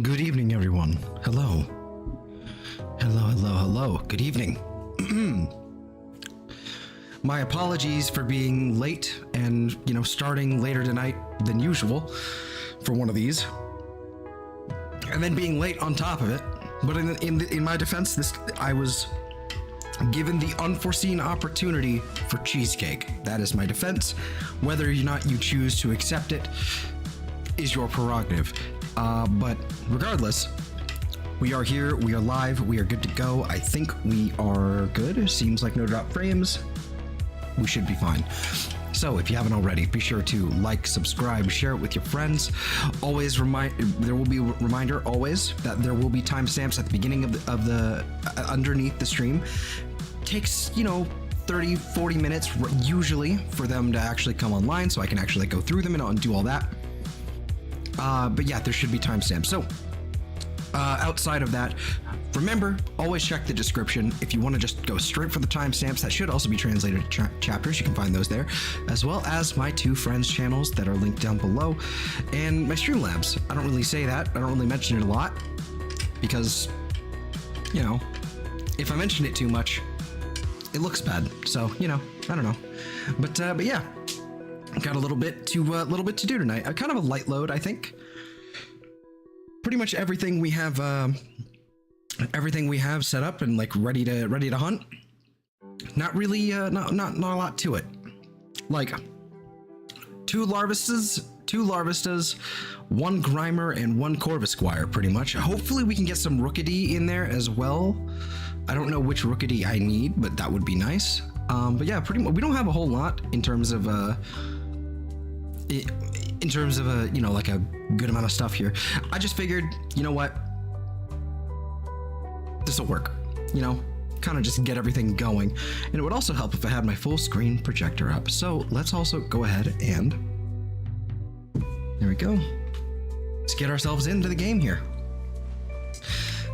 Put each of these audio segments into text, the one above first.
Good evening, everyone. Hello. Hello. Good evening. My apologies for being late and, starting later tonight than usual for one of these. And then being late on top of it. But in my defense, I was given the unforeseen opportunity for cheesecake. That is my defense. Whether or not you choose to accept it is your prerogative. But regardless, we are here, we are live, we are good to go. I think we are good. Seems like no drop frames. We should be fine. So if you haven't already, be sure to like, subscribe, share it with your friends. Always there will be a reminder always that there will be timestamps at the beginning of the underneath the stream. Takes, 30, 40 minutes usually for them to actually come online so I can actually go through them and do all that. But yeah, there should be timestamps. So, outside of that, remember, always check the description. If you want to just go straight for the timestamps, that should also be translated to chapters. You can find those there, as well as my two friends' channels that are linked down below, and my Streamlabs. I don't really say that. I don't really mention it a lot, because, if I mention it too much, it looks bad. So, I don't know. But yeah. Got a little bit to do tonight. Kind of a light load, I think. Pretty much everything we have set up and ready to hunt. Not really, not a lot to it. Like two Larvestas, one Grimer, and one Corvisquire, pretty much. Hopefully we can get some Rookidee in there as well. I don't know which Rookidee I need, but that would be nice. But yeah, pretty much we don't have a whole lot in terms of a like a good amount of stuff here. I just figured, you know what, this will work, kind of just get everything going. And it would also help if I had my full screen projector up. So let's also go ahead and there we go. Let's get ourselves into the game here.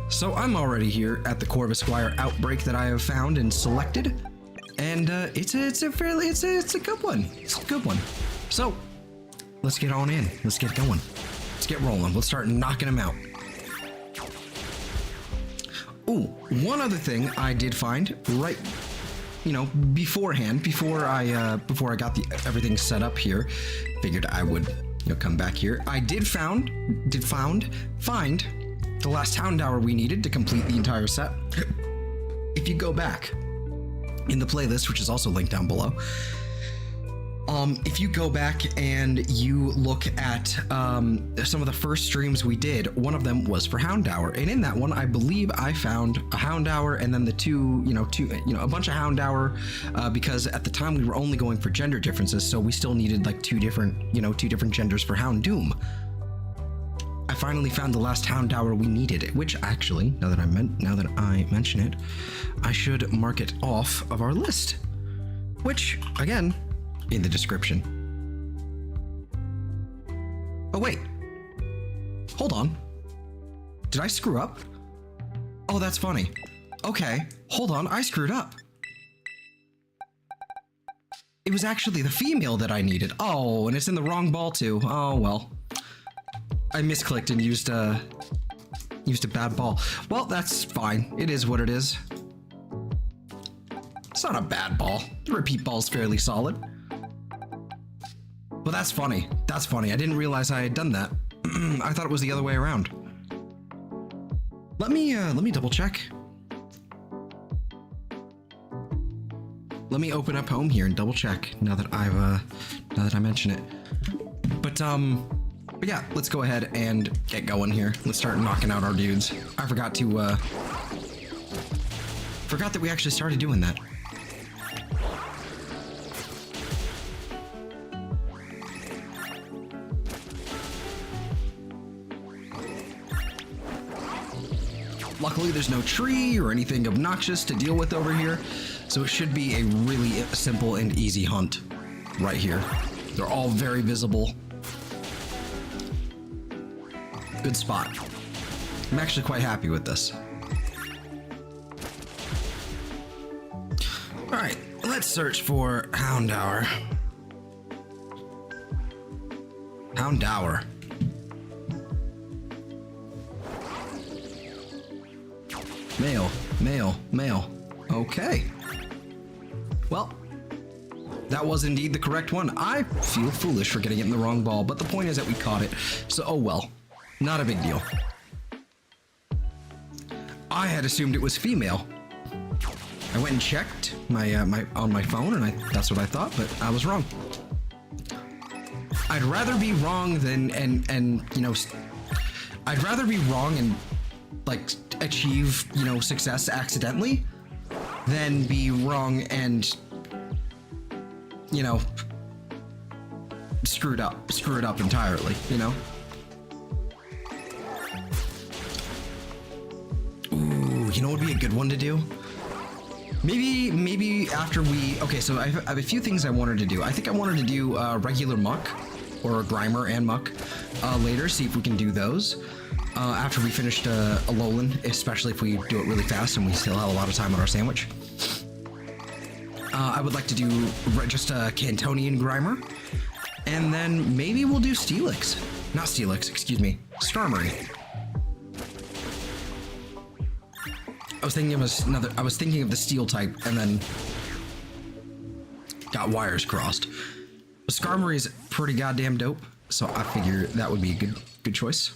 So I'm already here at the Corvisquire outbreak that I have found and selected, and it's a good one. It's a good one. So let's get on in. Let's get going. Let's get rolling. Let's start knocking them out. Ooh, one other thing I did find right, beforehand, before I got everything set up here, figured I would come back here. I did find the last town tower we needed to complete the entire set. If you go back in the playlist, which is also linked down below, If you go back and you look at some of the first streams we did, one of them was for Houndour, and in that one, I believe I found a Houndour and then a bunch of Houndour, because at the time we were only going for gender differences, so we still needed like two different genders for Houndoom. I finally found the last Houndour we needed, which actually, now that I mention it, I should mark it off of our list, which again, in the description. Oh wait, hold on. Did I screw up? Oh, that's funny. Okay, hold on, I screwed up. It was actually the female that I needed. Oh, and it's in the wrong ball too. Oh well. I misclicked and used a bad ball. Well, that's fine. It is what it is. It's not a bad ball. The repeat ball's fairly solid. Well, that's funny. That's funny. I didn't realize I had done that. I thought it was the other way around. Let me double check. Let me open up home here and double check now that I mention it. But yeah, let's go ahead and get going here. Let's start knocking out our dudes. I forgot that we actually started doing that. Luckily, there's no tree or anything obnoxious to deal with over here, so it should be a really simple and easy hunt right here. They're all very visible. Good spot. I'm actually quite happy with this. All right, let's search for Houndour. Houndour. Male, male, male. Okay. Well, that was indeed the correct one. I feel foolish for getting it in the wrong ball, but the point is that we caught it. So, oh well. Not a big deal. I had assumed it was female. I went and checked on my phone, and that's what I thought, but I was wrong. I'd rather be wrong than I'd rather be wrong and like achieve success accidentally than be wrong and screw it up entirely. Ooh, you know what would be a good one to do? Maybe after okay, so I have a few things I wanted to do. I think I wanted to do regular Muk, or Grimer and Muk later, see if we can do those. After we finished Alolan, especially if we do it really fast and we still have a lot of time on our sandwich. I would like to do just a Kantonian Grimer, and then maybe we'll do Steelix. Not Steelix, excuse me, Skarmory. I was thinking of the Steel type, and then got wires crossed. But Skarmory is pretty goddamn dope, so I figure that would be a good choice.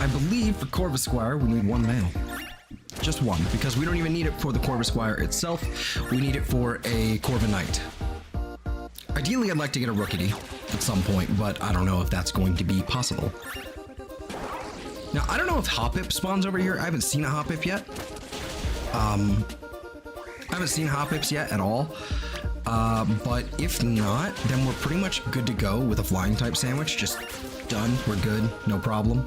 I believe for Corvisquire, we need one male. Just one, because we don't even need it for the Corvisquire itself. We need it for a Corviknight. Ideally, I'd like to get a Rookity at some point, but I don't know if that's going to be possible. Now, I don't know if Hoppip spawns over here. I haven't seen a Hoppip yet. I haven't seen Hoppips yet at all. But if not, then we're pretty much good to go with a flying type sandwich. Just done. We're good. No problem.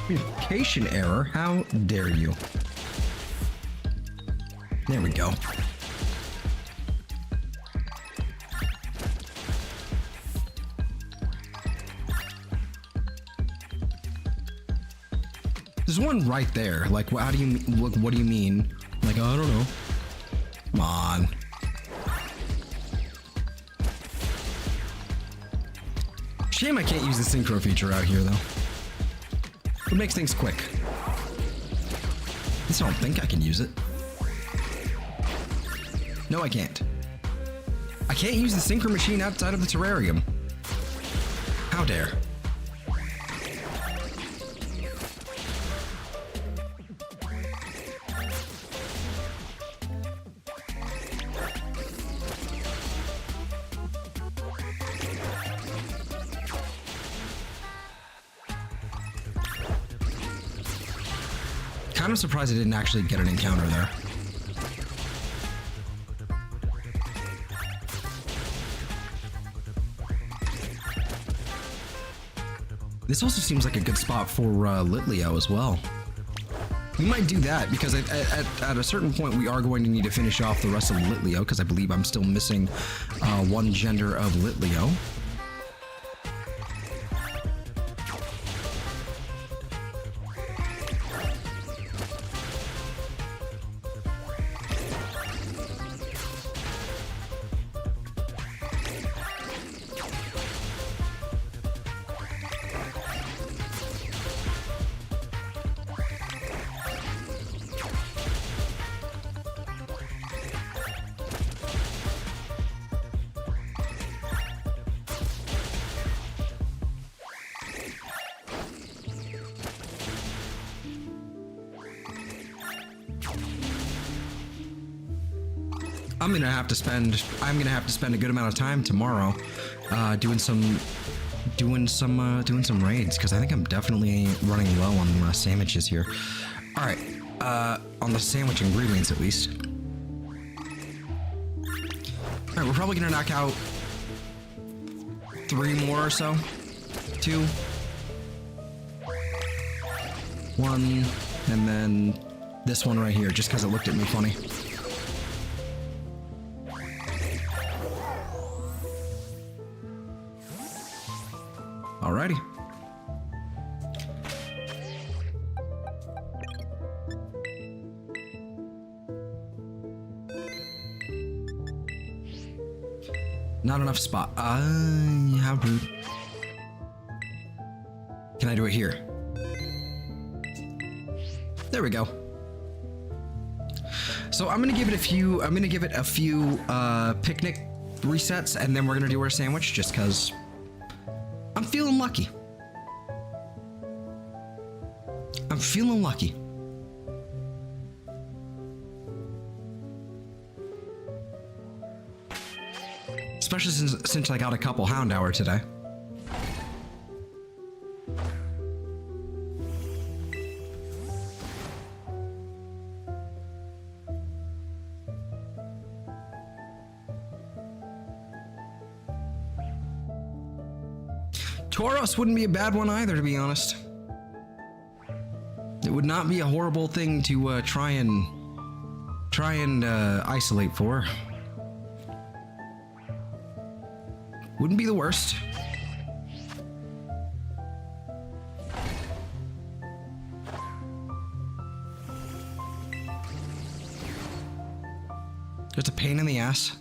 Communication error? How dare you? There we go. There's one right there. Like, how do you what do you mean? Like, I don't know. Come on. Shame I can't use the synchro feature out here, though. It makes things quick. At least I don't think I can use it. No, I can't. I can't use the synchro machine outside of the terrarium. How dare. Kind of surprised I didn't actually get an encounter there. This also seems like a good spot for Litleo as well. We might do that because at a certain point we are going to need to finish off the rest of Litleo because I believe I'm still missing one gender of Litleo. I'm gonna have to spend a good amount of time tomorrow doing some raids because I think I'm definitely running low on sandwiches here. All right, on the sandwich ingredients at least. All right, we're probably gonna knock out 3 more or so. 2, 1, and then this one right here, just because it looked at me funny. Alrighty. Not enough spot. How rude. Can I do it here? There we go. So I'm gonna give it a few. Picnic resets, and then we're gonna do our sandwich, just cause I'm feeling lucky. I'm feeling lucky. Especially since I got a couple Hound Hour today. Tauros wouldn't be a bad one either, to be honest. It would not be a horrible thing to try and isolate for. Wouldn't be the worst. Just a pain in the ass.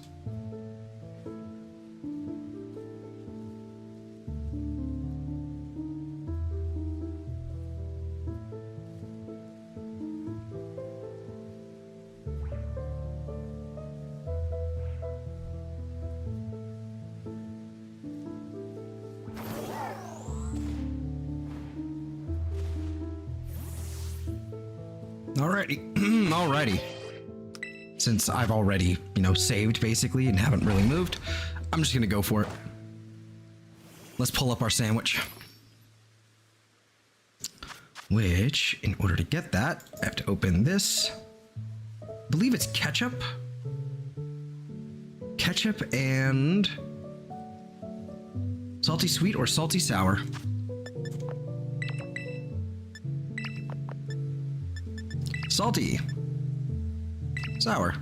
Alrighty, alrighty. Since I've already, saved basically and haven't really moved, I'm just gonna go for it. Let's pull up our sandwich. Which, in order to get that, I have to open this. I believe it's ketchup. Ketchup and salty sweet or salty sour. Salty. Sour.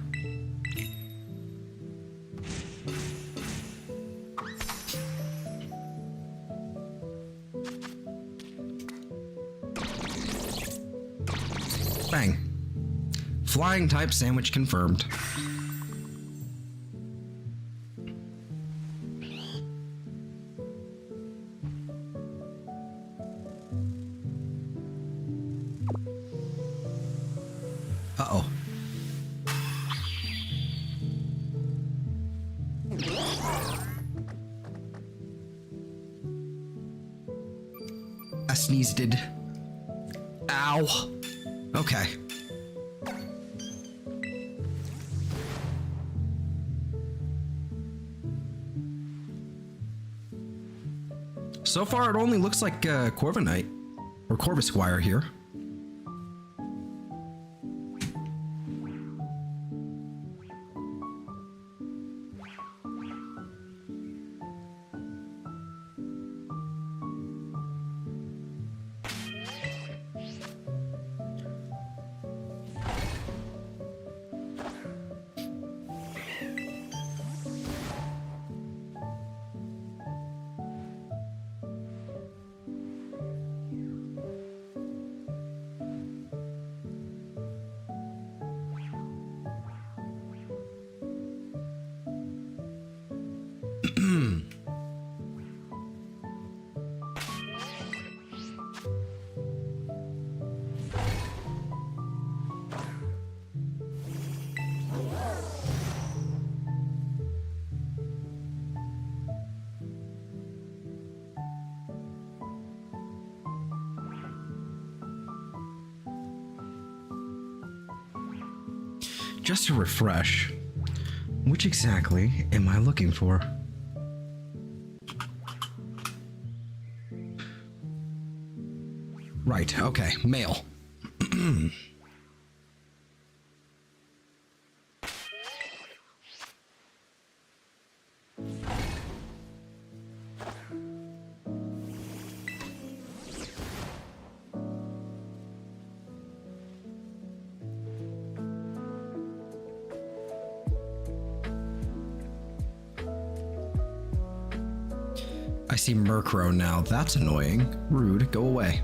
Fang. Flying type sandwich confirmed. Uh-oh. I sneezed. Ow. Okay. So far, it only looks like Corviknight or Corvisquire here. Just to refresh, which exactly am I looking for? Right, okay, mail. I see Murkrow now. That's annoying. Rude. Go away.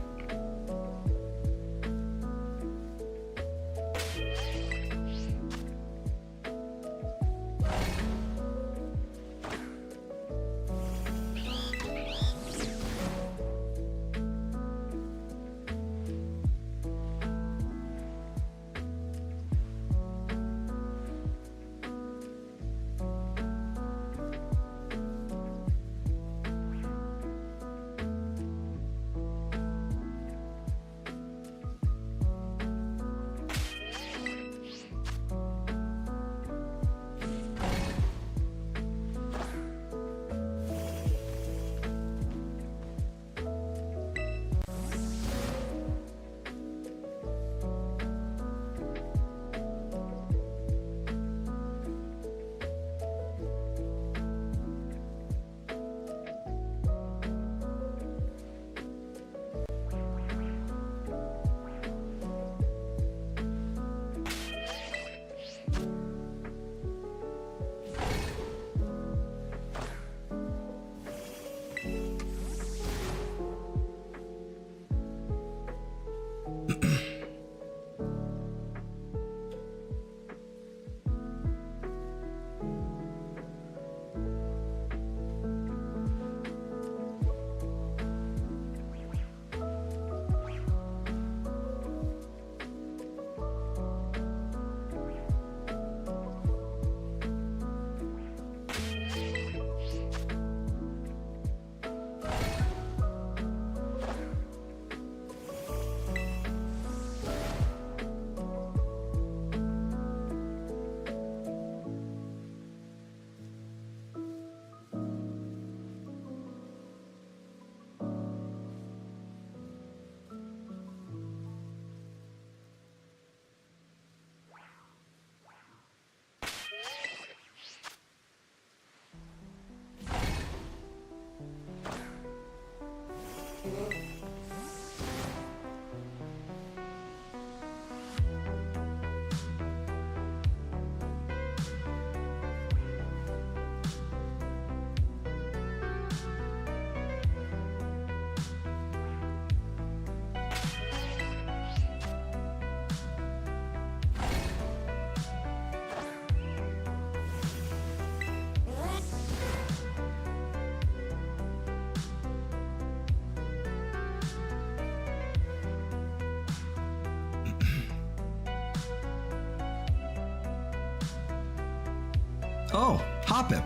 Oh, Hoppip.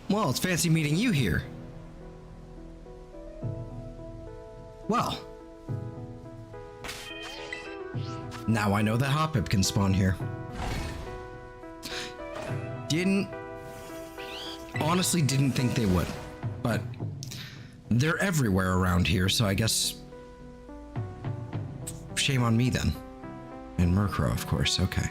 Well, it's fancy meeting you here. Well. Now I know that Hoppip can spawn here. Honestly didn't think they would, but they're everywhere around here, so I guess shame on me then. And Murkrow, of course, okay.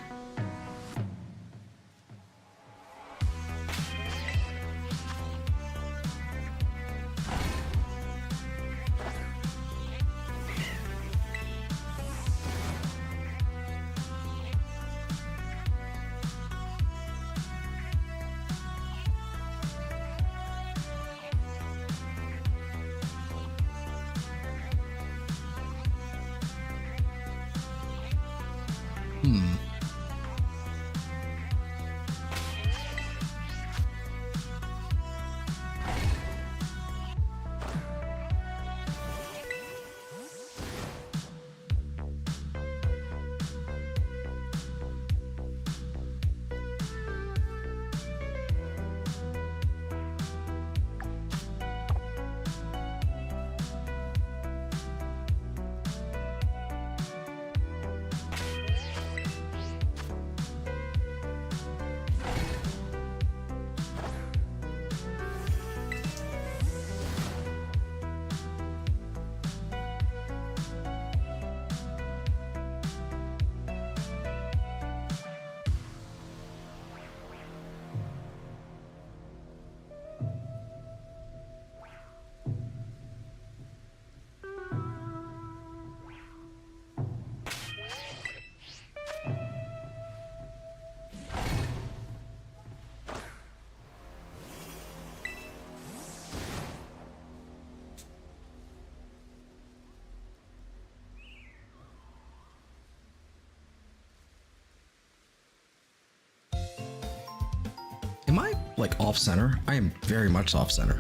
Am I, like, off-center? I am very much off-center.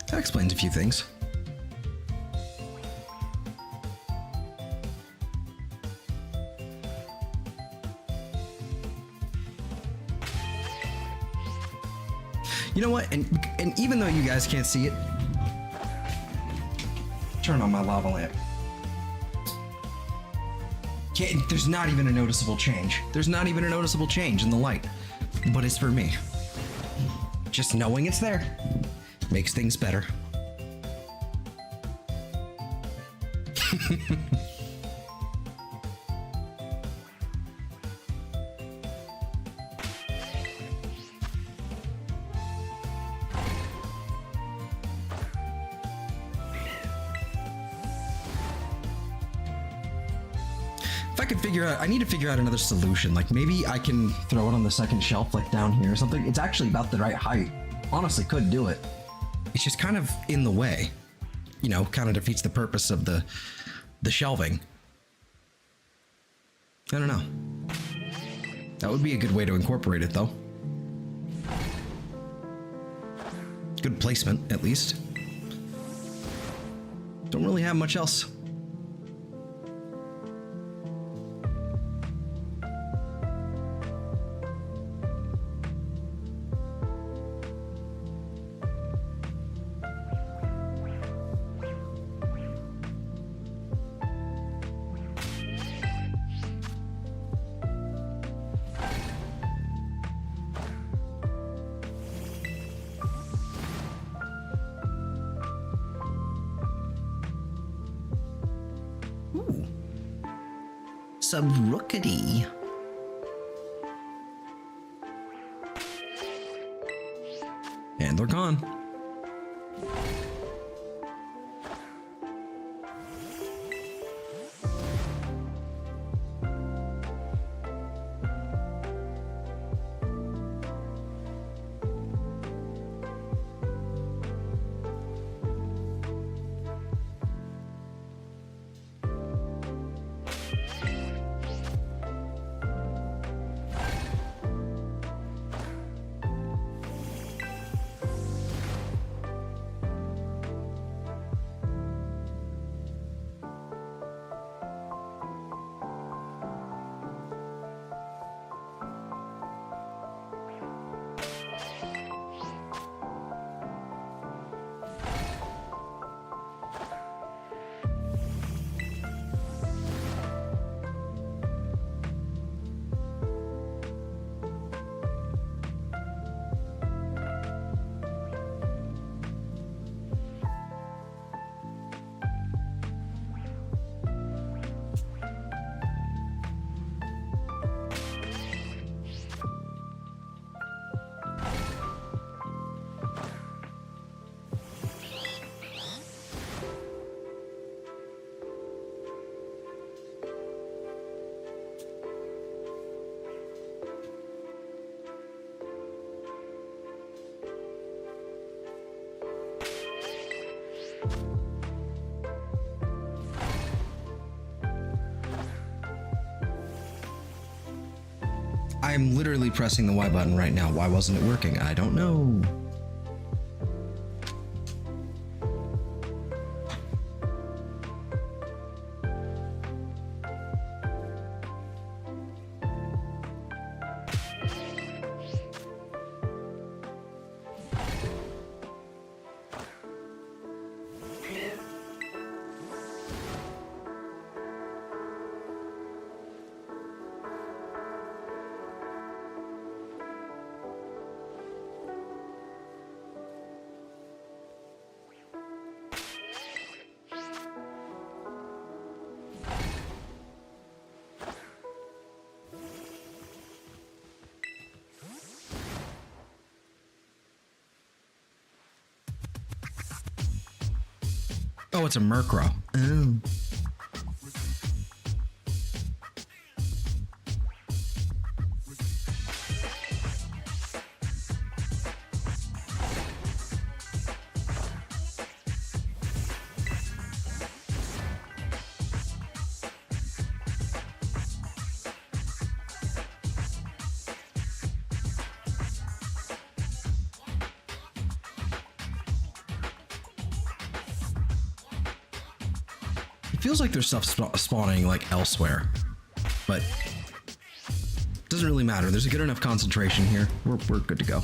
That explains a few things. You know what? And even though you guys can't see it, turn on my lava lamp. There's not even a noticeable change. There's not even a noticeable change in the light. But it's for me. Just knowing it's there makes things better. I need to figure out another solution. Like maybe I can throw it on the second shelf, like down here or something. It's actually about the right height. Honestly, could do it. It's just kind of in the way. You know, kind of defeats the purpose of the shelving. I don't know. That would be a good way to incorporate it, though. Good placement, at least. Don't really have much else. Subrookity. And they're gone. I'm literally pressing the Y button right now. Why wasn't it working? I don't know. Oh, it's a Murkrow. Oh. Feels like there's stuff spawning like elsewhere, but doesn't really matter. There's a good enough concentration here. We're good to go.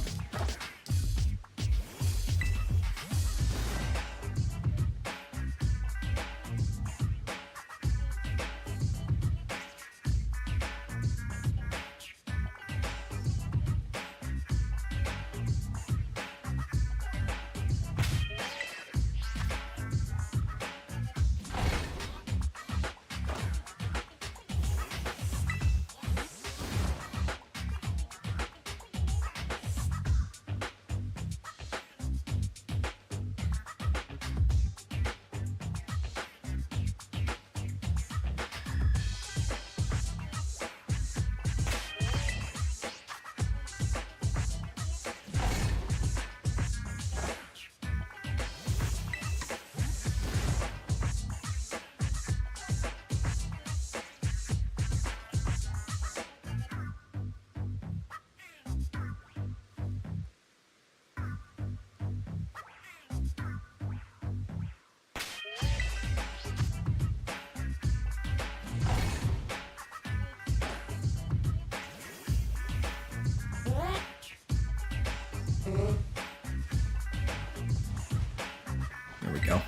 There we go.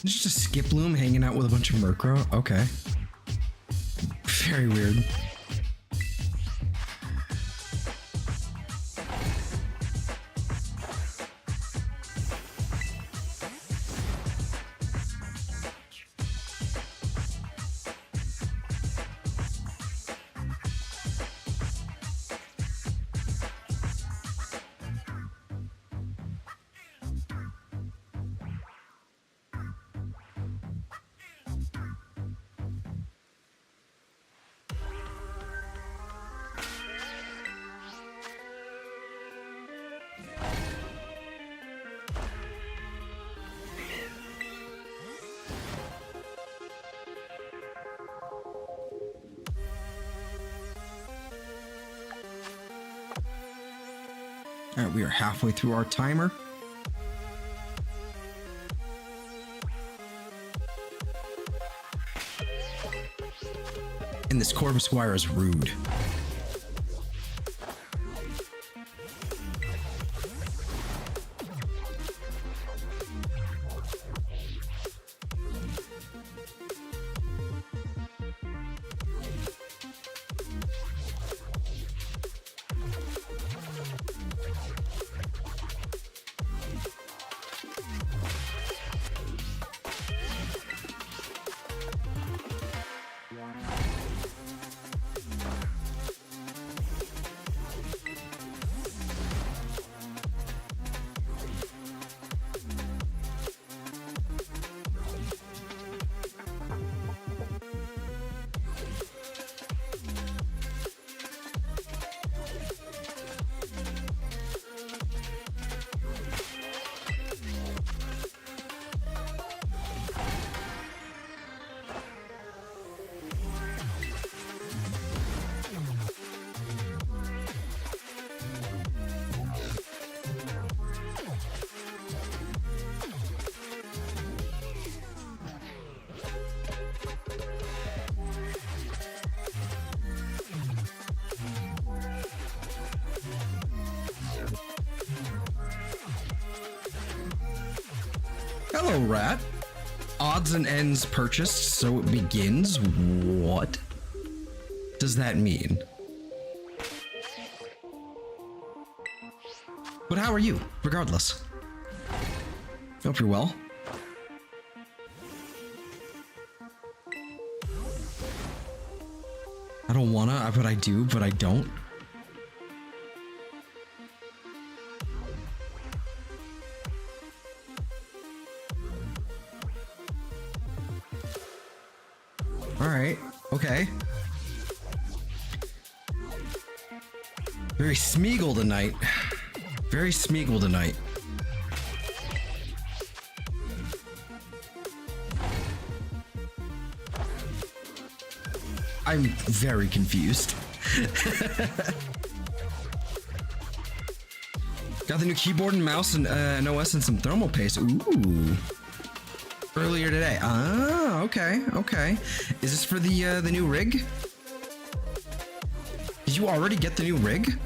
It's just a Skiploom hanging out with a bunch of Murkrow? Okay. Very weird. All right, we are halfway through our timer. And this Corvisquire is rude. hello, rat. Odds and ends purchased, so it begins. What does that mean? But how are you, regardless? Hope you're well. I don't wanna, but I do, but I don't. Alright, okay. Very Smeagol tonight. Very Smeagol tonight. I'm very confused. Got the new keyboard and mouse and an OS and some thermal paste. Ooh. Earlier today. Ah, okay, okay. Is this for the new rig? Did you already get the new rig?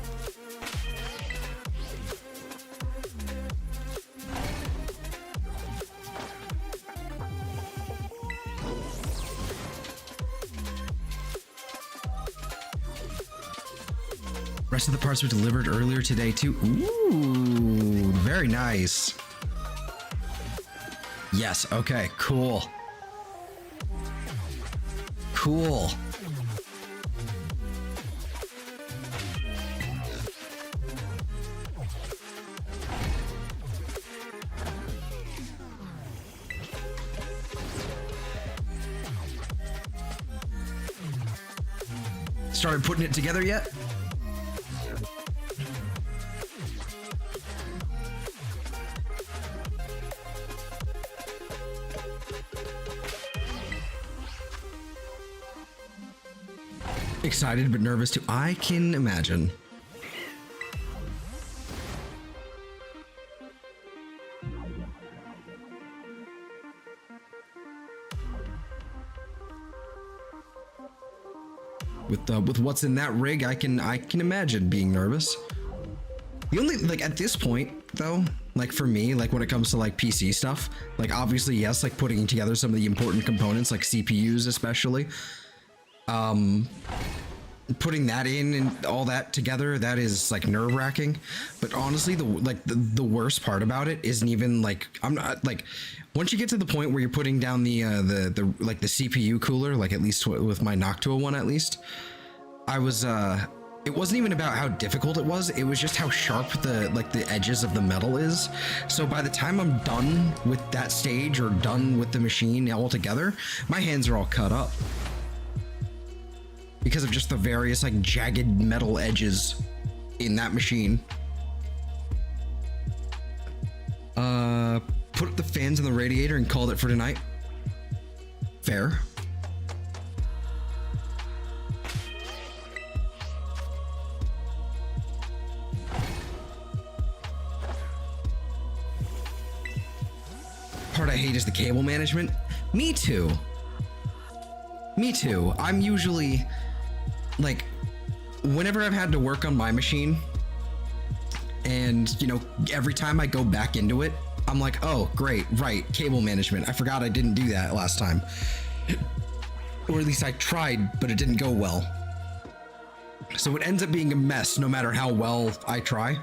Rest of the parts were delivered earlier today too. Ooh, very nice. Yes, okay, cool. Cool. Started putting it together yet? Excited but nervous too. I can imagine. With what's in that rig, I can imagine being nervous. The only, like, at this point though, like for me, like when it comes to like PC stuff, like obviously yes, like putting together some of the important components like CPUs especially, putting that in and all that together, that is like nerve-wracking. But honestly, the worst part about it isn't even like, I'm not like, once you get to the point where you're putting down the like the CPU cooler, like at least with my Noctua one at least, I was it wasn't even about how difficult it was just how sharp the edges of the metal is. So by the time I'm done with that stage or done with the machine altogether, my hands are all cut up because of just the various like jagged metal edges in that machine. Put the fans in the radiator and called it for tonight. Fair. Part I hate is the cable management. Me too. Me too. I'm usually like, whenever I've had to work on my machine and, you know, every time I go back into it, I'm like, oh, great, right, cable management. I forgot I didn't do that last time. Or at least I tried, but it didn't go well. So it ends up being a mess no matter how well I try,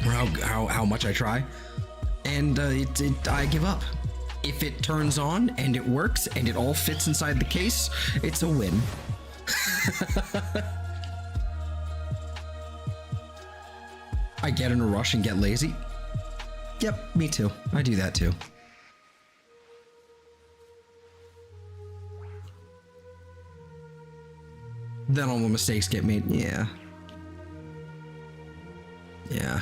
or how much I try. And I give up. If it turns on and it works and it all fits inside the case, it's a win. I get in a rush and get lazy. Yep, me too. I do that too. Then all the mistakes get made. Yeah. Yeah.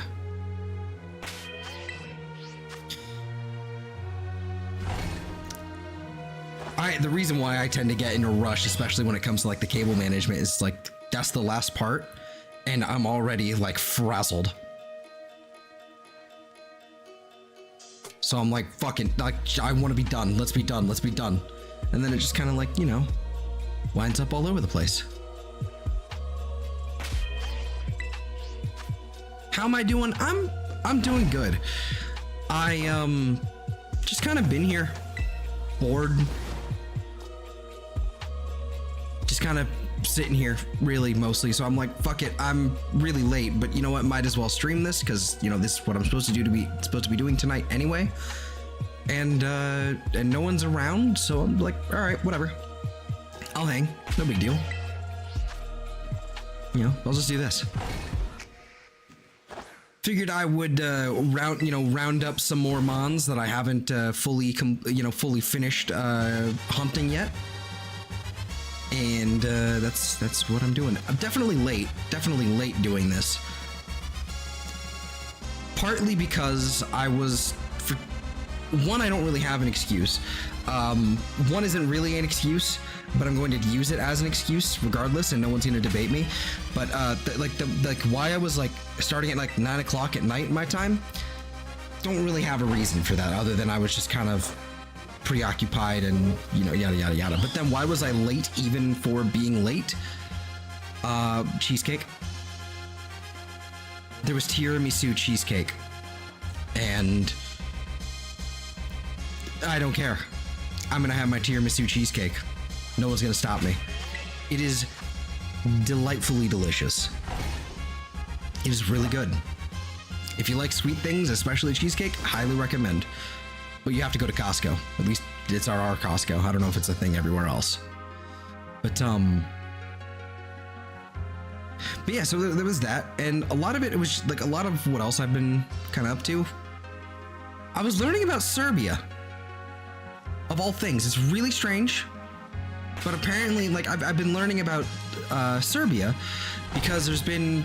The reason why I tend to get in a rush, especially when it comes to like the cable management, is like that's the last part and I'm already like frazzled. So I'm like, fucking, like, I want to be done. Let's be done. Let's be done. And then it just kind of like, you know, winds up all over the place. How am I doing? I'm doing good. I just kind of been here, bored, just kind of sitting here really mostly. So I'm like, fuck it, I'm really late, but you know what, might as well stream this because you know this is what I'm supposed to be doing tonight anyway. And no one's around, so I'm like, all right, whatever, I'll hang, no big deal. You know, I'll just do this. Figured I would round up some more mons that I haven't fully finished hunting yet. And that's what I'm doing. I'm definitely late doing this. Partly because I was, for one, I don't really have an excuse. One isn't really an excuse, but I'm going to use it as an excuse regardless, and no one's going to debate me. But why I was like starting at like 9 o'clock at night my time, don't really have a reason for that other than I was just kind of preoccupied and you know yada yada yada. But then why was I late even for being late? Cheesecake. There was tiramisu cheesecake, and I don't care. I'm gonna have my tiramisu cheesecake. No one's gonna stop me. It is delightfully delicious. It is really good. If you like sweet things, especially cheesecake, highly recommend. But you have to go to Costco. At least it's our Costco. I don't know if it's a thing everywhere else. But yeah, so there was that, and a lot of it was like a lot of what else I've been kind of up to. I was learning about Serbia. Of all things, it's really strange, but apparently, like I've been learning about Serbia because it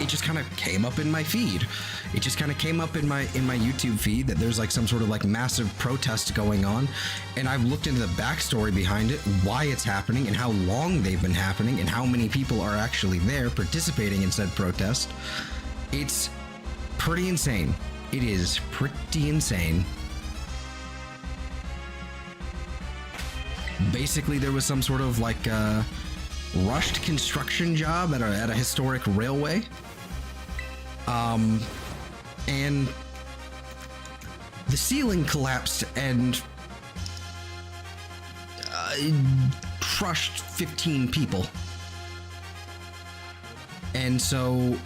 just kind of came up in my feed. It just kind of came up in my YouTube feed that there's like some sort of like massive protest going on, and I've looked into the backstory behind it, why it's happening, and how long they've been happening, and how many people are actually there participating in said protest. It's pretty insane. It is pretty insane. Basically, there was some sort of like rushed construction job at a historic railway, and the ceiling collapsed and crushed 15 people. And so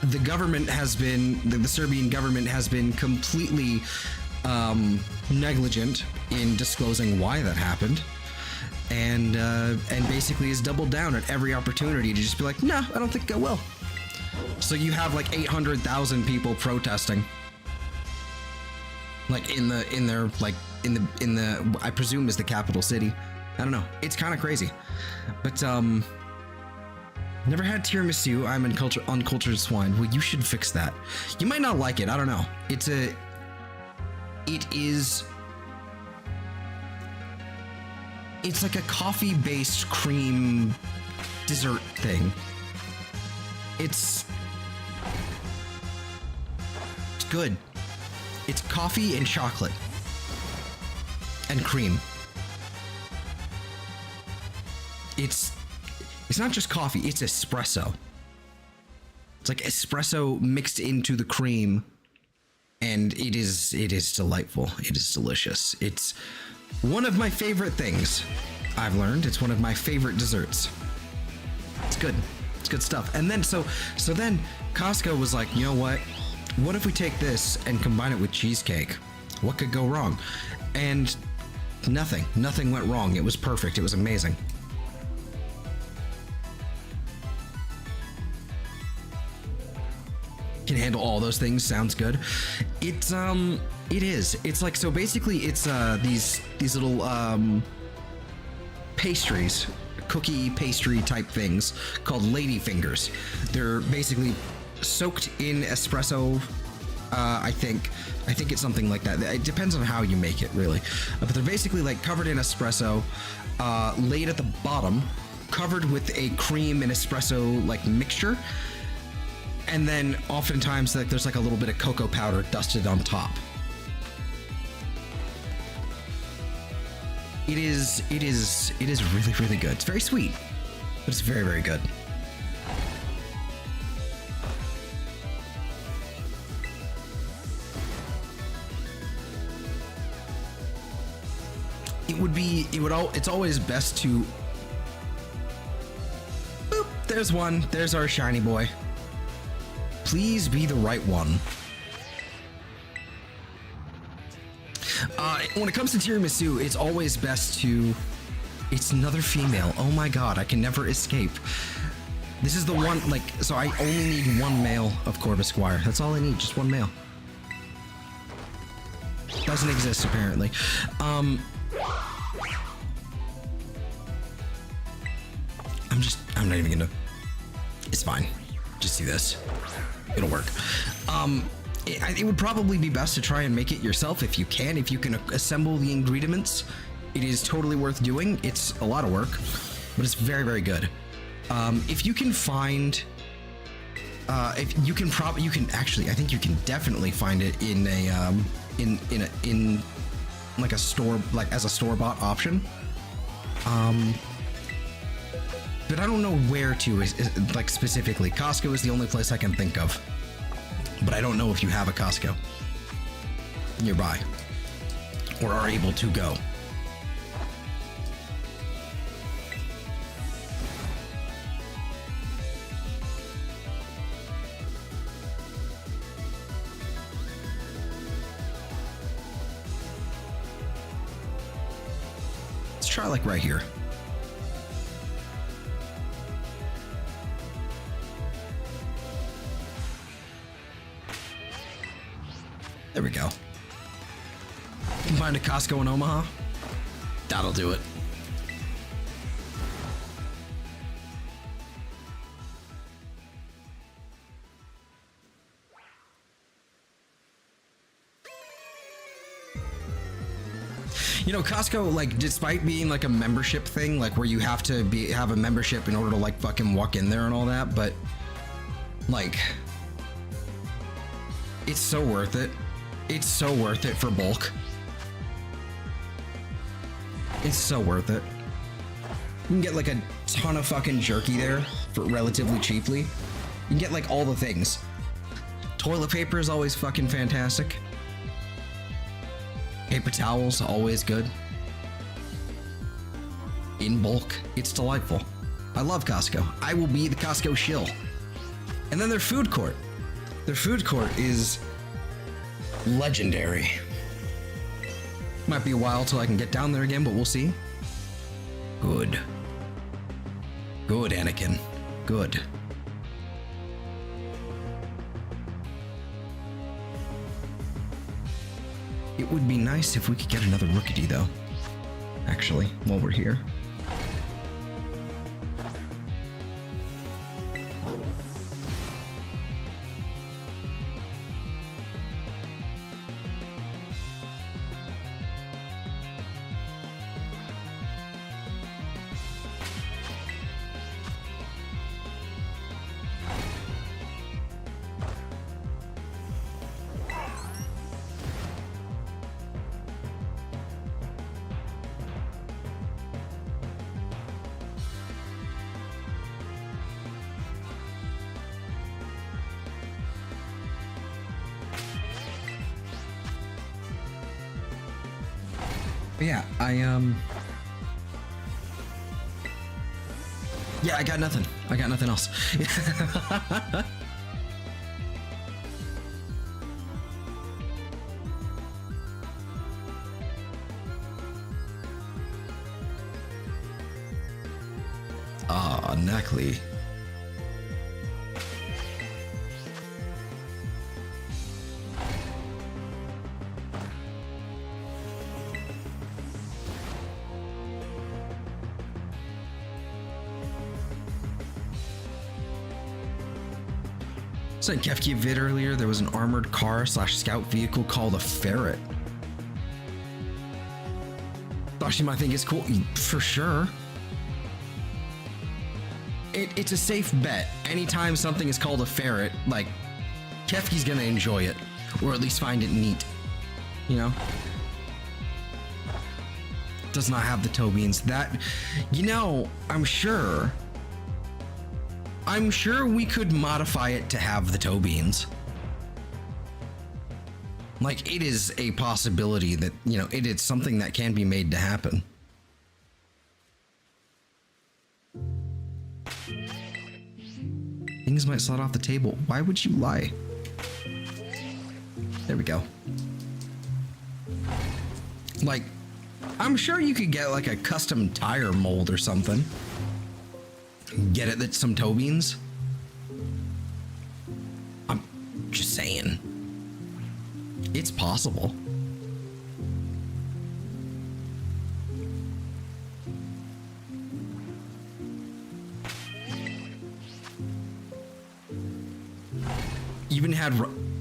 the government has been, the Serbian government has been completely negligent in disclosing why that happened, and basically has doubled down at every opportunity to just be like, no, I don't think it will. So you have like 800,000 people protesting, like in the I presume is the capital city. I don't know. It's kind of crazy, but never had tiramisu. I'm uncultured swine. Well, you should fix that. You might not like it. I don't know. It is. It's like a coffee-based cream dessert thing. It's good. It's coffee and chocolate and cream. It's not just coffee, it's espresso. It's like espresso mixed into the cream, and it is delightful. It is delicious. It's one of my favorite things I've learned. It's one of my favorite desserts. It's good. It's good stuff. And then so then Costco was like, you know what? What if we take this and combine it with cheesecake? What could go wrong? And nothing went wrong. It was perfect. It was amazing. Can handle all those things. Sounds good. It is. It's like, so basically it's these little pastries, cookie pastry type things called lady fingers. They're basically soaked in espresso. I think it's something like that. It depends on how you make it, really. But they're basically like covered in espresso, laid at the bottom, covered with a cream and espresso like mixture. And then oftentimes like there's like a little bit of cocoa powder dusted on top. It is really, really good. It's very sweet, but it's very, very good. It's always best to. Boop, there's one. There's our shiny boy. Please be the right one. When it comes to tiramisu, it's always best to. It's another female. Oh my god, I can never escape. This is the one, like, so I only need one male of Corvisquire. That's all I need, just one male. Doesn't exist, apparently. I'm not even gonna. It's fine. Just do this. It'll work. It would probably be best to try and make it yourself if you can. If you can assemble the ingredients, it is totally worth doing. It's a lot of work, but it's very, very good. If you can find, if you can actually, I think you can definitely find it in a, in like a store, like as a store-bought option. But I don't know where to, like specifically. Costco is the only place I can think of. But I don't know if you have a Costco nearby or are able to go. Let's try like right here. There we go. You can find a Costco in Omaha. That'll do it. You know, Costco, like, despite being like a membership thing, like where you have to have a membership in order to like fucking walk in there and all that, but like, it's so worth it. It's so worth it for bulk. It's so worth it. You can get like a ton of fucking jerky there for relatively cheaply. You can get like all the things. Toilet paper is always fucking fantastic. Paper towels, always good. In bulk, it's delightful. I love Costco. I will be the Costco shill. And then their food court. Their food court is legendary. Might be a while till I can get down there again, but we'll see. Good. Good, Anakin. Good. It would be nice if we could get another Rookity, though. Actually, while we're here. Yeah, yeah, I got nothing. I got nothing else. Ah, Neckley. Sent Kefki a vid earlier. There was an armored car / scout vehicle called a ferret. Thought you might think it's cool. For sure. It's a safe bet. Anytime something is called a ferret, like, Kefki's gonna enjoy it. Or at least find it neat. You know? Does not have the toe beans. That, you know, I'm sure we could modify it to have the toe beans. Like, it is a possibility that, you know, it is something that can be made to happen. Things might slide off the table. Why would you lie? There we go. Like, I'm sure you could get like a custom tire mold or something. Get it that some toe beans. I'm just saying. It's possible.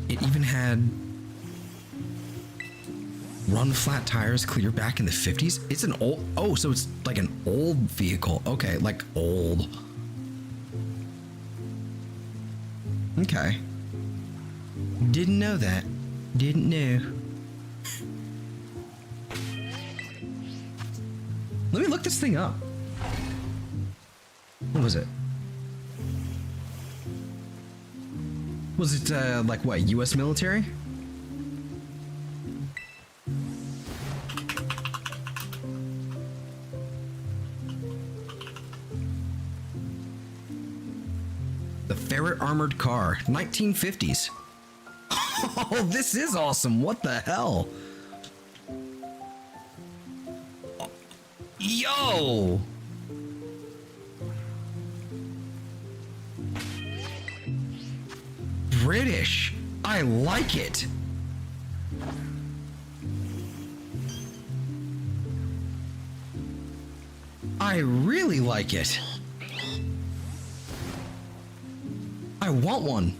It even had run flat tires clear back in the 50s. It's an old, oh, so it's like an old vehicle. Okay, like old. Okay. Didn't know that. Didn't know. Let me look this thing up. What was it? Was it like what, US military? The Ferret armored car, 1950s. Oh, this is awesome. What the hell? Yo! British. I like it. I really like it. I want one.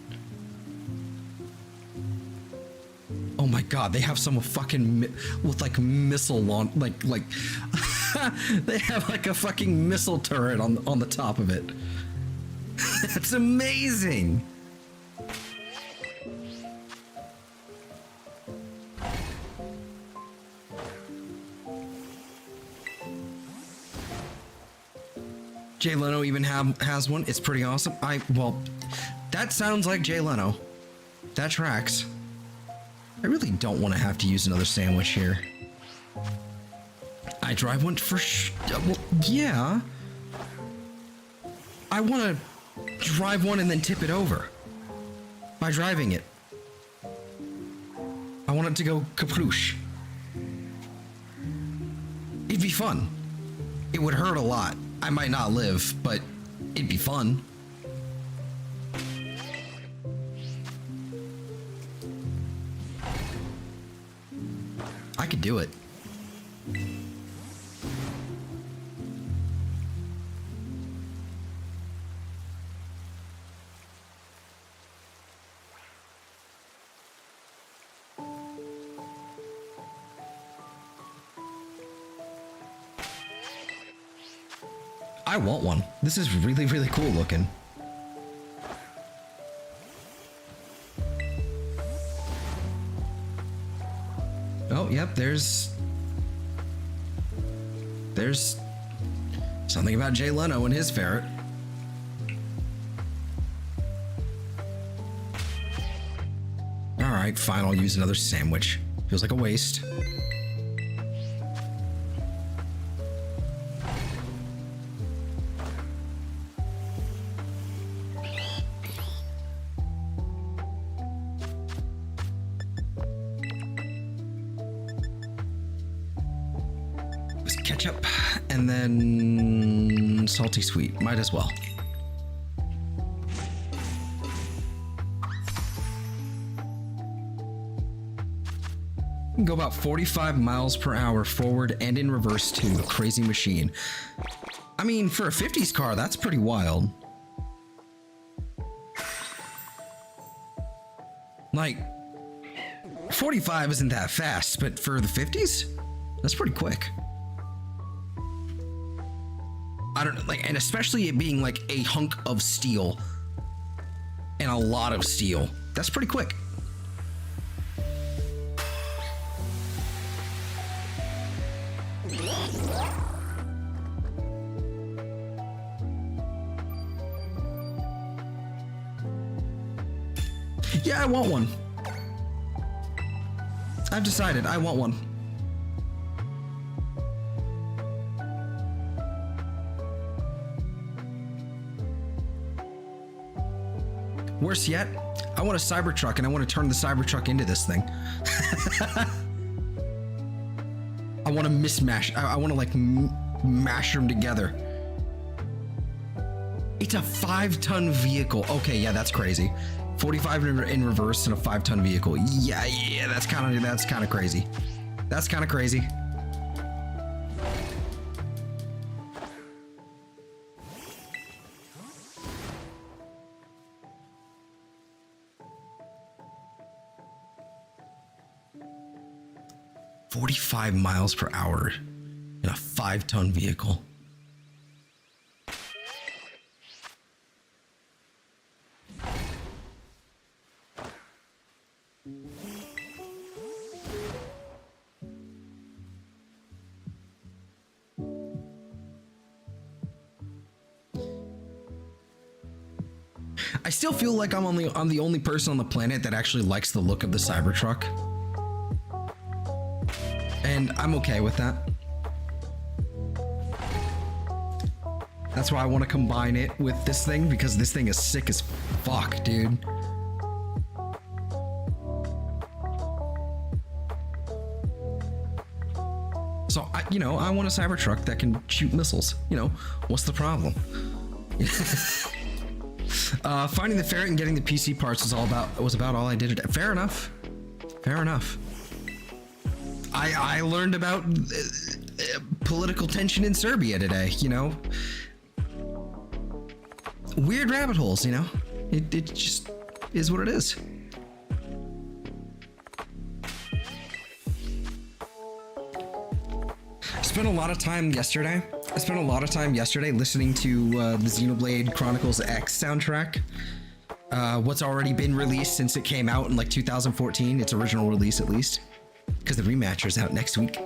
Oh my god, they have some fucking with like missile launch, like they have like a fucking missile turret on the top of it. That's amazing. Jay Leno even has one. It's pretty awesome. Well, that sounds like Jay Leno. That tracks. I really don't want to have to use another sandwich here. I drive one for well, yeah. I want to drive one and then tip it over by driving it. I want it to go kapoosh. It'd be fun. It would hurt a lot. I might not live, but it'd be fun. I could do it. I want one. This is really, really cool looking. Oh, yep, there's something about Jay Leno and his ferret. All right, fine, I'll use another sandwich. Feels like a waste. Ketchup and then salty sweet. Might as well. You can go about 45 miles per hour forward and in reverse to a crazy machine. I mean, for a 50s car, that's pretty wild. Like, 45 isn't that fast, but for the 50s, that's pretty quick. I don't like, and especially it being like a hunk of steel and a lot of steel. That's pretty quick. Yeah, I want one. I've decided I want one. Worse yet, I want a Cybertruck and I want to turn the Cybertruck into this thing. I want to mismash. I want to like mash them together. It's a 5-ton vehicle. Okay, yeah, that's crazy. 45 in reverse and a 5-ton vehicle. Yeah, that's kind of crazy. That's kind of crazy. $45 miles per hour in a 5-ton vehicle. I still feel like I'm the only person on the planet that actually likes the look of the Cybertruck. And I'm okay with that. That's why I want to combine it with this thing, because this thing is sick as fuck, dude. So, I want a Cybertruck that can shoot missiles. What's the problem? Finding the ferret and getting the PC parts was about all I did today. Fair enough. Fair enough. I learned about political tension in Serbia today, Weird rabbit holes, It just is what it is. I spent a lot of time yesterday listening to the Xenoblade Chronicles X soundtrack. What's already been released since it came out in like 2014, its original release at least. Because the remaster's out next week.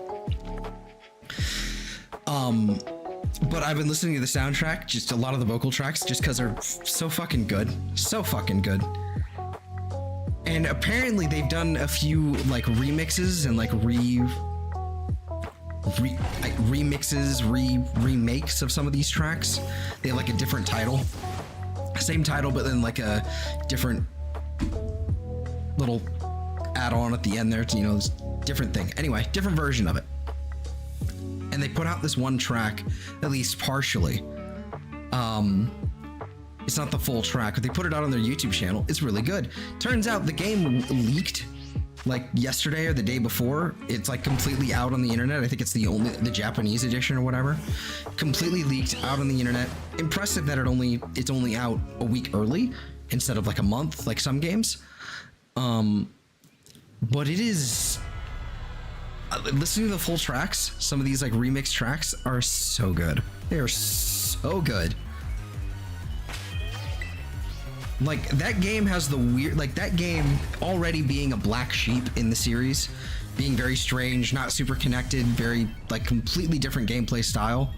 But I've been listening to the soundtrack, just a lot of the vocal tracks, just because they're so fucking good. So fucking good. And apparently they've done a few like remixes and like remakes of some of these tracks. They have like a different title. Same title, but then like a different little add-on at the end there, this different thing. Anyway, different version of it. And they put out this one track, at least partially. It's not the full track, but they put it out on their YouTube channel. It's really good. Turns out the game leaked like yesterday or the day before. It's like completely out on the internet. I think it's the Japanese edition or whatever. Completely leaked out on the internet. Impressive that it's only out a week early instead of like a month, like some games. But it is, listening to the full tracks, some of these like remix tracks are so good. They are so good. Like that game has the weird, like that game already being a black sheep in the series, being very strange, not super connected, very like completely different gameplay style.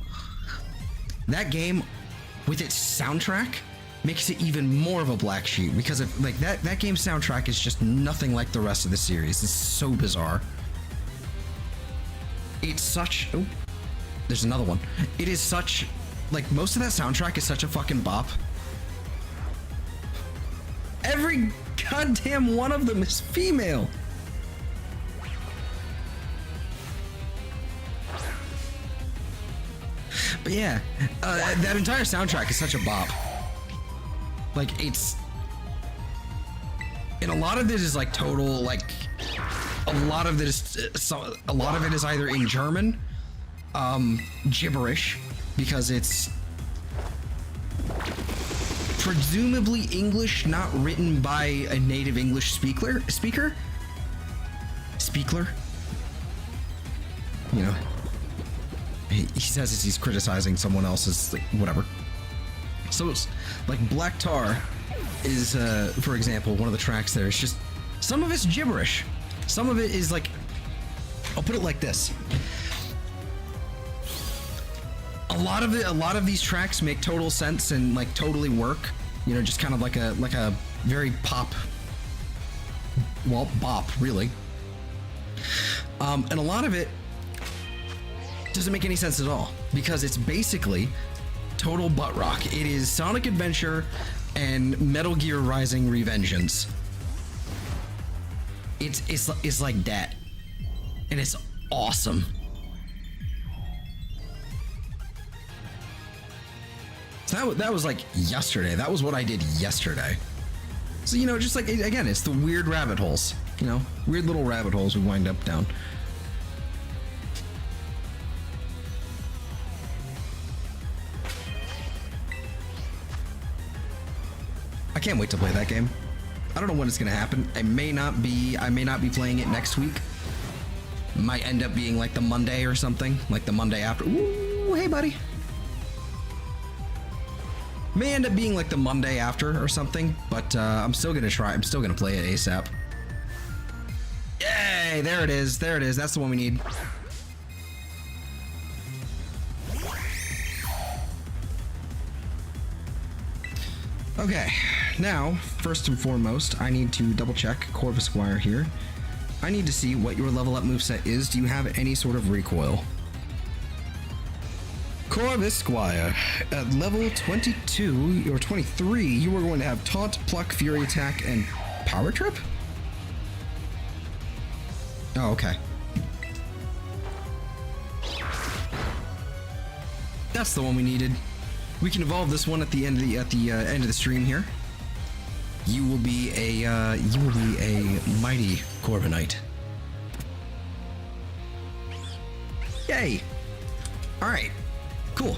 That game with its soundtrack makes it even more of a black sheep, because of like that game's soundtrack is just nothing like the rest of the series. It's so bizarre. It's such, oh, there's another one. It is such, like most of that soundtrack is such a fucking bop. Every goddamn one of them is female. But yeah, that entire soundtrack is such a bop. Like it's, and a lot of it is like total, like a lot of it is either in German, gibberish, because it's presumably English, not written by a native English speaker. He says as he's criticizing someone else's, like, whatever. So it's like Black Tar is, for example, one of the tracks there. It's just, some of it's gibberish. Some of it is like, I'll put it like this. A lot of these tracks make total sense and like totally work. Just kind of like a very pop, well, bop, really. And a lot of it doesn't make any sense at all because it's basically total butt rock. It is Sonic Adventure and Metal Gear Rising Revengeance. It's like that, and it's awesome. So that was like yesterday. That was what I did yesterday. So, you know, just like, again, it's the weird rabbit holes, you know, weird little rabbit holes we wind up down. I can't wait to play that game. I don't know when it's gonna happen. I may not be playing it next week. Might end up being like the Monday or something, like the Monday after. Ooh, hey buddy. May end up being like the Monday after or something, but I'm still gonna try. I'm still gonna play it ASAP. Yay! There it is. There it is. That's the one we need. Okay, now, first and foremost, I need to double check Corvisquire here. I need to see what your level up moveset is. Do you have any sort of recoil? Corvisquire, at level 22 or 23, you are going to have Taunt, Pluck, Fury Attack, and Power Trip? Oh, okay. That's the one we needed. We can evolve this one at the end of the end of the stream here. You will be a mighty Corviknight. Yay! All right, cool.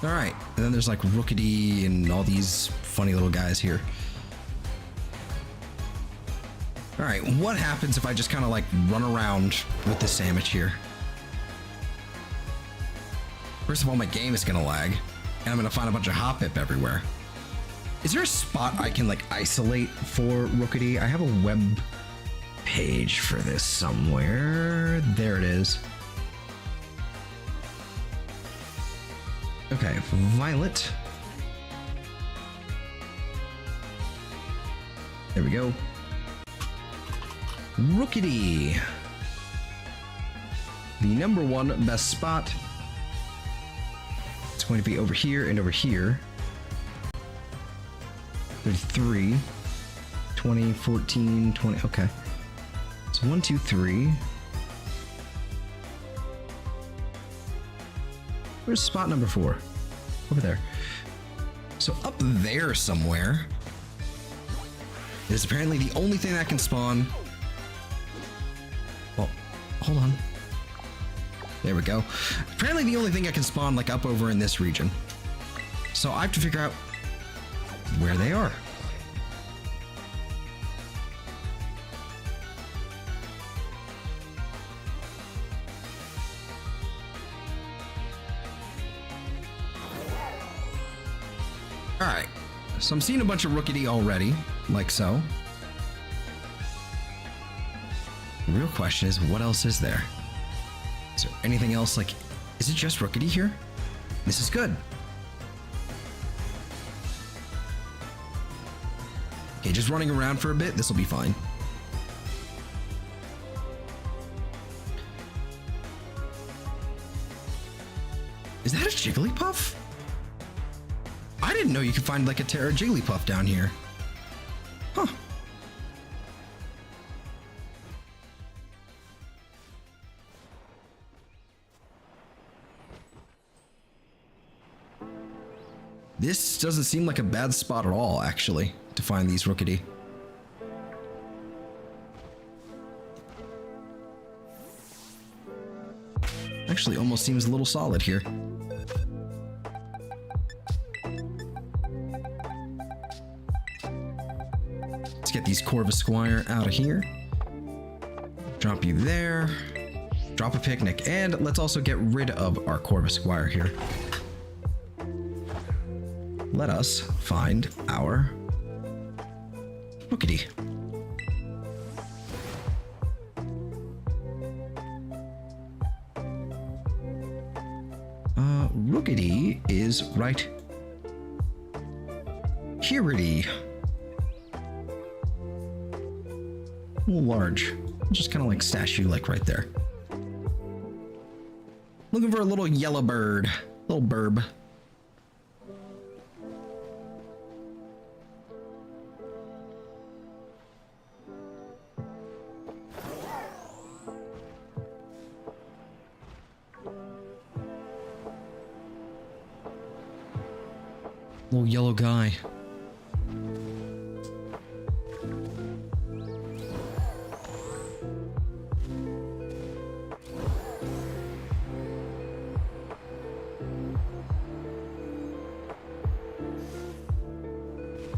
All right, and then there's like Rookity and all these funny little guys here. All right, what happens if I just kind of like run around with the sandwich here? First of all, my game is gonna lag, and I'm gonna find a bunch of Hoppip everywhere. Is there a spot I can like isolate for Rookity? I have a web page for this somewhere. There it is. Okay, Violet. There we go. Rookity. The number one best spot. It's going to be over here and over here. 33, 20, 14, 20. Okay. So 1, 2, 3. Where's spot number 4? Over there. So up there somewhere is apparently the only thing that can spawn. Well, hold on. There we go. Apparently the only thing I can spawn like up over in this region. So I have to figure out where they are. Alright, so I'm seeing a bunch of Rookity already, like so. The real question is, what else is there? Is there anything else, like, is it just Rookity here? This is good. Okay, just running around for a bit, this will be fine. Is that a Jigglypuff? I didn't know you could find like a Terra Jigglypuff down here. Huh. This doesn't seem like a bad spot at all, actually, to find these Rookity. Actually, almost seems a little solid here. Let's get these Corvisquire out of here. Drop you there. Drop a picnic. And let's also get rid of our Corvisquire here. Let us find our Rookity. Rookity is right here-itty. A little large. Just kind of like stash you like right there. Looking for a little yellow bird. Little burb. Little yellow guy.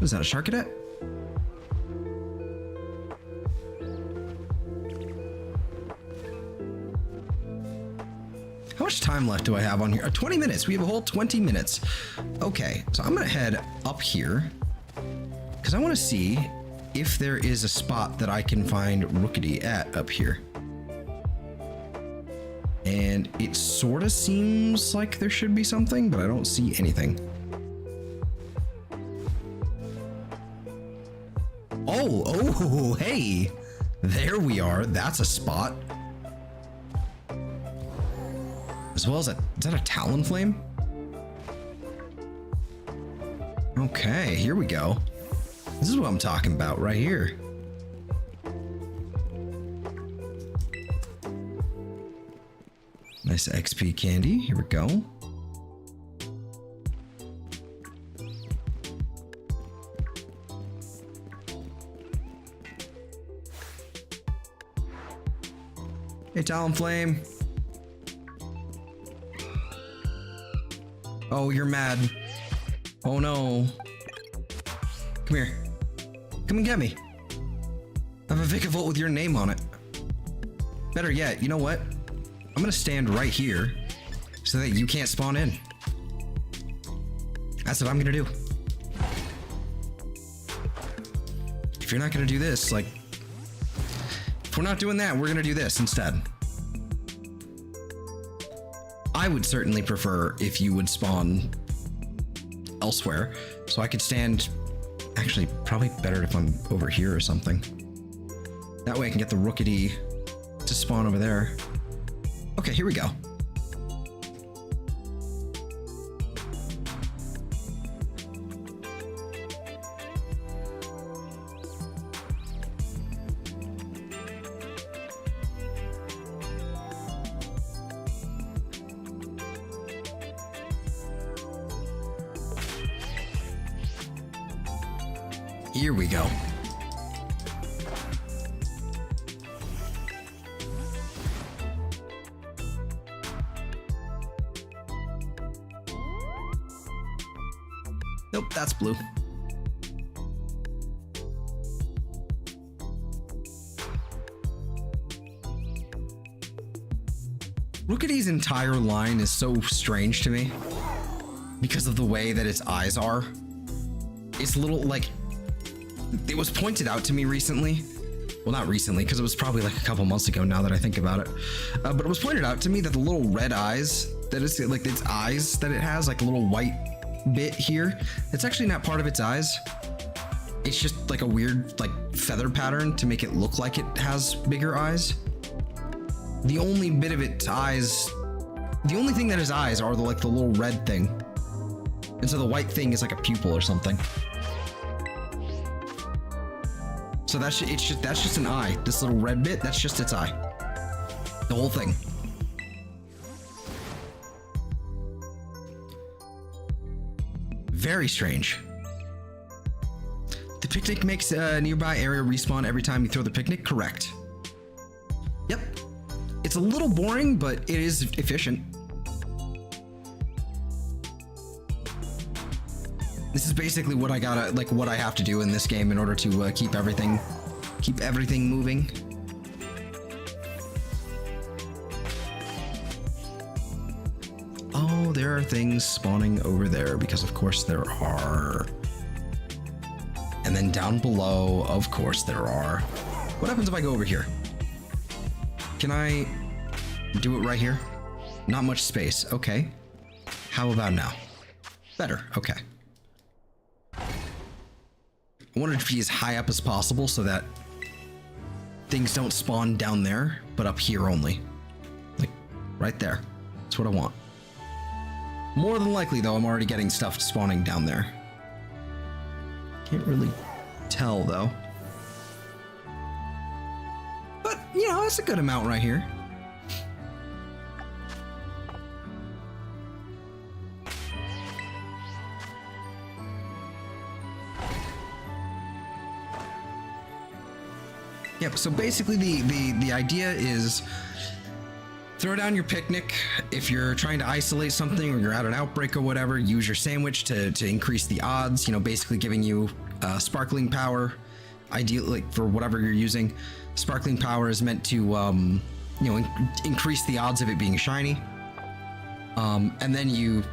Is that a shark cadet? How much time left do I have on here? 20 minutes. We have a whole 20 minutes. Okay, so I'm gonna head up here because I want to see if there is a spot that I can find Rookity at up here. And it sort of seems like there should be something, but I don't see anything. Oh, hey, there we are. That's a spot. As well as is that a Talonflame? Okay, here we go. This is what I'm talking about right here. Nice XP candy. Here we go. Hey, Talonflame. Oh, you're mad. Oh no. Come here. Come and get me. I have a Vikavolt with your name on it. Better yet, you know what? I'm gonna stand right here so that you can't spawn in. That's what I'm gonna do. If you're not gonna do this, like, if we're not doing that, we're gonna do this instead. I would certainly prefer if you would spawn elsewhere, so I could stand. Actually, probably better if I'm over here or something. That way I can get the Rookity to spawn over there. Okay, here we go. Here we go. Nope, that's blue. Rookity's entire line is so strange to me because of the way that its eyes are. It's a little like, it was pointed out to me recently. Well, not recently, because it was probably like a couple months ago now that I think about it. But it was pointed out to me that the little red eyes, that it's like its eyes that it has, like a little white bit here, it's actually not part of its eyes. It's just like a weird like feather pattern to make it look like it has bigger eyes. The only bit of its eyes, the only thing that his eyes are like the little red thing. And so the white thing is like a pupil or something. So that's just an eye. This little red bit, that's just its eye. The whole thing. Very strange. The picnic makes a nearby area respawn every time you throw the picnic. Correct. Yep. It's a little boring, but it is efficient. This is basically what I gotta, like, what I have to do in this game in order to keep everything moving. Oh, there are things spawning over there, because of course there are. And then down below, of course there are. What happens if I go over here? Can I do it right here? Not much space. Okay. How about now? Better, okay. I wanted to be as high up as possible so that things don't spawn down there, but up here only. Like, right there. That's what I want. More than likely, though, I'm already getting stuff spawning down there. Can't really tell, though. But, you know, that's a good amount right here. Yep, so basically the idea is throw down your picnic. If you're trying to isolate something or you're at an outbreak or whatever, use your sandwich to increase the odds, you know, basically giving you sparkling power, ideally for whatever you're using. Sparkling power is meant to, you know, increase the odds of it being shiny. And then you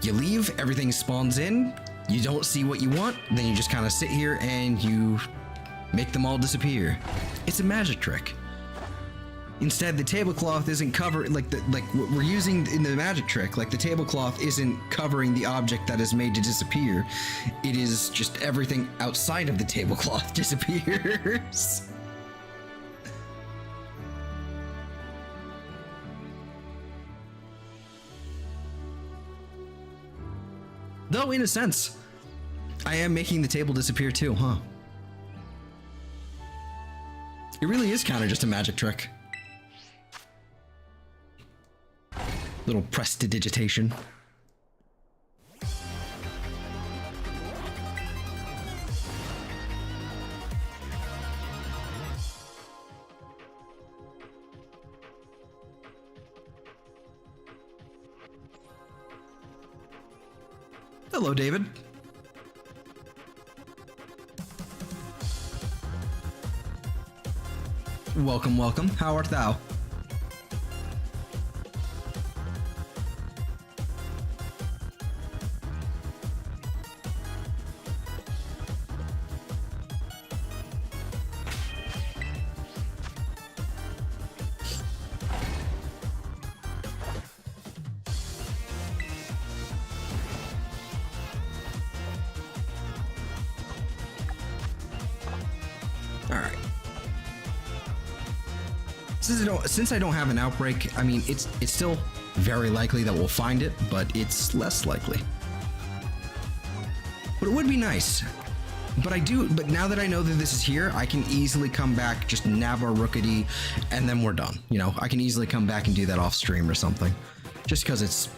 leave, everything spawns in, you don't see what you want, then you just kind of sit here and you make them all disappear. It's a magic trick. Instead, the tablecloth isn't covered like what we're using in the magic trick. Like the tablecloth isn't covering the object that is made to disappear. It is just everything outside of the tablecloth disappears. Though, in a sense, I am making the table disappear too, huh? It really is kind of just a magic trick. Little prestidigitation. Hello, David. Welcome, welcome. How art thou? Since I don't have an outbreak, I mean, it's still very likely that we'll find it, but it's less likely. But it would be nice. But now that I know that this is here, I can easily come back, just nab our Rookity, and then we're done. You know, I can easily come back and do that off stream or something. Just because it's,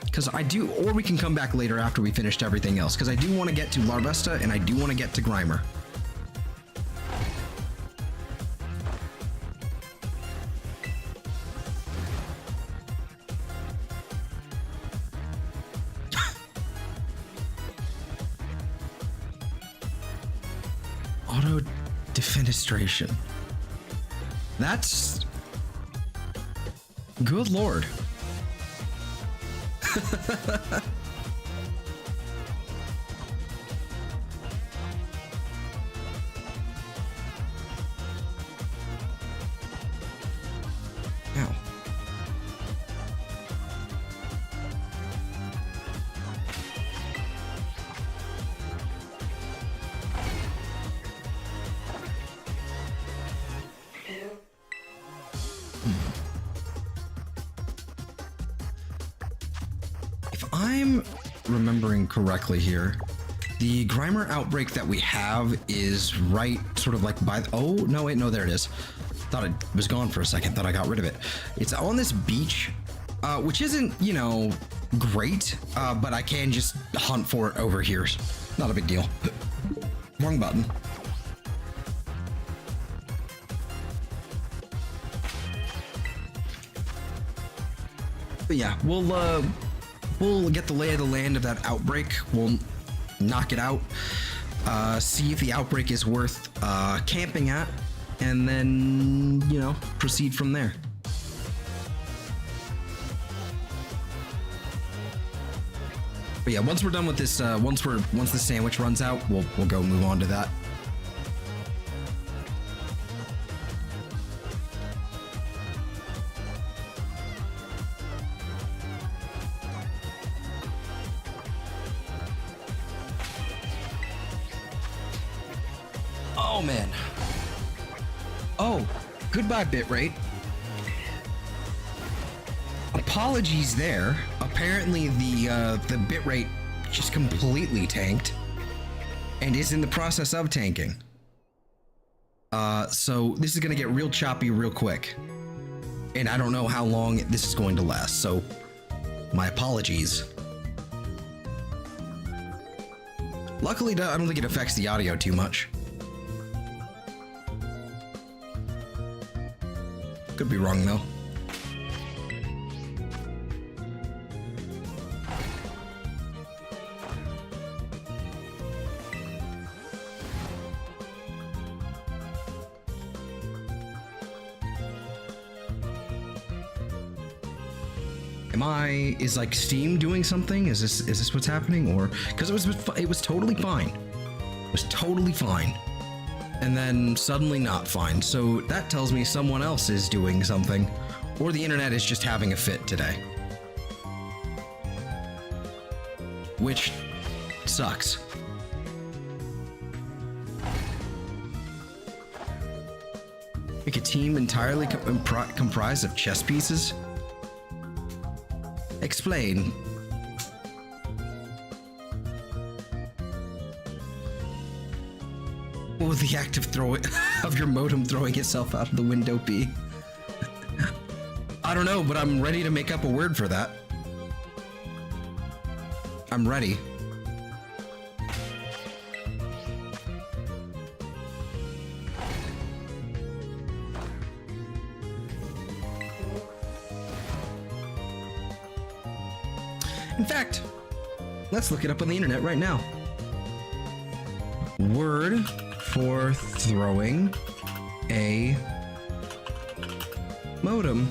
Because I do, or we can come back later after we finished everything else, because I do want to get to Larvesta and I do want to get to Grimer. Auto defenestration. That's... Good lord. Ow. I'm remembering correctly here, the Grimer outbreak that we have is right sort of like by the, oh no wait, no, there it is. Thought it was gone for a second, thought I got rid of it. It's on this beach, which isn't, you know, great, but I can just hunt for it over here. Not a big deal. Wrong button. But yeah, we'll get the lay of the land of that outbreak. We'll knock it out, see if the outbreak is worth camping at, and then, you know, proceed from there. But yeah, once we're done with this, once the sandwich runs out, we'll go move on to that. Oh man. Oh, goodbye bitrate. Apologies there. Apparently the bitrate just completely tanked and is in the process of tanking. So this is gonna get real choppy real quick. And I don't know how long this is going to last, so my apologies. Luckily, I don't think it affects the audio too much. Could be wrong though. Is like Steam doing something? Is this what's happening? Or because it was totally fine. It was totally fine. And then suddenly not fine. So that tells me someone else is doing something, or the internet is just having a fit today. Which sucks. Make a team entirely comprised of chess pieces? Explain. What would the act of your modem throwing itself out of the window be? I don't know, but I'm ready to make up a word for that. I'm ready. In fact, let's look it up on the internet right now. Word for throwing a modem.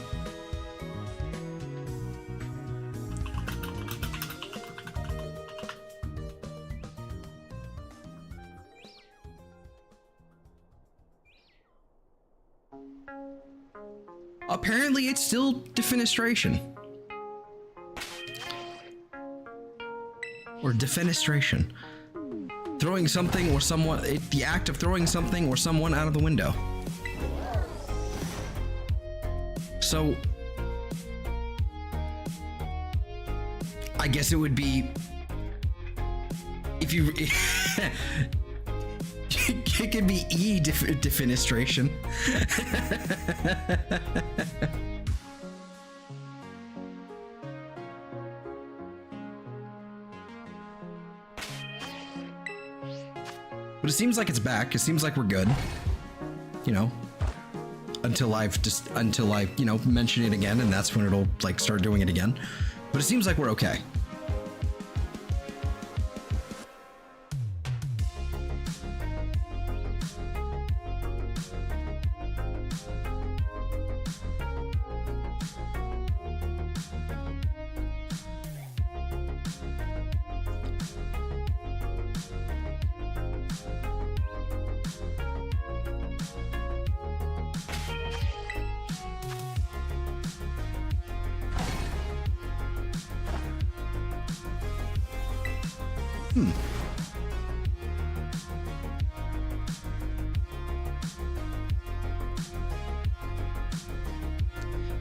Apparently, it's still defenestration. Or defenestration. Throwing something or someone, the act of throwing something or someone out of the window. So, I guess it would be, if you, it could be defenestration. But it seems like it's back. It seems like we're good. You know, until I, you know, mention it again, and that's when it'll like start doing it again. But it seems like we're okay.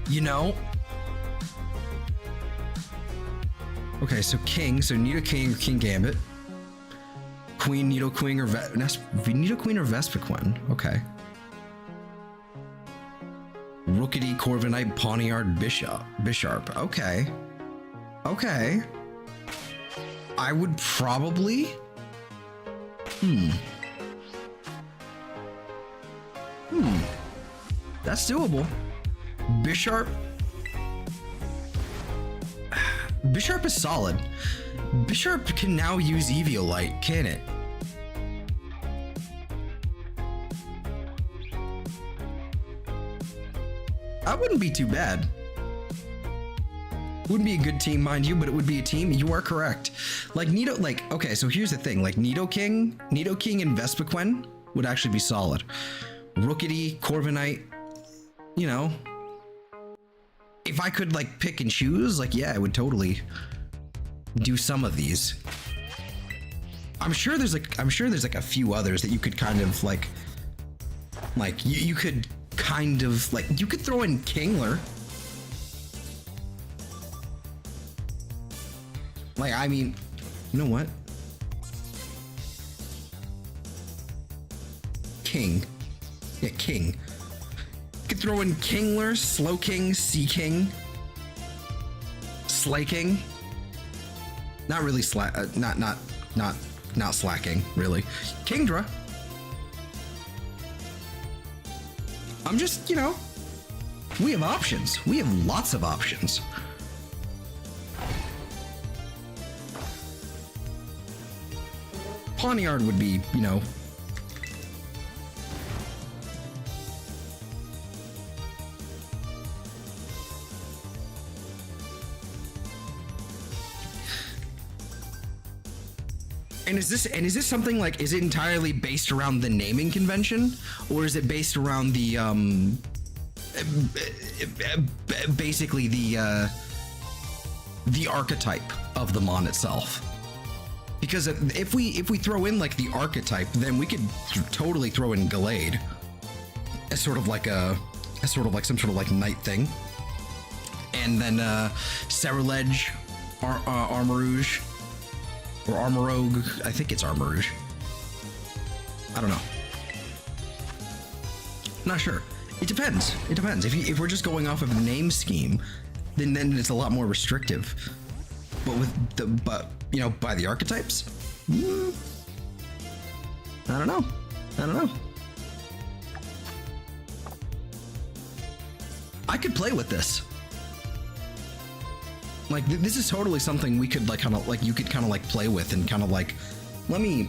You know, okay, so King, so Nidoking or King Gambit, Queen, Nidoqueen or Nidoqueen or Vespiquen, okay. Rookity, Corviknight, Pawniard, Bisharp, okay. Okay. I would probably, that's doable. Bisharp is solid. Bisharp can now use Eviolite, can it? That wouldn't be too bad. Wouldn't be a good team, mind you, but it would be a team. You are correct. Like okay, so here's the thing. Like Nidoking and Vespiquen would actually be solid. Rookity, Corviknight, you know. If I could like pick and choose, like, yeah, I would totally do some of these. I'm sure there's like a few others that you could kind of like Like, you could kind of, like, you could throw in Kingler. Like, I mean, you know what? King. Yeah, King. You could throw in Kingler, Slowking, Seaking, Slaking. Not really not slacking, really. Kingdra. I'm just, you know, we have options. We have lots of options. Pawniard would be, you know, And is this something like, is it entirely based around the naming convention, or is it based around the basically the archetype of the mon itself? Because if we throw in like the archetype, then we could totally throw in Gallade as sort of like some sort of like night thing, and then Cerulege, Armarouge. Or Armarouge, I think it's Armarouge. I don't know. Not sure. It depends. It depends. If we're just going off of the name scheme, then it's a lot more restrictive. But you know, by the archetypes, I don't know. I don't know. I could play with this. Like, this is totally something we could, like, kind of, like, you could kind of, like, play with and kind of, like, let me,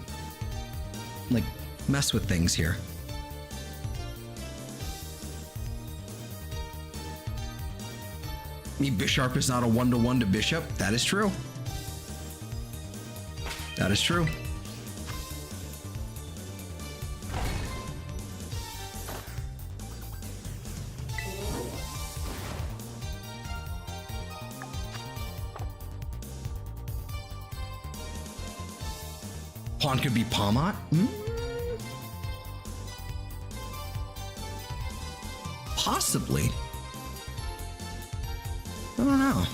like, mess with things here. Bisharp is not a one-to-one to Bishop. That is true. That is true. Pawn could be Palmot. Possibly. I don't know.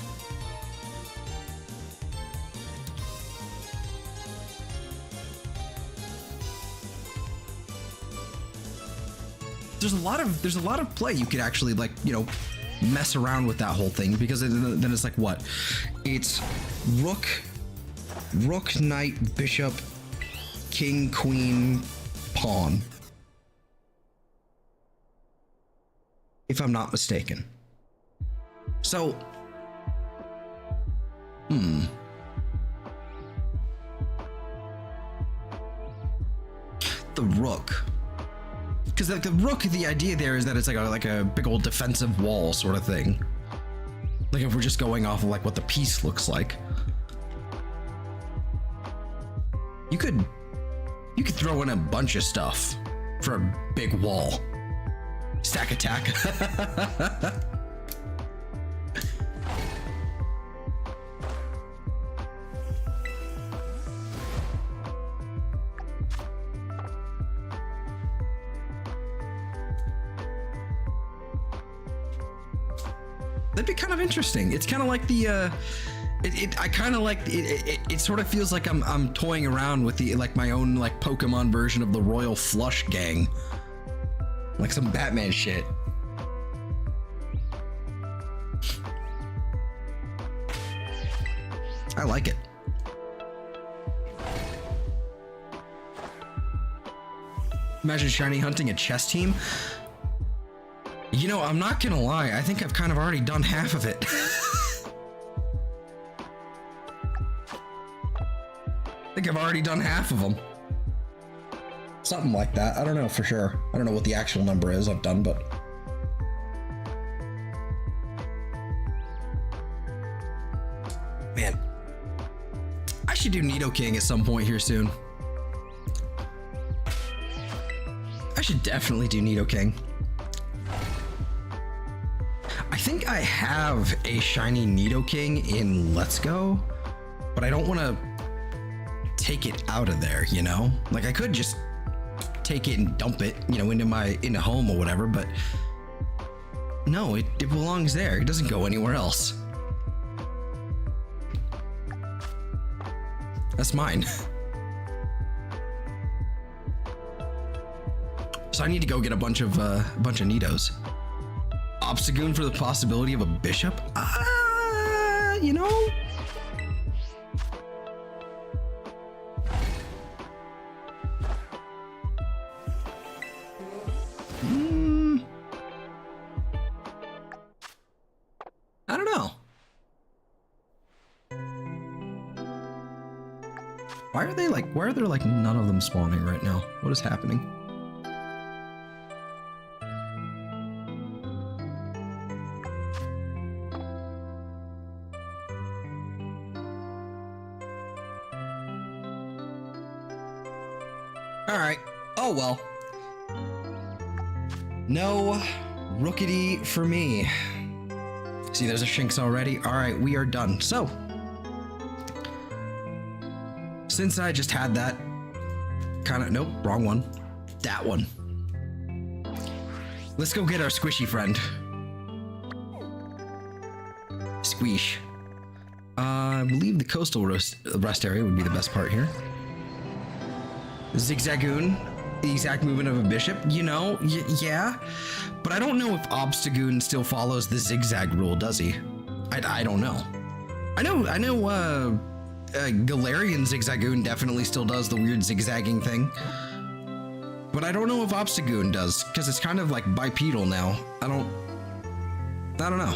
There's a lot of play you could actually, like, you know, mess around with that whole thing, because then it's like, what? It's Rook, Knight, Bishop, King, Queen, Pawn. If I'm not mistaken. So, the Rook. Because like the Rook, the idea there is that it's like a big old defensive wall sort of thing. Like if we're just going off of like what the piece looks like. You could throw in a bunch of stuff for a big wall. Stack attack. That'd be kind of interesting. It's kind of like the I kind of like it sort of feels like I'm toying around with the like my own like Pokemon version of the Royal Flush Gang, like some Batman shit. I like it. Imagine shiny hunting a chess team. You know, I'm not gonna lie, I think I've kind of already done half of it. I think I've already done half of them. Something like that. I don't know for sure. I don't know what the actual number is I've done, but... Man. I should do Nidoking at some point here soon. I should definitely do Nidoking. I think I have a shiny Nidoking in Let's Go, but I don't want to take it out of there, you know? Like I could just take it and dump it, you know, into home or whatever, but no, it belongs there. It doesn't go anywhere else. That's mine. So I need to go get a bunch of Nidos. Obstagoon for the possibility of a bishop? You know? I don't know. Why are there like none of them spawning right now? What is happening? All right. Oh, well. No rookity for me. See, there's a Shinx already. All right, we are done. So, since I just had that nope, wrong one. That one. Let's go get our squishy friend. Squish. I believe the coastal rest area would be the best part here. Zigzagoon, the exact movement of a bishop, you know, yeah. But I don't know if Obstagoon still follows the zigzag rule, does he? I don't know. I know Galarian Zigzagoon definitely still does the weird zigzagging thing. But I don't know if Obstagoon does, because it's kind of like bipedal now. I don't know.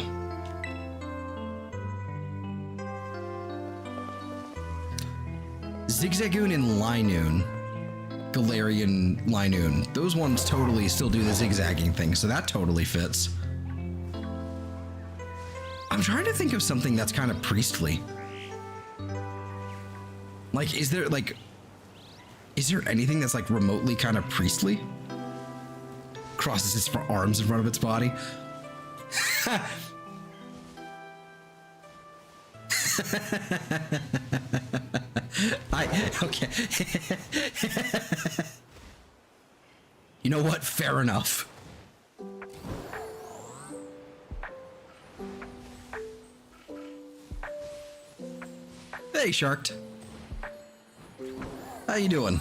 Zigzagoon and Linoon. Galarian Linoon. Those ones totally still do the zigzagging thing, so that totally fits. I'm trying to think of something that's kind of priestly. Like, is there anything that's like remotely kind of priestly? Crosses its arms in front of its body. Okay. You know what? Fair enough. Hey, Sharked. How you doing?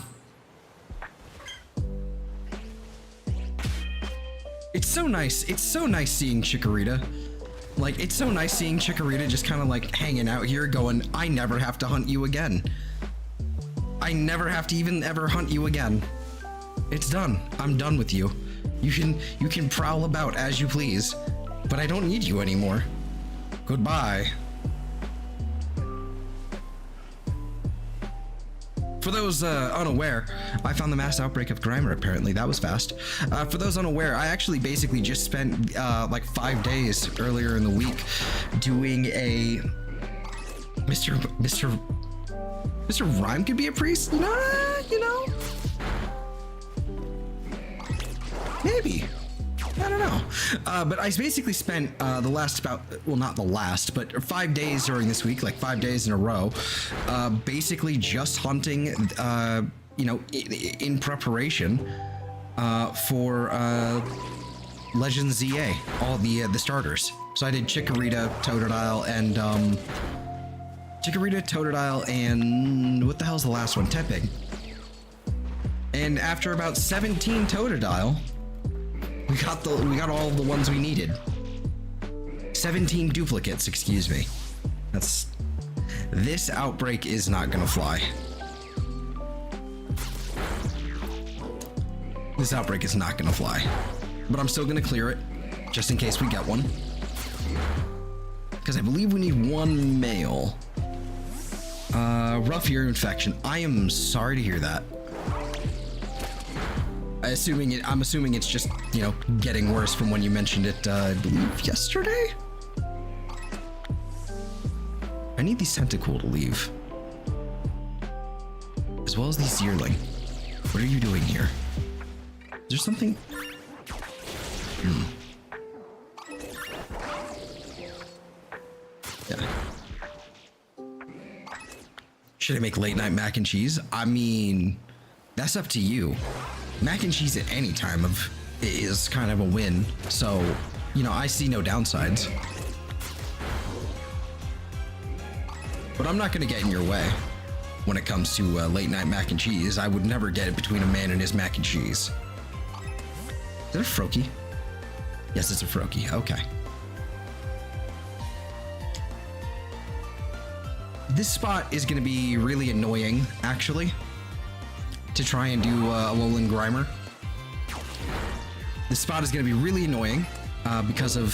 It's so nice. It's so nice seeing Chikorita. Like, it's so nice seeing Chikorita just kind of like hanging out here going, I never have to hunt you again. I never have to even ever hunt you again. It's done. I'm done with you. You can prowl about as you please, but I don't need you anymore. Goodbye. For those unaware, I found the mass outbreak of Grimer, apparently. That was fast. For those unaware, I actually basically just spent like 5 days earlier in the week doing a... Mr. Rhyme could be a priest? Nah, you know? Maybe. I don't know. But I basically spent the last not the last, but 5 days during this week, like 5 days in a row, basically just hunting, you know, in preparation for Legends ZA, all the starters. So I did Chikorita, Totodile, and what the hell's the last one? Tepig. And after about 17 Totodile, we got all the ones we needed. 17 duplicates, excuse me. This outbreak is not gonna fly. This outbreak is not gonna fly. But I'm still gonna clear it, just in case we get one. Because I believe we need one male. Rough ear infection. I am sorry to hear that. I'm assuming it's just, you know, getting worse from when you mentioned it, I believe yesterday? I need the Centicool to leave. As well as the Zeerling. What are you doing here? Is there something? Yeah. Should I make late night mac and cheese? I mean, that's up to you. mac and cheese at any time is kind of a win. So, you know, I see no downsides. But I'm not going to get in your way when it comes to late night mac and cheese. I would never get it between a man and his mac and cheese. Is that a Froakie? Yes, it's a Froakie. Okay. This spot is going to be really annoying, actually, to try and do Alolan Grimer. This spot is going to be really annoying because of,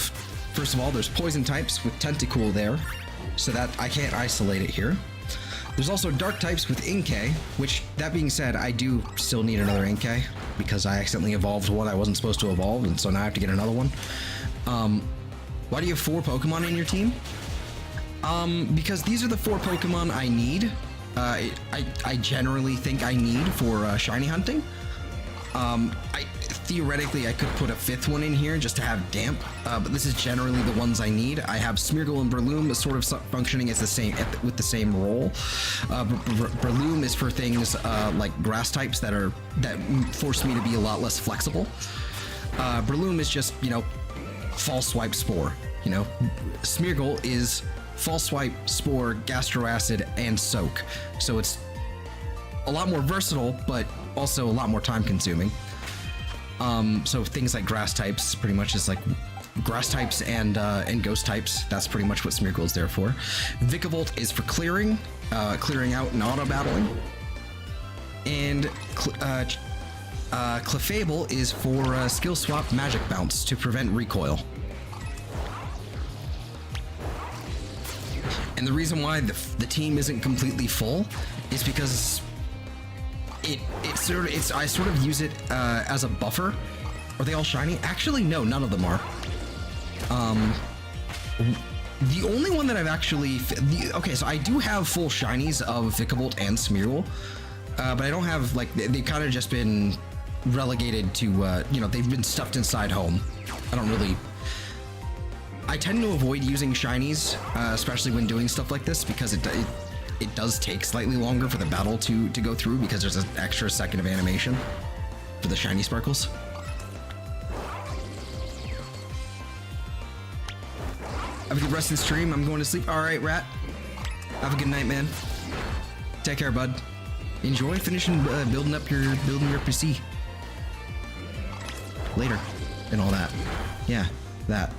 first of all, there's poison types with Tentacool there, so that I can't isolate it here. There's also dark types with Inkay, which, that being said, I do still need another Inkay because I accidentally evolved one I wasn't supposed to evolve, and so now I have to get another one. Why do you have 4 Pokemon in your team? Because these are the 4 Pokemon I need. I generally think I need for shiny hunting. Theoretically, I could put a 5th one in here just to have damp, but this is generally the ones I need. I have Smeargle and Breloom as sort of functioning as the same with the same role. Breloom is for things like grass types that force me to be a lot less flexible. Breloom is just, you know, False Swipe Spore. You know, Smeargle is False Swipe, Spore, Gastro Acid, and Soak. So it's a lot more versatile, but also a lot more time consuming. So things like grass types pretty much is like grass types and ghost types. That's pretty much what Smeargle is there for. Vikavolt is for clearing out and auto battling. And Clefable is for skill swap magic bounce to prevent recoil. And the reason why the team isn't completely full is because I sort of use it as a buffer. Are they all shiny? Actually, no, none of them are. The only one that I've actually okay, so I do have full shinies of Vikavolt and Smeargle, but I don't have, like, they've kind of just been relegated to you know, they've been stuffed inside home. I tend to avoid using shinies, especially when doing stuff like this, because it does take slightly longer for the battle to go through, because there's an extra second of animation for the shiny sparkles. Have a good rest of the stream. I'm going to sleep. All right, Rat. Have a good night, man. Take care, bud. Enjoy finishing building your PC. Later, and all that. Yeah, that.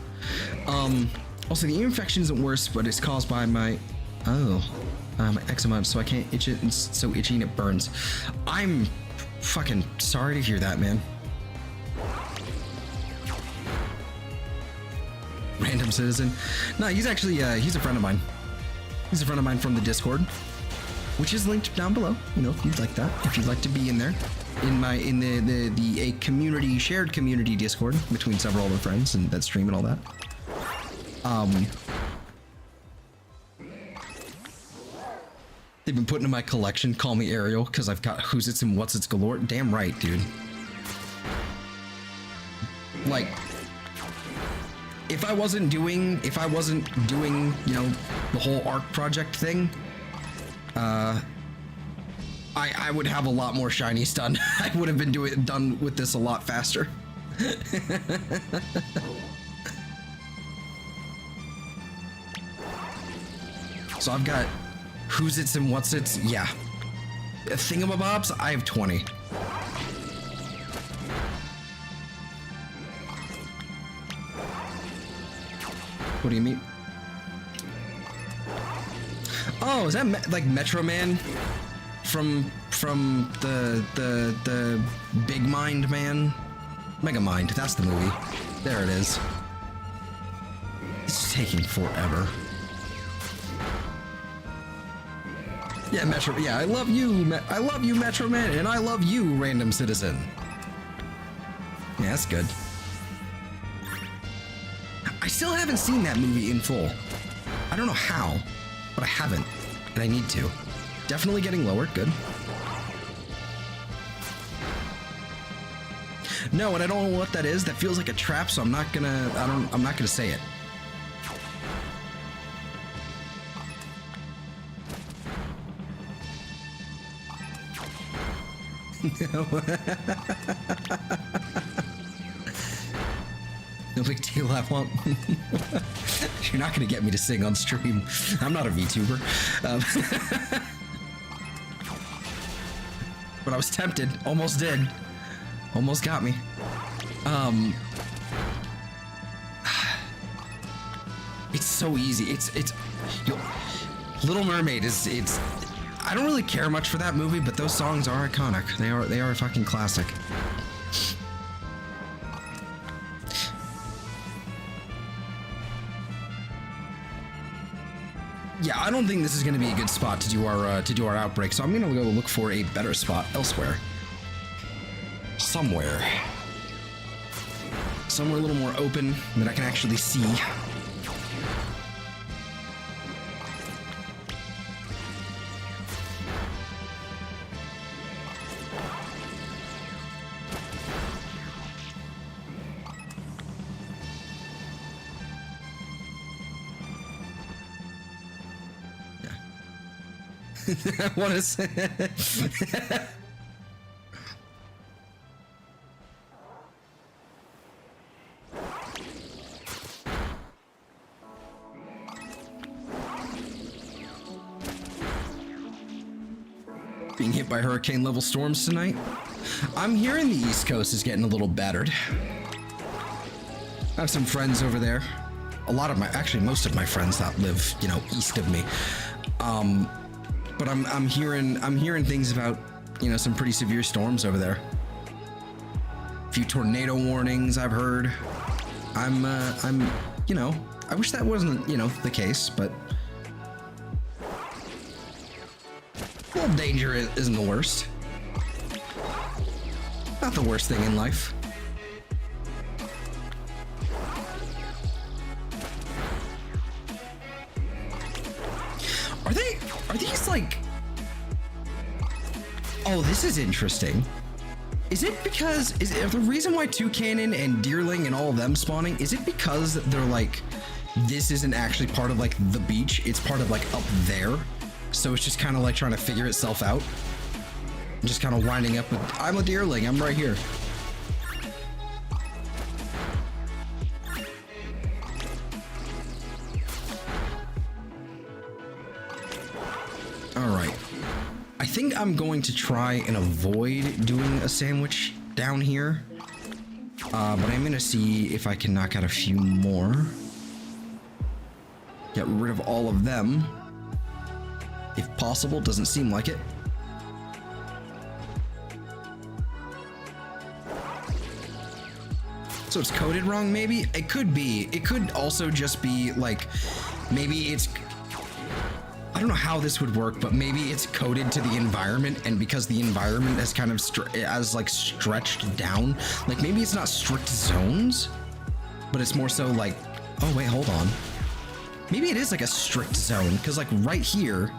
Also, the ear infection isn't worse, but it's caused by my eczema, so I can't itch it, and it's so itchy and it burns. I'm fucking sorry to hear that, man. Random citizen. No, he's actually he's a friend of mine. He's a friend of mine from the Discord, which is linked down below. You know, if you'd like that, if you'd like to be in there, in the shared community Discord between several other friends and that stream and all that. They've been putting in my collection. Call me Ariel, because I've got who's its and what's its galore. Damn right, dude. Like, if I wasn't doing, you know, the whole ARC project thing, I would have a lot more shinies done. I would have been done with this a lot faster. So I've got who's its and what's its. Yeah, thingamabobs. I have 20. What do you mean? Oh, is that like Metro Man from the Big Mind Man? Mega Mind. That's the movie. There it is. It's taking forever. Yeah, Metro. Yeah, I love you. I love you, Metro Man, and I love you, Random Citizen. Yeah, that's good. I still haven't seen that movie in full. I don't know how, but I haven't, and I need to. Definitely getting lower. Good. No, and I don't know what that is. That feels like a trap, so I'm not gonna say it. No big deal, I won't. You're not gonna get me to sing on stream. I'm not a VTuber. But I was tempted. Almost did. Almost got me. It's so easy. Little Mermaid is, I don't really care much for that movie, but those songs are iconic. They are a fucking classic. Yeah, I don't think this is going to be a good spot to do our outbreak, so I'm going to go look for a better spot elsewhere. Somewhere a little more open that I can actually see. What is being hit by hurricane level storms tonight? I'm hearing the East Coast is getting a little battered. I have some friends over there. Actually most of my friends that live, you know, east of me. But I'm hearing things about, you know, some pretty severe storms over there. A few tornado warnings I've heard. I'm you know, I wish that wasn't, you know, the case, but a little danger isn't the worst. Not the worst thing in life. Are these like... Oh, this is interesting. Is it because... the reason why Toucanon and Deerling and all of them spawning, is it because they're like... This isn't actually part of like the beach, it's part of like up there? So it's just kind of like trying to figure itself out? I'm just kind of winding up with... I'm a Deerling, I'm right here. Alright. I think I'm going to try and avoid doing a sandwich down here. But I'm going to see if I can knock out a few more. Get rid of all of them. If possible, doesn't seem like it. So it's coded wrong, maybe? It could be. It could also just be like, maybe it's... I don't know how this would work, but maybe it's coded to the environment, and because the environment has kind of stretched down, like maybe it's not strict zones, but it's more so like, oh wait, hold on. Maybe it is like a strict zone, because like right here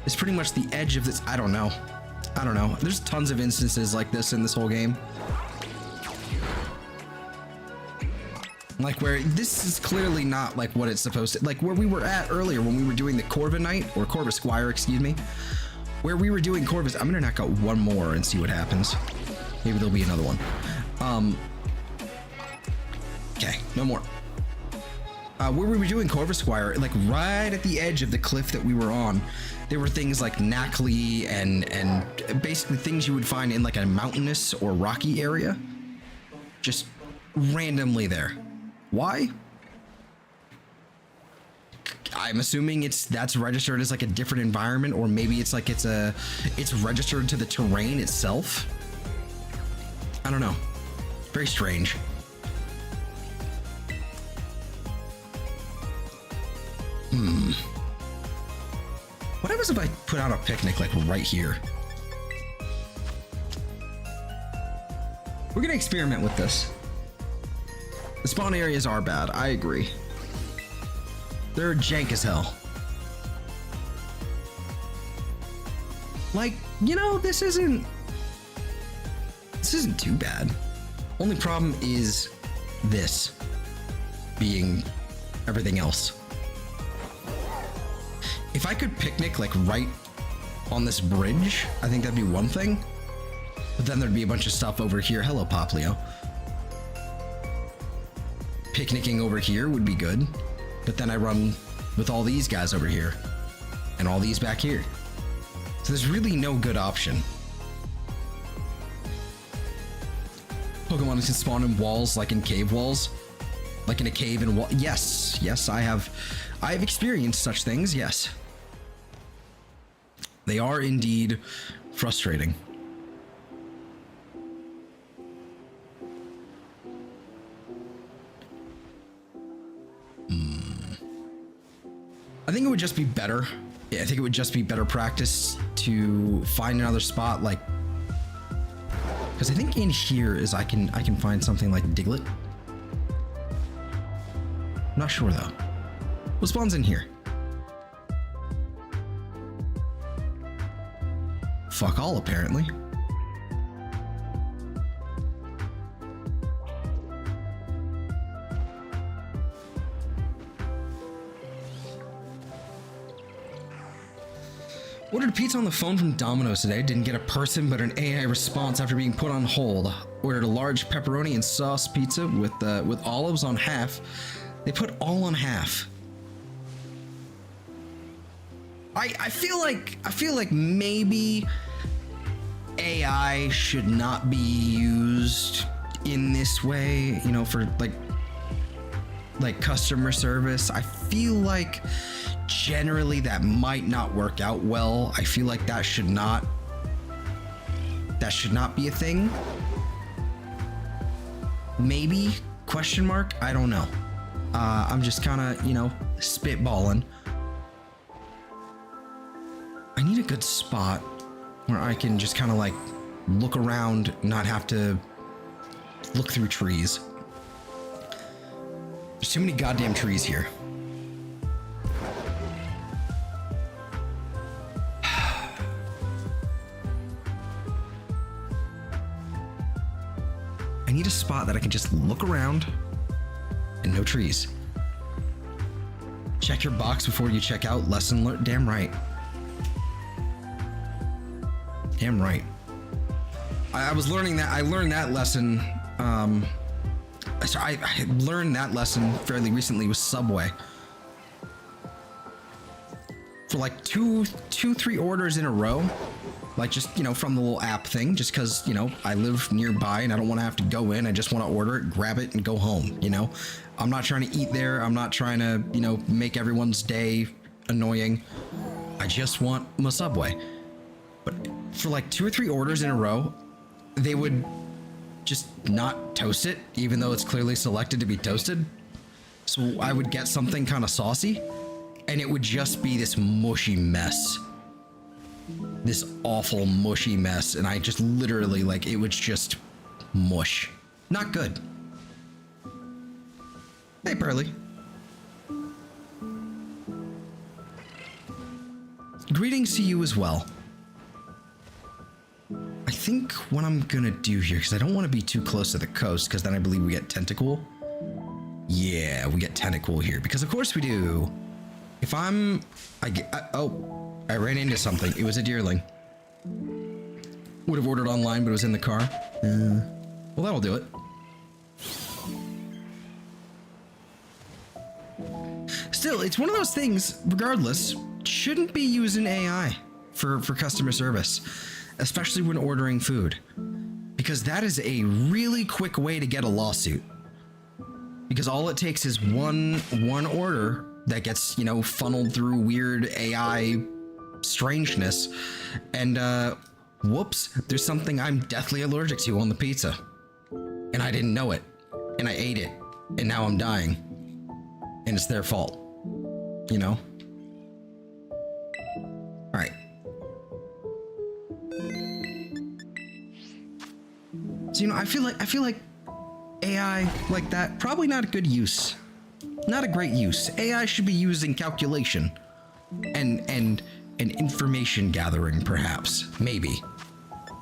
is pretty much the edge of this. I don't know. There's tons of instances like this in this whole game. Like where this is clearly not like what it's supposed to, like where we were at earlier when we were doing the Corviknight, or Corvisquire, excuse me, where we were doing Corvis. I'm gonna knock out one more and see what happens. Maybe there'll be another one. Okay, no more. Where we were doing Corvisquire, like right at the edge of the cliff that we were on, there were things like Knackley and basically things you would find in like a mountainous or rocky area, just randomly there. Why? I'm assuming that's registered as like a different environment, or maybe it's like it's registered to the terrain itself. I don't know. Very strange. What happens if I put out a picnic like right here? We're gonna experiment with this. The spawn areas are bad, I agree. They're jank as hell. Like, you know, this isn't too bad. Only problem is this being everything else. If I could picnic like right on this bridge, I think that'd be one thing. But then there'd be a bunch of stuff over here. Hello, Poplio. Picnicking over here would be good. But then I run with all these guys over here. And all these back here. So there's really no good option. Pokemon can spawn in walls, like in cave walls. Like in a cave in a wall. Yes, yes, I have experienced such things, yes. They are indeed frustrating. I think it would just be better. Yeah, I think it would just be better practice to find another spot, like, because I think in here is I can find something like Diglett. I'm not sure though. What spawns in here? Fuck all, apparently. Ordered pizza on the phone from Domino's today. Didn't get a person, but an AI response after being put on hold. Ordered a large pepperoni and sauce pizza with olives on half. They put all on half. I feel like maybe AI should not be used in this way, you know, for like customer service. I feel like generally that might not work out well. I feel like that should not be a thing. Maybe, question mark, I don't know. I'm just kind of, you know, spitballing. I need a good spot where I can just kind of like look around, not have to look through trees. There's too many goddamn trees here. I need a spot that I can just look around and no trees. Check your box before you check out. Lesson learned. Damn right. Damn right. I was learning that. I learned that lesson. I learned that lesson fairly recently with Subway. For like two, 3 orders in a row. Like just, you know, from the little app thing, just because, you know, I live nearby and I don't want to have to go in. I just want to order it, grab it, and go home, you know? I'm not trying to eat there. I'm not trying to, you know, make everyone's day annoying. I just want my Subway. But for like 2 or 3 orders in a row, they would just not toast it, even though it's clearly selected to be toasted. So I would get something kind of saucy, and it would just be this mushy mess. This awful mushy mess, and I just literally, like, it was just mush. Not good. Hey, Pearly. Greetings to you as well. I think what I'm gonna do here, because I don't want to be too close to the coast, because then I believe we get Tentacool. Yeah, we get Tentacool here, because of course we do. If I'm... I ran into something. It was a deerling. Would have ordered online, but it was in the car. Well, that'll do it. Still, it's one of those things, regardless, shouldn't be using AI for customer service, especially when ordering food, because that is a really quick way to get a lawsuit. Because all it takes is one order that gets, you know, funneled through weird AI strangeness, and whoops, there's something I'm deathly allergic to on the pizza, and I didn't know it, and I ate it, and now I'm dying, and it's their fault, you know? All right. So, you know, I feel like AI like that, probably not a good use. Not a great use. AI should be used in calculation and information gathering, perhaps. Maybe.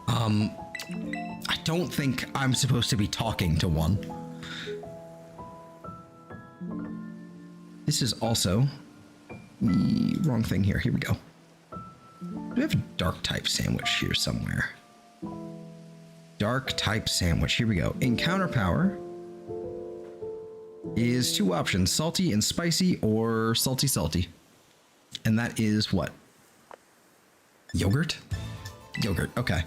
I don't think I'm supposed to be talking to one. This is also the wrong thing here. Here we go. We have a dark type sandwich here somewhere. Dark type sandwich. Here we go. Encounter power is 2 options, salty and spicy or salty salty. And that is what? Yogurt? Yogurt, okay.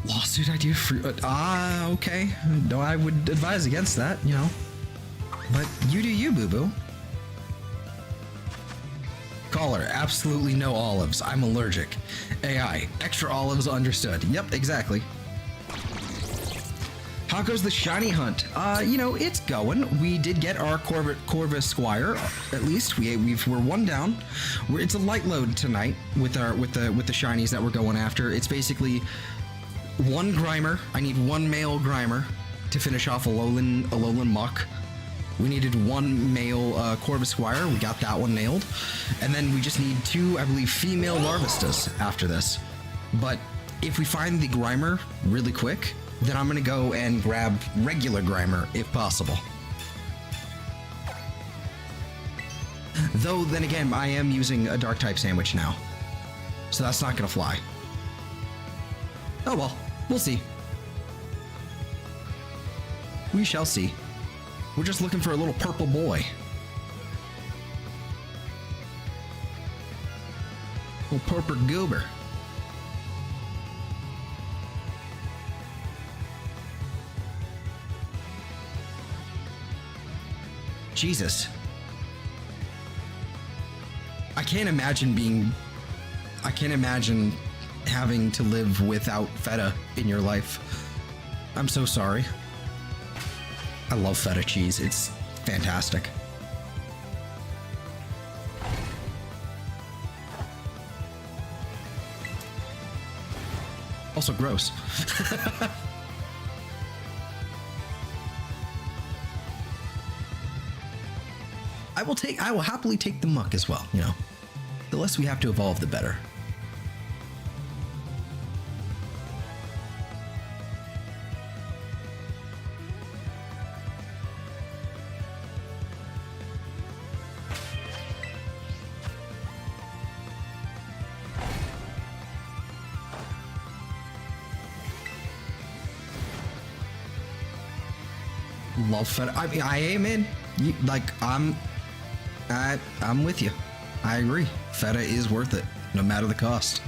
Lawsuit idea for okay. No, I would advise against that, you know. But you do you, boo-boo. Caller, absolutely no olives. I'm allergic. AI, extra olives understood. Yep, exactly. How goes the shiny hunt? You know, it's going. We did get our Corvisquire, at least. We're 1 down. It's a light load tonight with the shinies that we're going after. It's basically 1 Grimer. I need 1 male Grimer to finish off Alolan Muk. We needed 1 male Corvisquire. We got that one nailed. And then we just need 2, I believe, female Larvestas after this. But if we find the Grimer really quick, then I'm going to go and grab regular Grimer if possible. Though, then again, I am using a dark type sandwich now. So that's not going to fly. Oh well, we'll see. We shall see. We're just looking for a little purple boy. Little purple goober. Jesus. I can't imagine having to live without feta in your life. I'm so sorry. I love feta cheese. It's fantastic. Also gross. I will happily take the Muk as well, you know. The less we have to evolve, the better. Love feta. I mean, I am in. I'm with you. I agree. Feta is worth it, no matter the cost.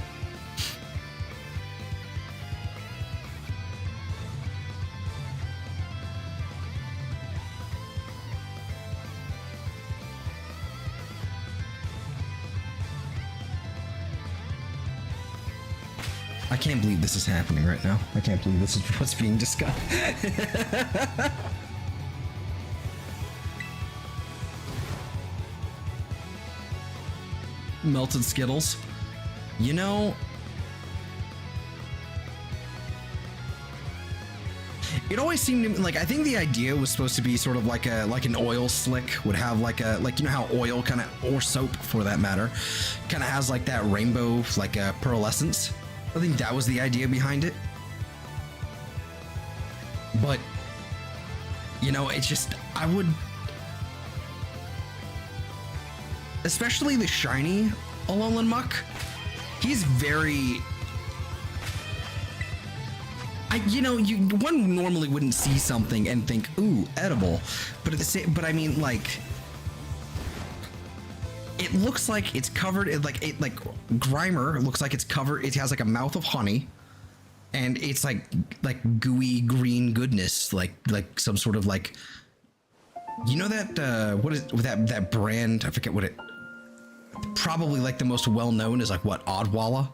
I can't believe this is happening right now. I can't believe this is what's being discussed. Melted Skittles. You know, it always seemed to me like, I think the idea was supposed to be sort of like an oil slick would have like you know how oil kind of, or soap for that matter, kind of has like that rainbow, like a pearlescence. I think that was the idea behind it. But you know, it's just, I would, especially the shiny Alolan Muk, he's very, one normally wouldn't see something and think, ooh, edible, but at the same, but I mean, like, it looks like it's covered in like Grimer looks like it's covered, it has like a mouth of honey, and it's like gooey green goodness, like some sort of like, you know, that what is that brand, I forget what it, probably like the most well-known is like what, Odwalla?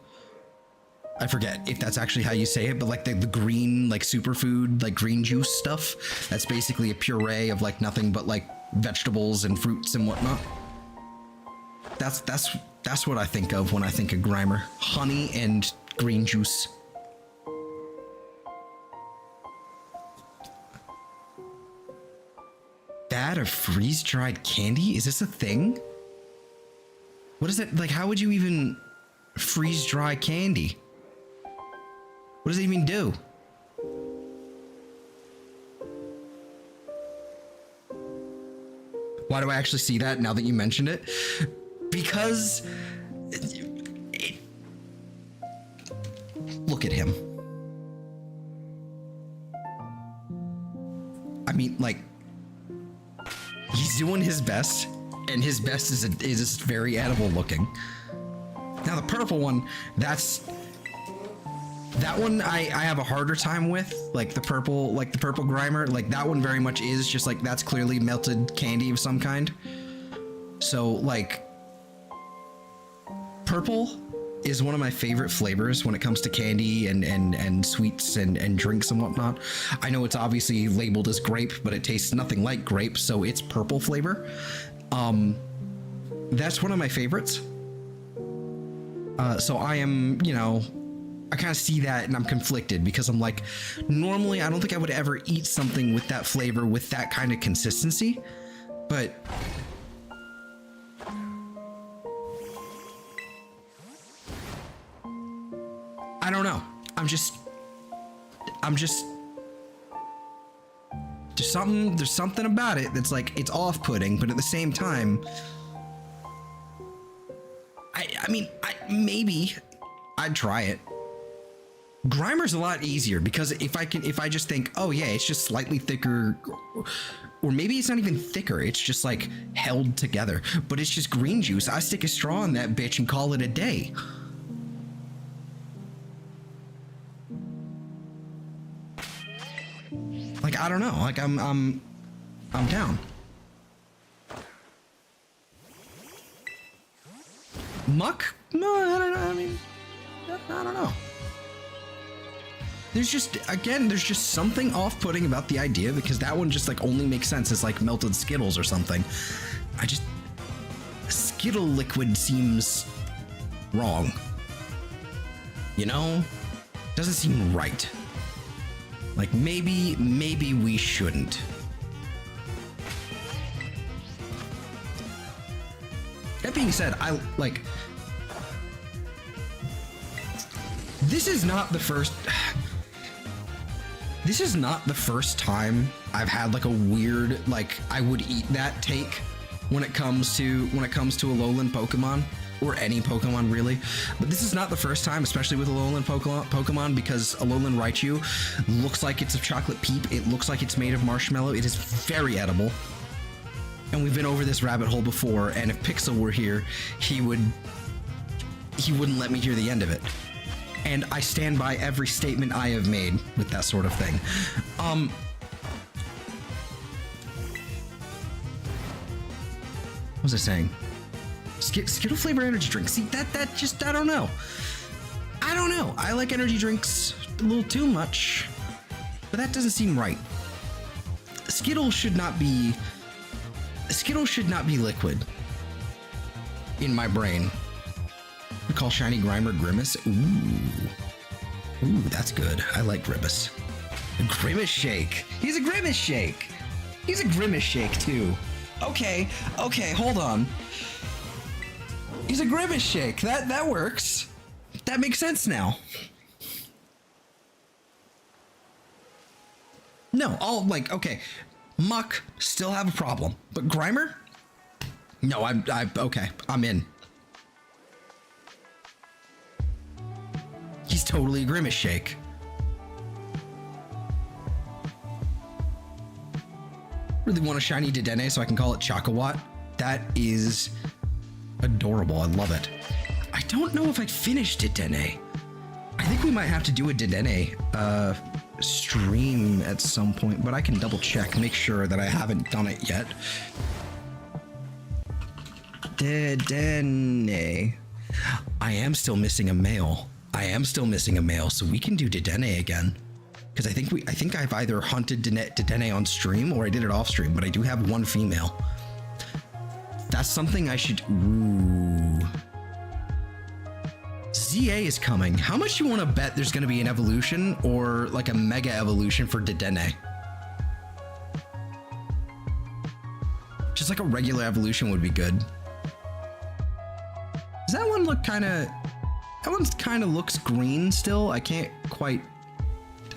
I forget if that's actually how you say it, but like the green, like superfood, like green juice stuff, that's basically a puree of like nothing but like vegetables and fruits and whatnot. That's what I think of when I think of Grimer. Honey and green juice. That or freeze-dried candy? Is this a thing? What is it? Like, how would you even freeze-dry candy? What does it even do? Why do I actually see that now that you mentioned it? Because look at him. I mean, like, he's doing his best, and his best is very edible looking. Now the purple one, that one I have a harder time with, like the purple Grimer. Like that one very much is just like, that's clearly melted candy of some kind. So like, purple is one of my favorite flavors when it comes to candy and sweets and drinks and whatnot. I know it's obviously labeled as grape, but it tastes nothing like grape, so it's purple flavor. That's one of my favorites. So I am, you know, I kind of see that and I'm conflicted because I'm like, normally I don't think I would ever eat something with that flavor with that kind of consistency, but I don't know. I'm just there's something about it that's like, it's off-putting, but at the same time, I mean, maybe I'd try it. Grimer's a lot easier because if I just think, oh yeah, it's just slightly thicker, or maybe it's not even thicker, it's just like held together, but it's just green juice. I stick a straw in that bitch and call it a day. Like, I don't know, like I'm down. Muk? No, I don't know. I mean, I don't know. There's just, again, there's just something off-putting about the idea because that one just like only makes sense as like melted Skittles or something. Skittle liquid seems wrong. You know? Doesn't seem right. Like maybe we shouldn't. That being said, this is not the first time I've had like a weird, like, I would eat that take when it comes to Alolan Pokemon, or any Pokemon really. But this is not the first time, especially with Alolan Pokemon, because Alolan Raichu looks like it's a chocolate peep. It looks like it's made of marshmallow. It is very edible. And we've been over this rabbit hole before, and if Pixel were here, he wouldn't let me hear the end of it. And I stand by every statement I have made with that sort of thing. What was I saying? Skittle flavor energy drink. See, that just, I don't know. I like energy drinks a little too much, but that doesn't seem right. Skittle should not be liquid in my brain. We call shiny Grimer Grimace. Ooh, that's good. I like Grimace. A Grimace Shake. He's a Grimace Shake. He's a Grimace Shake too. Okay, hold on. He's a Grimace Shake. That works. That makes sense now. No, okay. Muk, still have a problem. But Grimer? No, okay, I'm in. He's totally a Grimace Shake. Really want a shiny Dedenne so I can call it Chakawat. That is adorable. I love it. I don't know if I finished Dedenne. I think we might have to do a Dedenne stream at some point, but I can double check, make sure that I haven't done it yet. Dedenne. I am still missing a male. So we can do Dedenne again. Because I think I've either hunted Dedenne on stream or I did it off stream, but I do have one female. That's something I should. Ooh. ZA is coming. How much do you want to bet there's going to be an evolution or like a mega evolution for Dedenne? Just like a regular evolution would be good. Does that one look kind of... That one kind of looks green still. I can't quite...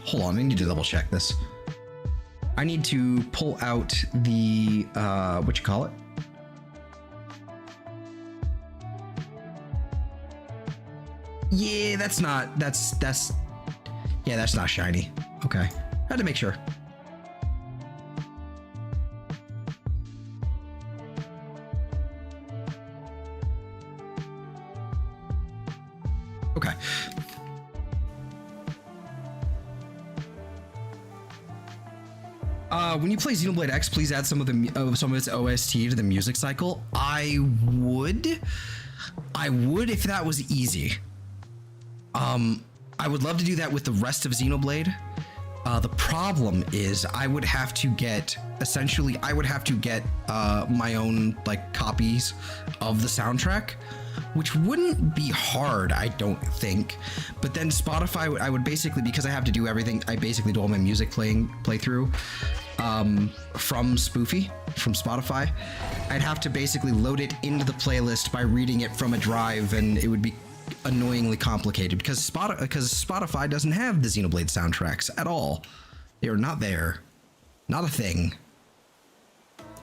Hold on, I need to double check this. I need to pull out the, what you call it? Yeah, that's not shiny. Okay. Had to make sure. Okay. When you play Xenoblade X, please add some of its OST to the music cycle. I would if that was easy. I would love to do that with the rest of Xenoblade. The problem is I would have to get my own like copies of the soundtrack, which wouldn't be hard, I don't think. But then Spotify, I would basically, because I have to do everything, I basically do all my music playthrough from Spotify. I'd have to basically load it into the playlist by reading it from a drive, and it would be annoyingly complicated because Spotify doesn't have the Xenoblade soundtracks at all. They are not there, not a thing.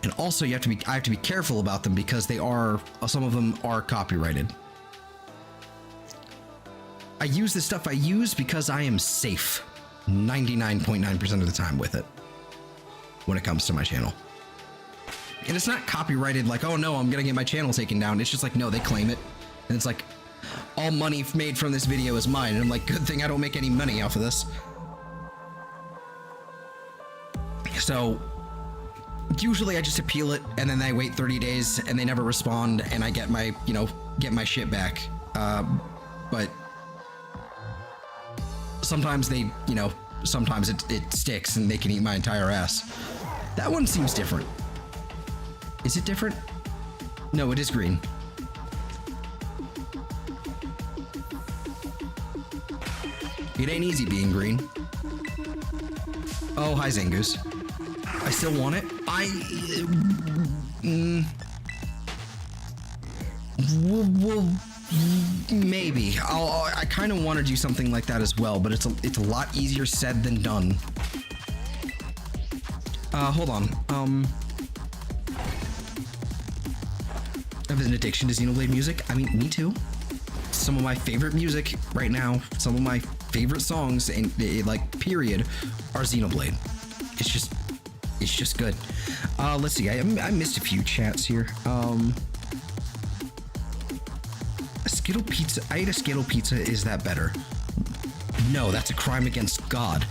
And also, I have to be careful about them because some of them are copyrighted. I use the stuff I use because I am safe 99.9% of the time with it when it comes to my channel. And it's not copyrighted like, oh no, I'm gonna get my channel taken down. It's just like, no, they claim it. And it's like, all money made from this video is mine. And I'm like, good thing I don't make any money off of this. So usually I just appeal it and then I wait 30 days and they never respond and I get my shit back. But sometimes sometimes it sticks and they can eat my entire ass. That one seems different. Is it different? No, it is green. It ain't easy being green. Oh, hi Zangoose. I still want it. Well, maybe. I kind of want to do something like that as well, but it's a lot easier said than done. Hold on. I have an addiction to Xenoblade music. I mean, me too. Some of my favorite music right now, some of my favorite songs, and like period, are Xenoblade. It's just good. Let's see. I missed a few chats here. A Skittle pizza. I ate a Skittle pizza. Is that better? No, that's a crime against God.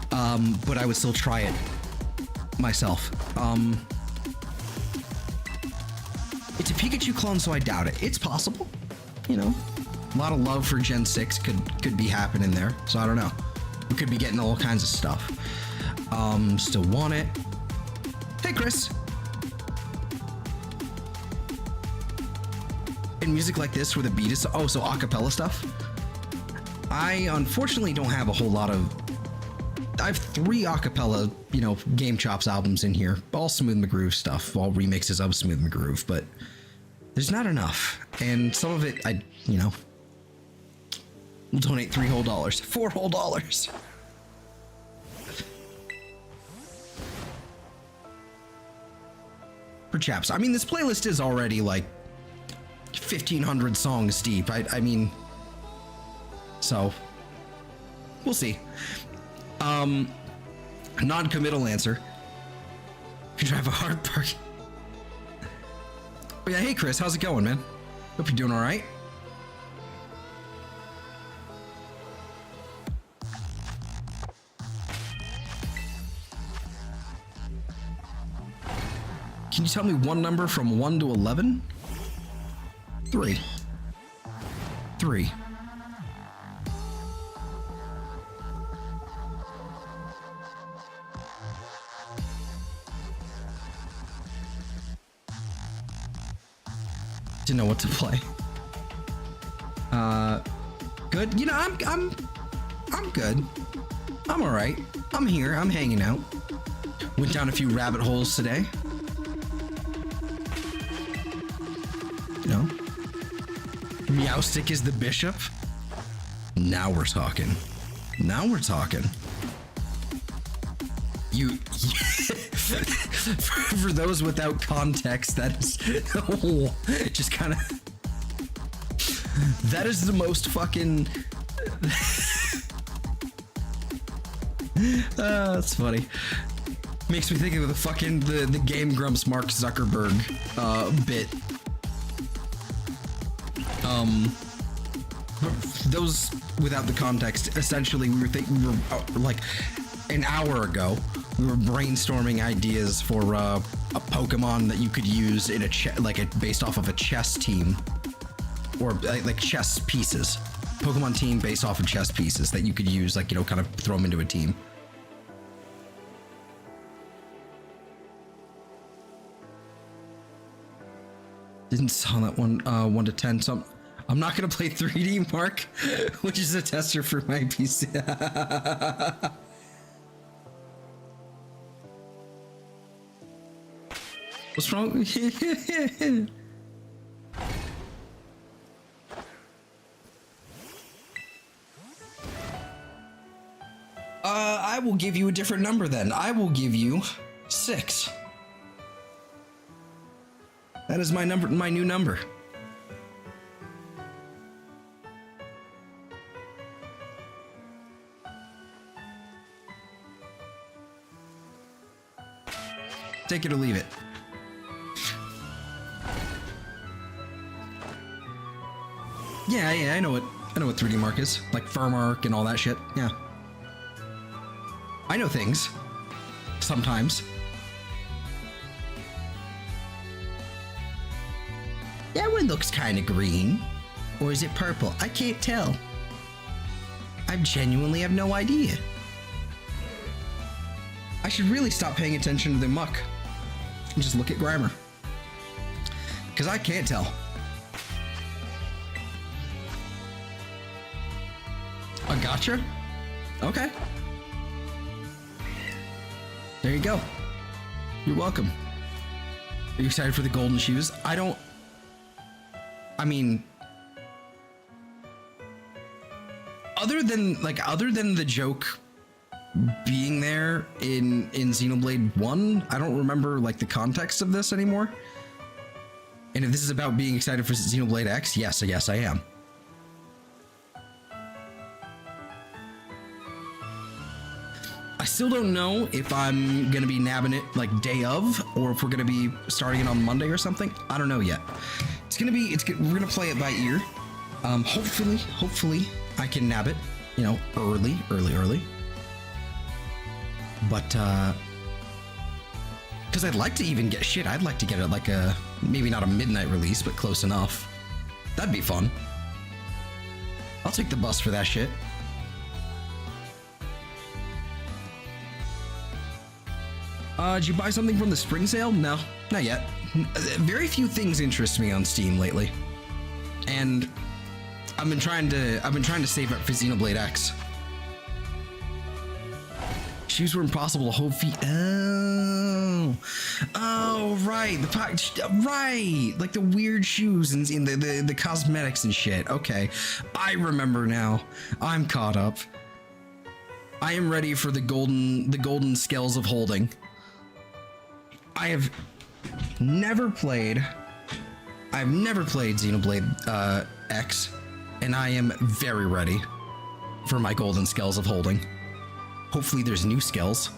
But I would still try it myself. It's a Pikachu clone, so I doubt it. It's possible, you know. A lot of love for Gen 6 could be happening there, so I don't know. We could be getting all kinds of stuff. Still want it. Hey, Chris. In music like this where the beat is so acapella stuff. I unfortunately don't have a whole lot of. I have 3 acapella, Game Chops albums in here, all Smooth McGroove stuff, all remixes of Smooth McGroove, but there's not enough, and some of it we'll donate $3 whole, $4 whole. For chaps. I mean, this playlist is already like 1,500 songs deep. I mean, so we'll see. Non-committal answer. You drive a hard park. Oh yeah, hey Chris, how's it going, man? Hope you're doing all right. Can you tell me one number from 1 to 11? 3. 3. Didn't know what to play. Good. I'm good. I'm all right. I'm here. I'm hanging out. Went down a few rabbit holes today. Meowstic is the bishop. Now we're talking. Now we're talking. For those without context, that is just kind of That is the most fucking... That's funny. Makes me think of the fucking, the Game Grumps Mark Zuckerberg, bit. Those, without the context, essentially we were like, an hour ago, we were brainstorming ideas for, a Pokemon that you could use in a based off of a chess team. Or like chess pieces. Pokemon team based off of chess pieces that you could use, like, you know, kind of throw them into a team. Didn't saw that one, 1 to 10. So I'm not gonna play 3D Mark, which is a tester for my PC. What's wrong? I will give you a different number then. I will give you 6. That is my number, my new number. Take it or leave it. Yeah, I know what 3D Mark is. Like Furmark and all that shit. Yeah. I know things. Sometimes. That one looks kind of green. Or is it purple? I can't tell. I genuinely have no idea. I should really stop paying attention to the Muk and just look at Grimer. Because I can't tell. A gotcha? Okay. There you go. You're welcome. Are you excited for the golden shoes? I mean, other than the joke being there in Xenoblade 1, I don't remember like the context of this anymore. And if this is about being excited for Xenoblade X, yes, I am. I still don't know if I'm gonna be nabbing it like day of, or if we're gonna be starting it on Monday or something. I don't know yet. We're gonna play it by ear. Hopefully I can nab it, you know, early. But, cause I'd like to even get shit. I'd like to get it like maybe not a midnight release, but close enough. That'd be fun. I'll take the bus for that shit. Did you buy something from the spring sale? No, not yet. Very few things interest me on Steam lately, and I've been trying to save up for Xenoblade X. Shoes were impossible to hold feet. Oh, right. Right. Like the weird shoes and in the cosmetics and shit. Okay, I remember now. I'm caught up. I am ready for the golden scales of holding. I have never played Xenoblade X, and I am very ready for my golden scales of holding. Hopefully there's new scales.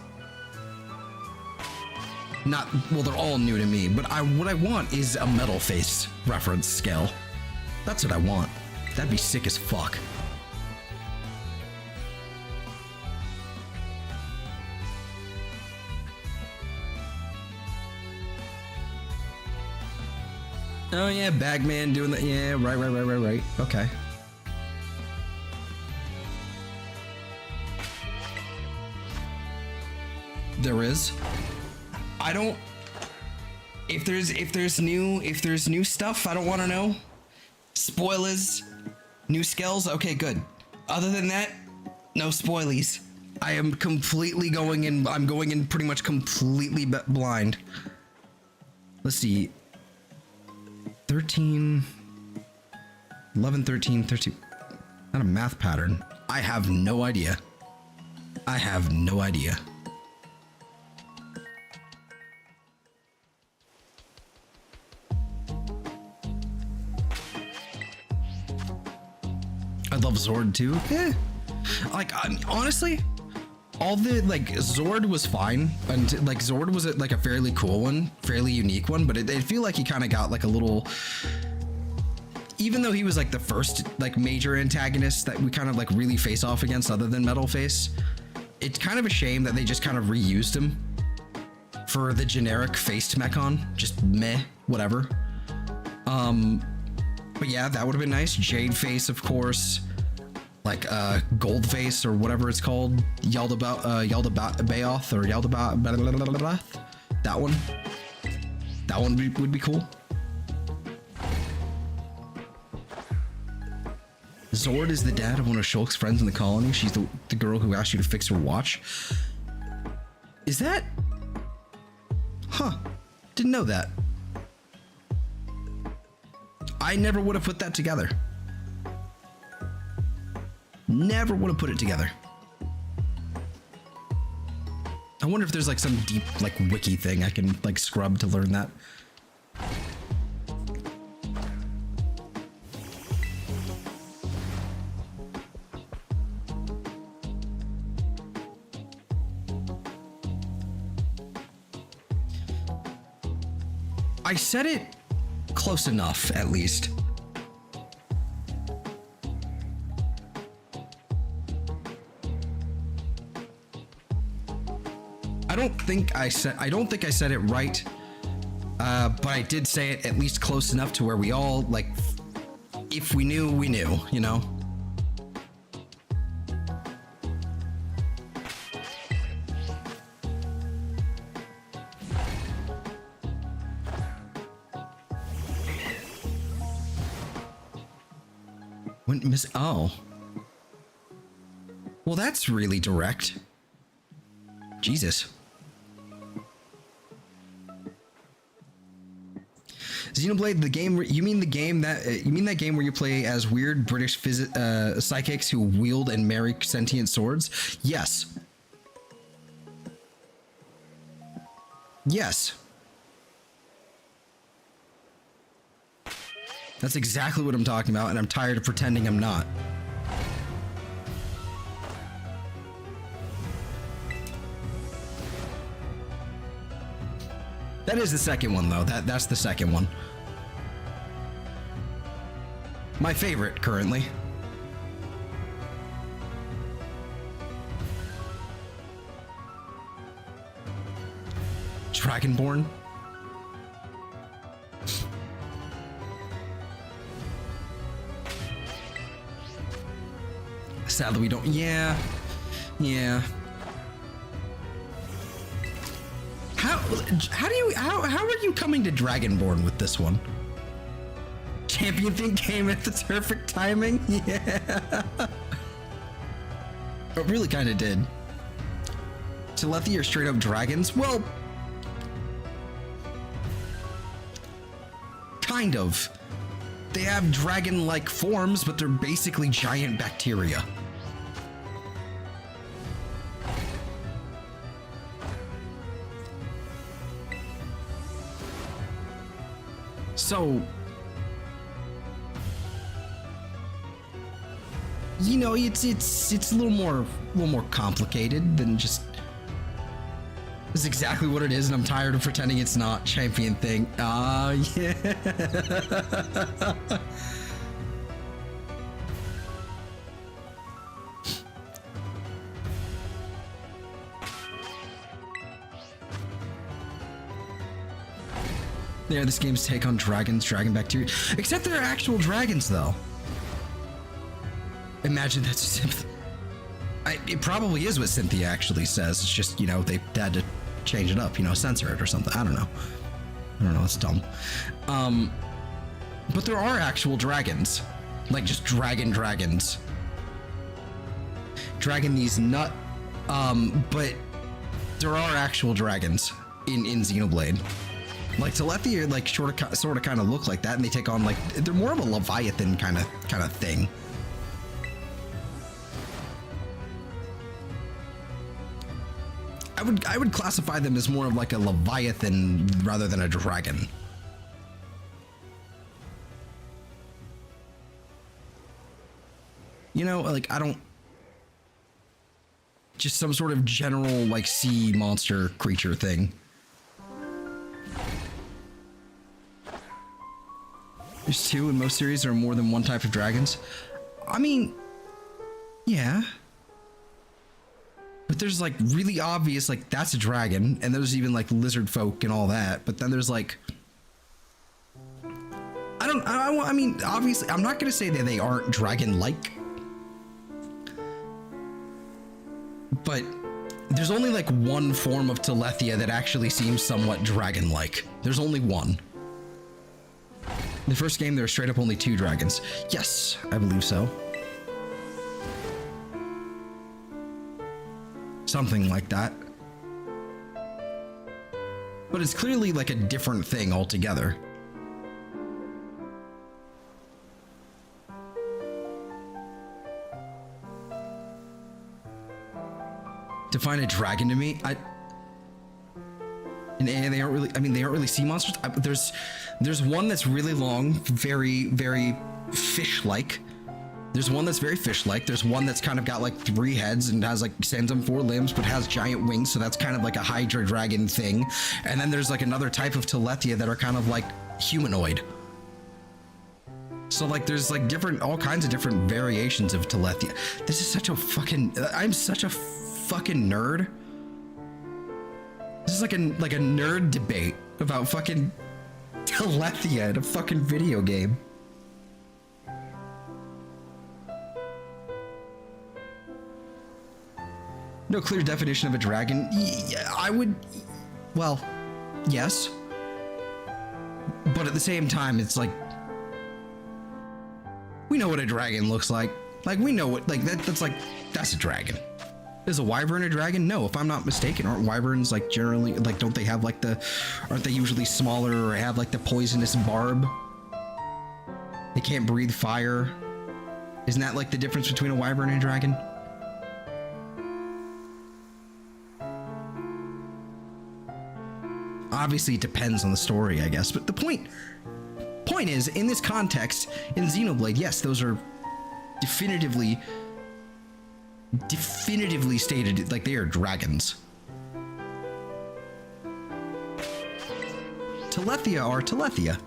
Well, they're all new to me, but what I want is a metal face reference scale. That's what I want. That'd be sick as fuck. Oh yeah, Bagman doing that. Yeah, right. Okay. There is. I don't. If there's new stuff, I don't want to know. Spoilers, new skills. Okay, good. Other than that, no spoilies. I am completely going in. I'm going in pretty much completely blind. Let's see. 13, 11, 13, 13. Not a math pattern. I have no idea. I have no idea. love Zord too. Like, honestly, all the, like, Zord was fine, and like Zord was like a fairly cool one, fairly unique one, but it feel like he kind of got like a little, even though he was like the first like major antagonist that we kind of like really face off against other than Metal Face, it's kind of a shame that they just kind of reused him for the generic faced Mechon. Just meh, whatever. But yeah, that would have been nice. Jade Face, of course. Like Gold Face or whatever it's called. Yaldabaoth or Yaldabaoth. That one. That one would be cool. Zord is the dad of one of Shulk's friends in the colony. She's the girl who asked you to fix her watch. Is that? Huh. Didn't know that. I never would have put that together. Never would have put it together. I wonder if there's like some deep like wiki thing I can like scrub to learn that. I said it close enough, at least. I don't think I said it right, but I did say it at least close enough to where we all, like, if we knew, we knew, you know? Oh. Well, that's really direct. Jesus. Xenoblade, the game. You mean the game that? You mean that game where you play as weird British psychics who wield and marry sentient swords? Yes. Yes. That's exactly what I'm talking about, and I'm tired of pretending I'm not. That is the second one, though. That's the second one. My favorite, currently. Dragonborn. Sadly, we don't. Yeah. How are you coming to Dragonborn with this one? Champion thing came at the perfect timing. Yeah. It really kind of did. Telethy are straight up dragons. Well, kind of. They have dragon-like forms, but they're basically giant bacteria. So, you know, it's a little more complicated than just. It's exactly what it is, and I'm tired of pretending it's not. Champion thing. Ah, yeah. Yeah, this game's take on dragons, dragon bacteria. Except they're actual dragons, though. Imagine that's. It probably is what Cynthia actually says. It's just, you know, they had to change it up, you know, censor it or something. I don't know. It's dumb. But there are actual dragons. Like, just dragons. Dragon these nut. But there are actual dragons in Xenoblade. Like, Telethy, like, sort of kind of look like that, and they take on, like, they're more of a Leviathan kind of thing. I would classify them as more of like a Leviathan rather than a dragon. You know, like, I don't... Just some sort of general, like, sea monster creature thing. There's 2 in most series. There are more than 1 type of dragons. I mean, yeah. But there's, like, really obvious, like, that's a dragon. And there's even, like, lizard folk and all that. But then there's, like... I mean, obviously, I'm not going to say that they aren't dragon-like. But there's only, like, 1 form of Telethia that actually seems somewhat dragon-like. There's only 1. In the first game, there were straight up only 2 dragons. Yes, I believe so. Something like that. But it's clearly like a different thing altogether. Define a dragon to me, in AA, they aren't really, I mean, they aren't really sea monsters. There's one that's really long, very, very fish-like. There's one that's very fish-like. There's one that's kind of got like 3 heads and has like, stands on 4 limbs, but has giant wings. So that's kind of like a Hydra dragon thing. And then there's like another type of Telethia that are kind of like humanoid. So like, there's like all kinds of different variations of Telethia. This is such a fucking, I'm such a fucking nerd. This is like a nerd debate about fucking Telethia in a fucking video game. No clear definition of a dragon. Yeah, I would, well, yes. But at the same time, it's like, we know what a dragon looks like. Like, we know what, like, that's a dragon. Is a wyvern a dragon? No, if I'm not mistaken. Aren't wyverns like generally, like, don't they have like aren't they usually smaller or have like the poisonous barb? They can't breathe fire. Isn't that like the difference between a wyvern and a dragon? Obviously it depends on the story, I guess, but the point is, in this context, in Xenoblade, yes, those are definitively stated, like, they are dragons. Telethia are Telethia.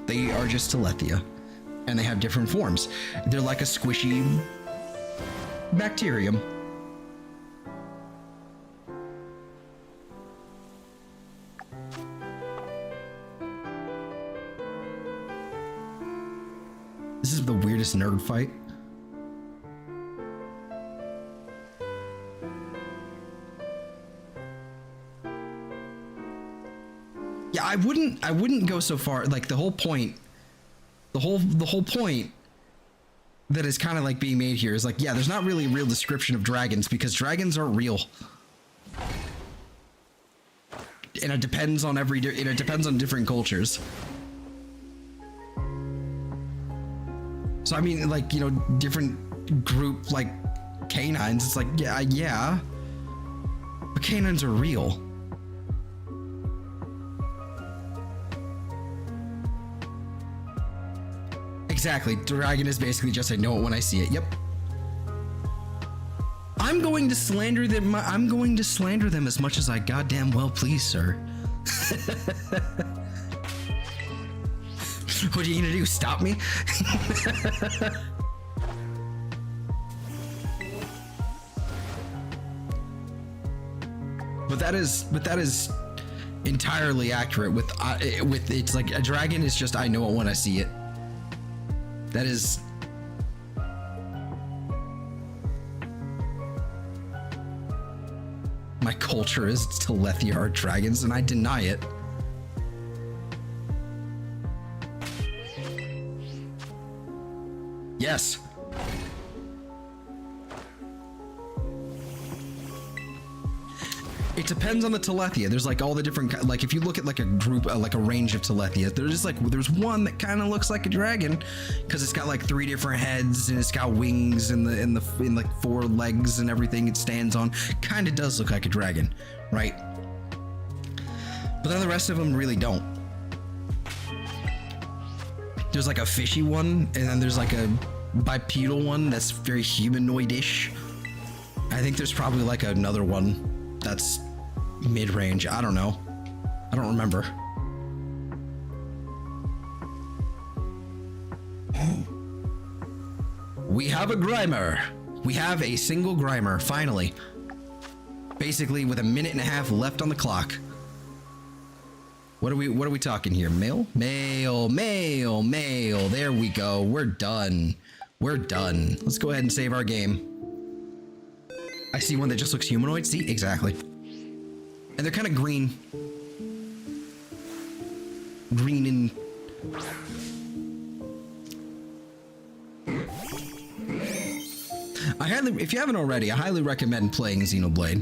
They are just Telethia. And they have different forms. They're like a squishy bacterium. This is the weirdest nerd fight. Yeah, I wouldn't go so far. Like, the whole point that is kind of like being made here is like, yeah, there's not really a real description of dragons because dragons aren't real. And it depends on different cultures. So I mean, like, you know, different group, like canines, it's like, yeah, but canines are real. Exactly. Dragon is basically just, I know it when I see it. Yep. I'm going to slander them. I'm going to slander them as much as I goddamn well please, sir. What are you gonna do? Stop me? But that is entirely accurate with it's like a dragon is just, I know it when I see it. That is my culture is Telethia are dragons and I deny it. Yes. It depends on the Telethia. There's like all the different, like if you look at like a group, like a range of Telethia, there's like, there's one that kind of looks like a dragon because it's got like 3 different heads and it's got wings in like 4 legs and everything it stands on. Kind of does look like a dragon, right? But then the rest of them really don't. There's like a fishy one, and then there's like a bipedal one that's very humanoid-ish. I think there's probably like another one that's mid-range. I don't know. I don't remember. We have a Grimer. We have a single Grimer, finally. Basically, with a minute and a half left on the clock. What are we talking here? Mail? Mail, mail, mail. There we go. We're done. We're done. Let's go ahead and save our game. I see one that just looks humanoid. See? Exactly. And they're kind of green. Green and... if you haven't already, I highly recommend playing Xenoblade.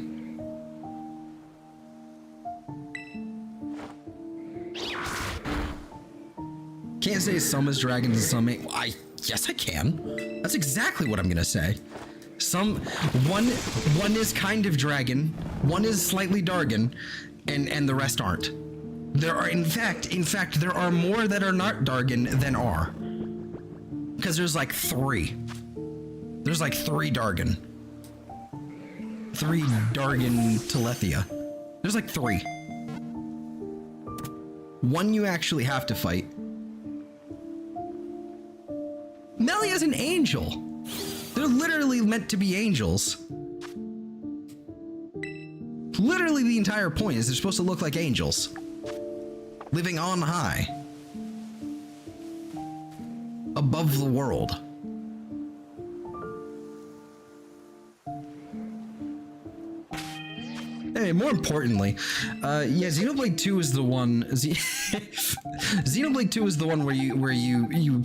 Can't say some is dragons and some ain't. Yes, I can. That's exactly what I'm gonna say. One is kind of dragon, one is slightly Dargan, and the rest aren't. There are, in fact, there are more that are not Dargan than are. Because there's like 3. There's like 3 Dargan. 3 Dargan Telethia. There's like 3. One you actually have to fight. Melia's an angel. They're literally meant to be angels. Literally the entire point is they're supposed to look like angels. Living on high. Above the world. Hey, more importantly, yeah, Xenoblade 2 is the one. Xenoblade 2 is the one where you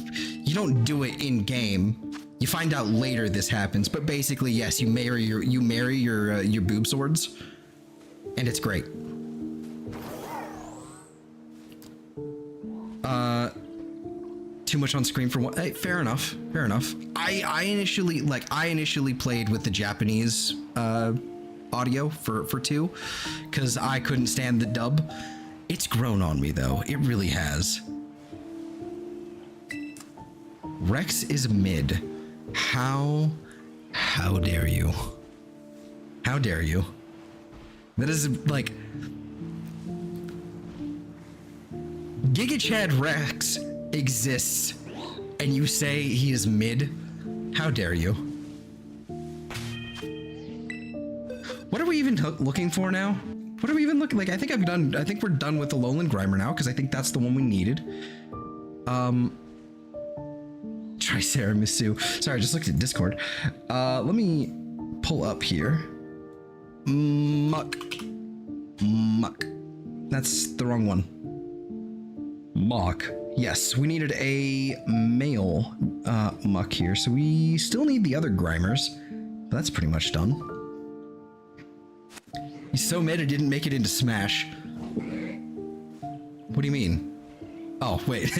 don't do it in game. You find out later this happens, but basically, yes, you marry your boob swords, and it's great. Too much on screen for one. Hey, fair enough. Fair enough. I initially played with the Japanese audio for 2 because I couldn't stand the dub. It's grown on me though. It really has. Rex is mid. How dare you? How dare you? That is like Giga Chad Rex exists and you say he is mid? How dare you? What are we even looking for now? What are we even looking like? I think we're done with the Alolan Grimer now because I think that's the one we needed. Triceratops. Sorry, I just looked at Discord. Let me pull up here. Muk. That's the wrong one. Muk. Yes, we needed a male Muk here, so we still need the other Grimers. That's pretty much done. He's so mad it didn't make it into Smash. What do you mean? Oh, wait.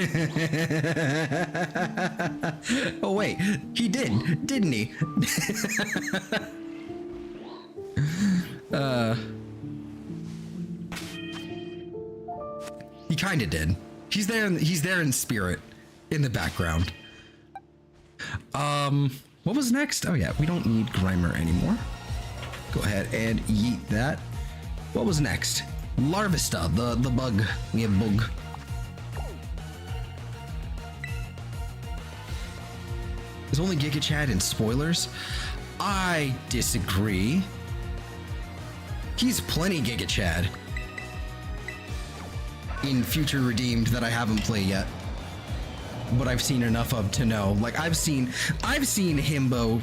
Oh, wait. He did, didn't he? He kinda did. He's there in spirit, in the background. What was next? Oh yeah, we don't need Grimer anymore. Go ahead and yeet that. What was next? Larvesta, the bug. We have bug. Is only Giga Chad in spoilers? I disagree. He's plenty Giga Chad in Future Redeemed that I haven't played yet, but I've seen enough of to know. Like I've seen Himbo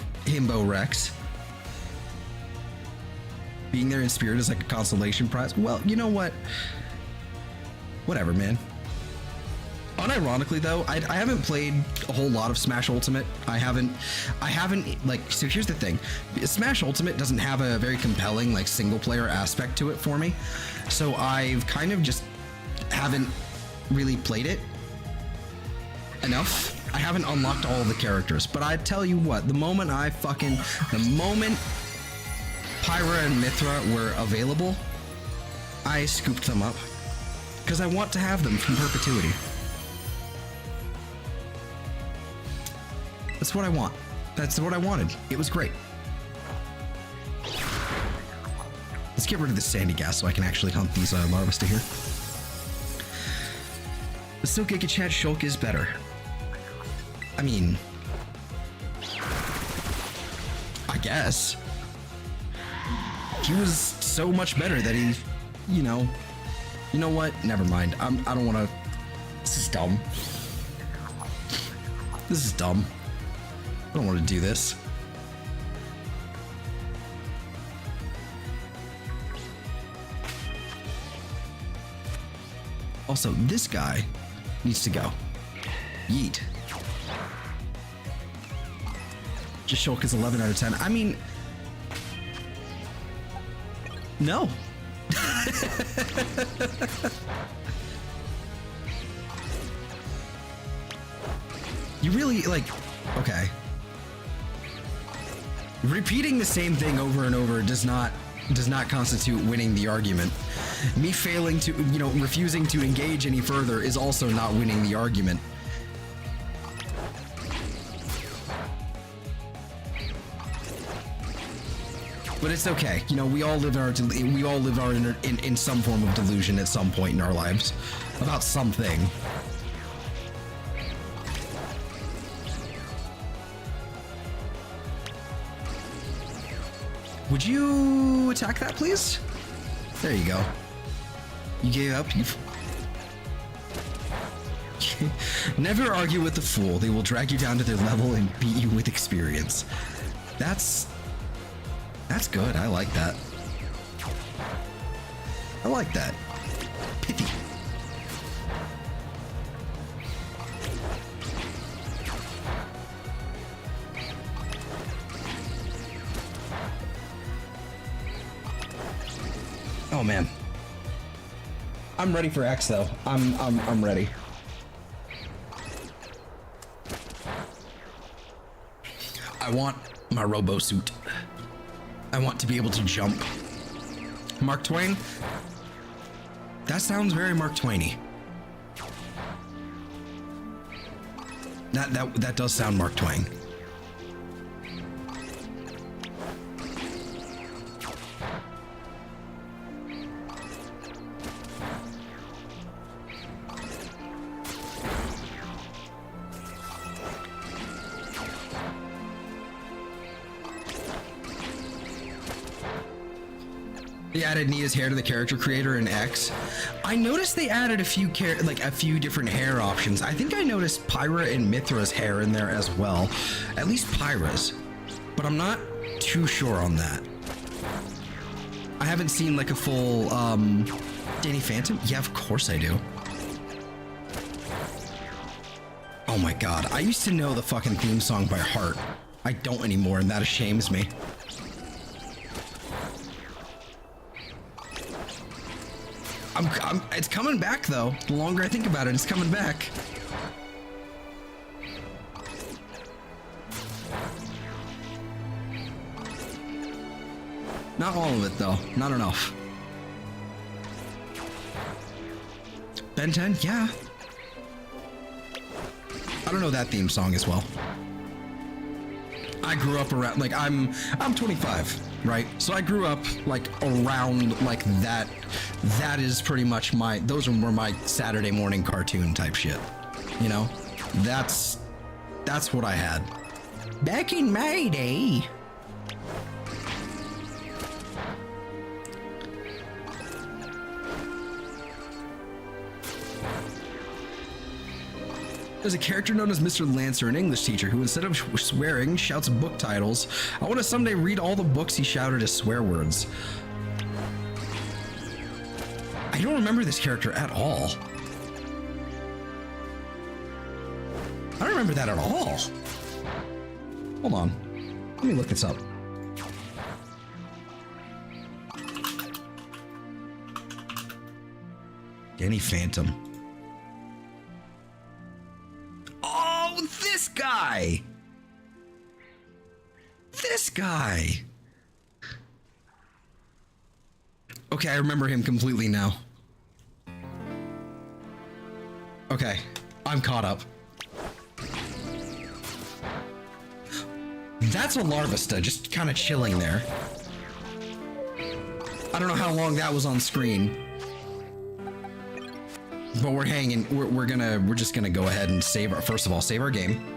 Rex. Being there in spirit is like a consolation prize. Well, you know what? Whatever, man. Unironically though, I haven't played a whole lot of Smash Ultimate. I haven't like, so here's the thing. Smash Ultimate doesn't have a very compelling like single player aspect to it for me. So I've kind of just haven't really played it enough. I haven't unlocked all of the characters, but I tell you what, the moment Pyra and Mithra were available, I scooped them up because I want to have them from perpetuity. That's what I want. That's what I wanted. It was great. Let's get rid of the sandy gas so I can actually hunt these Larvesta here. But still, Giga Chat Shulk is better. I mean, I guess. He was so much better that he, you know what? Never mind. I don't want to. This is dumb. This is dumb. I don't want to do this. Also, this guy needs to go. Yeet. Just Shulk is 11 out of 10. I mean, no. You really, like, okay. Repeating the same thing over and over does not constitute winning the argument. Me failing to, refusing to engage any further is also not winning the argument. But it's okay. We all live in some form of delusion at some point in our lives about something. Would you attack that, please? There you go. You gave up. Never argue with the fool. They will drag you down to their level and beat you with experience. That's good. I like that. I like that. Pithy. Oh man. I'm ready for X though. I'm ready. I want my robo suit. I want to be able to jump. Mark Twain? That sounds very Mark Twainy. That does sound Mark Twain. They added Nia's hair to the character creator in X. I noticed they added a few different hair options. I think I noticed Pyra and Mithra's hair in there as well. At least Pyra's. But I'm not too sure on that. I haven't seen like a full Danny Phantom? Yeah, of course I do. Oh my god, I used to know the fucking theme song by heart. I don't anymore, and that shames me. It's coming back though. The longer I think about it, it's coming back. Not all of it though. Not enough. Ben 10? Yeah. I don't know that theme song as well. I grew up around, like, I'm 25, right? So I grew up like around like that. That is pretty much those were my Saturday morning cartoon type shit. That's what I had. Back in my day. There's a character known as Mr. Lancer, an English teacher, who instead of swearing, shouts book titles. I want to someday read all the books he shouted as swear words. I don't remember this character at all. I don't remember that at all. Hold on. Let me look this up. Danny Phantom. Oh, this guy! This guy! Okay, I remember him completely now. Okay, I'm caught up. That's a Larvesta, just kind of chilling there. I don't know how long that was on screen. But we're hanging, we're just gonna go ahead and save our, first of all, save our game.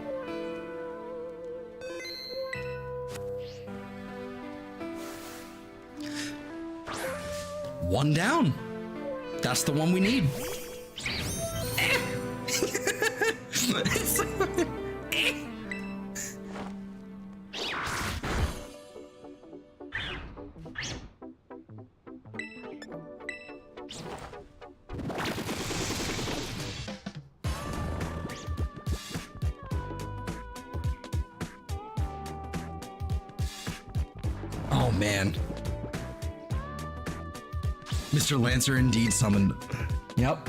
One down. That's the one we need. Oh man. Mr. Lancer indeed summoned. Yep.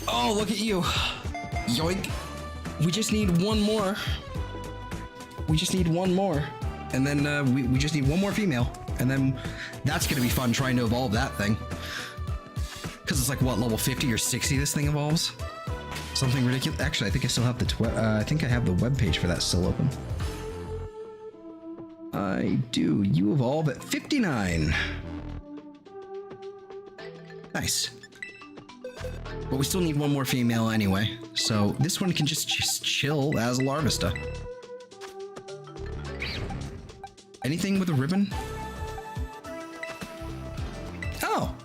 Oh, look at you. Yoink. We just need one more. And then we just need one more female. And then that's going to be fun trying to evolve that thing. Because it's like, what, level 50 or 60 this thing evolves? Something ridiculous. Actually, I think I still have I think I have the webpage for that still open. I do. You evolve at 59. Nice. But we still need one more female anyway. So this one can just chill as a Larvesta. Anything with a ribbon? Oh.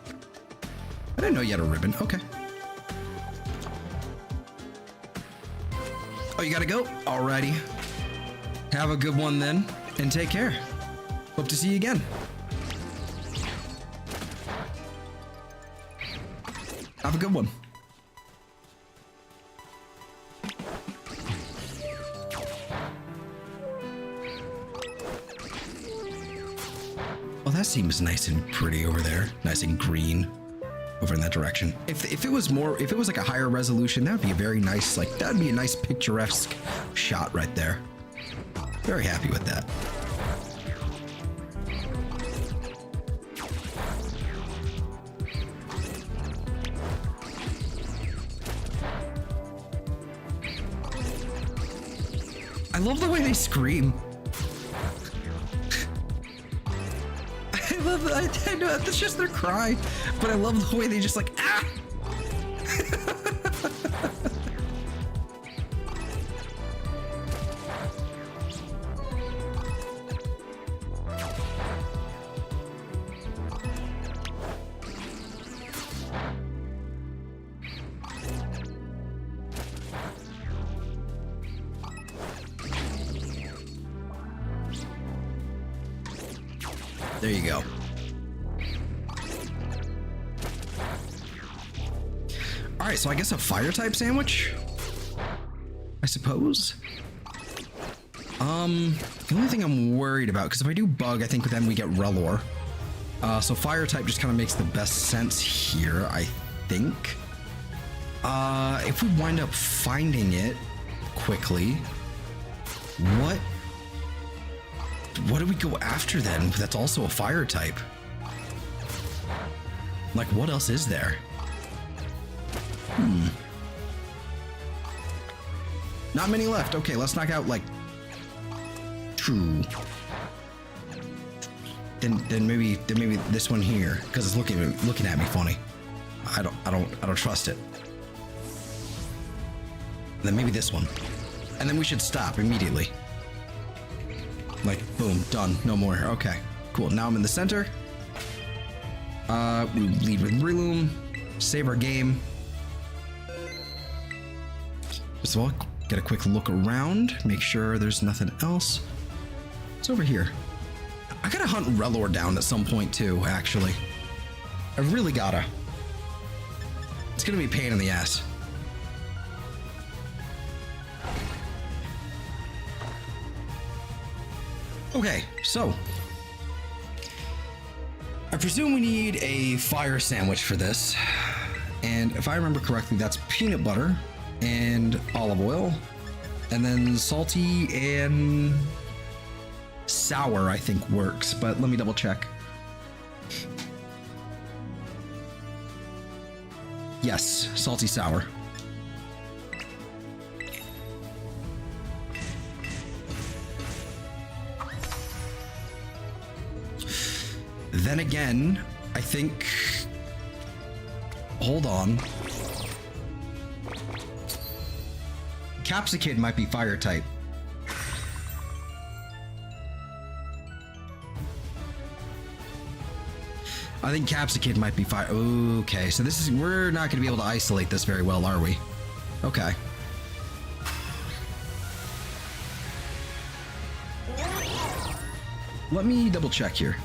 I didn't know you had a ribbon. Okay. Oh, you gotta go? Alrighty. Have a good one then. And take care. Hope to see you again. Have a good one. Oh, that seems nice and pretty over there. Nice and green over in that direction. If it was like a higher resolution, that would be a very nice, that would be a nice picturesque shot right there. Very happy with that. I love the way they scream. I love that. I know that's just their cry, but I love the way they just like, ah! There you go. All right, so I guess a fire type sandwich, I suppose. The only thing I'm worried about, because if I do bug, I think then we get Relor. So fire type just kind of makes the best sense here, I think. If we wind up finding it quickly, what do we go after then? That's also a fire type. Like, what else is there? Not many left. Okay, let's knock out like two. Then maybe this one here, because it's looking at me funny. I don't trust it. And then maybe this one, and then we should stop immediately. Like, boom, done, no more. Okay, cool. Now I'm in the center. We lead with Breloom, save our game. First of all, get a quick look around, make sure there's nothing else. It's over here. I gotta hunt Relor down at some point too, actually. I really gotta. It's gonna be a pain in the ass. Okay, so I presume we need a fire sandwich for this. And if I remember correctly, that's peanut butter and olive oil, and then salty and sour, I think works, but let me double check. Yes, salty sour. Then again, I think... Hold on. Capsicid might be fire type. I think Capsicid might be fire. Okay, so this is... We're not going to be able to isolate this very well, are we? Okay. Let me double check here.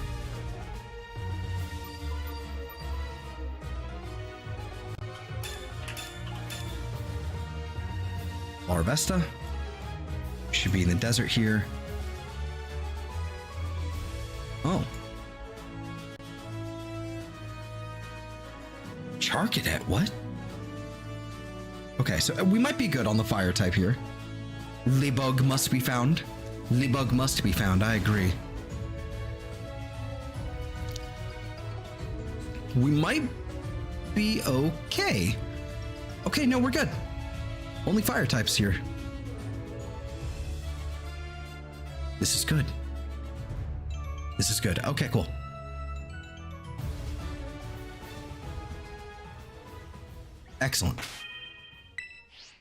Larvesta should be in the desert here. Oh. Charcadet, what? Okay, so we might be good on the fire type here. Libug must be found. Libug must be found, I agree. We might be okay. Okay, no, we're good. Only fire types here. This is good. This is good. Okay, cool. Excellent.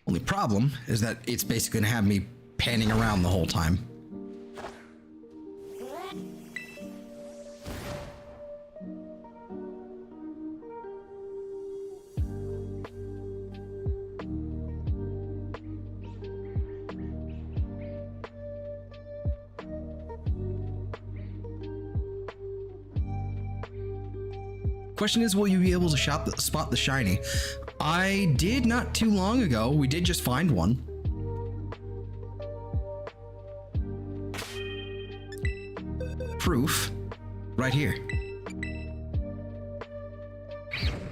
Only problem is that it's basically gonna have me panning around the whole time. Question is, will you be able to spot the shiny? I did not too long ago. We did just find one. Proof. Right here.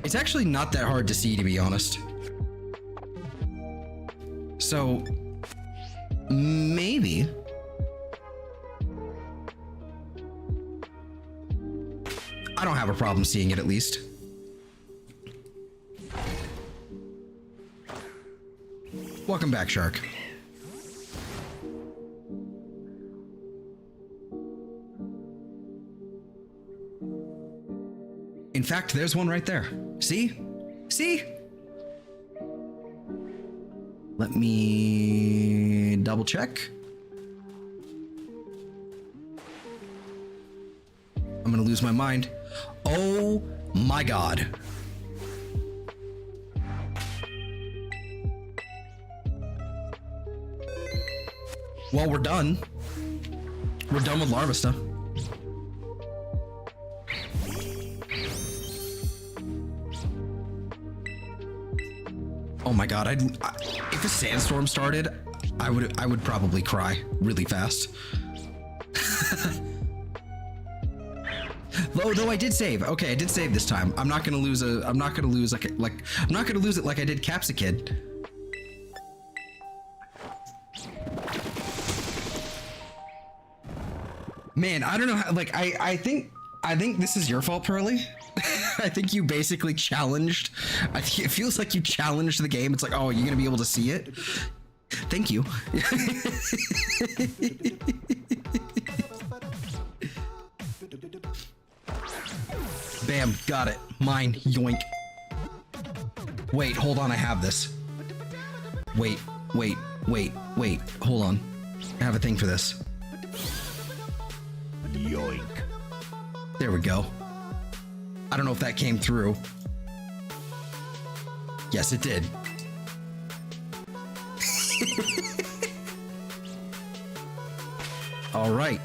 It's actually not that hard to see, to be honest. So, maybe... I don't have a problem seeing it, at least. Welcome back, Shark. In fact, there's one right there. See? See? Let me double check. I'm gonna lose my mind. Oh my god. Well, we're done. We're done with Larvesta. Oh my god, if a sandstorm started, I would probably cry really fast. Though I did save. Okay, I did save this time. I'm not gonna lose I'm not gonna lose it like I did Capsicid. Man, I don't know how, like, I think this is your fault, Pearly. I think you basically challenged. I think it feels like you challenged the game. It's like, oh, you're gonna be able to see it. Thank you. Bam, got it. Mine, yoink. Wait, hold on, I have this. Wait, hold on. I have a thing for this. Yoink. There we go. I don't know if that came through. Yes, it did. All right.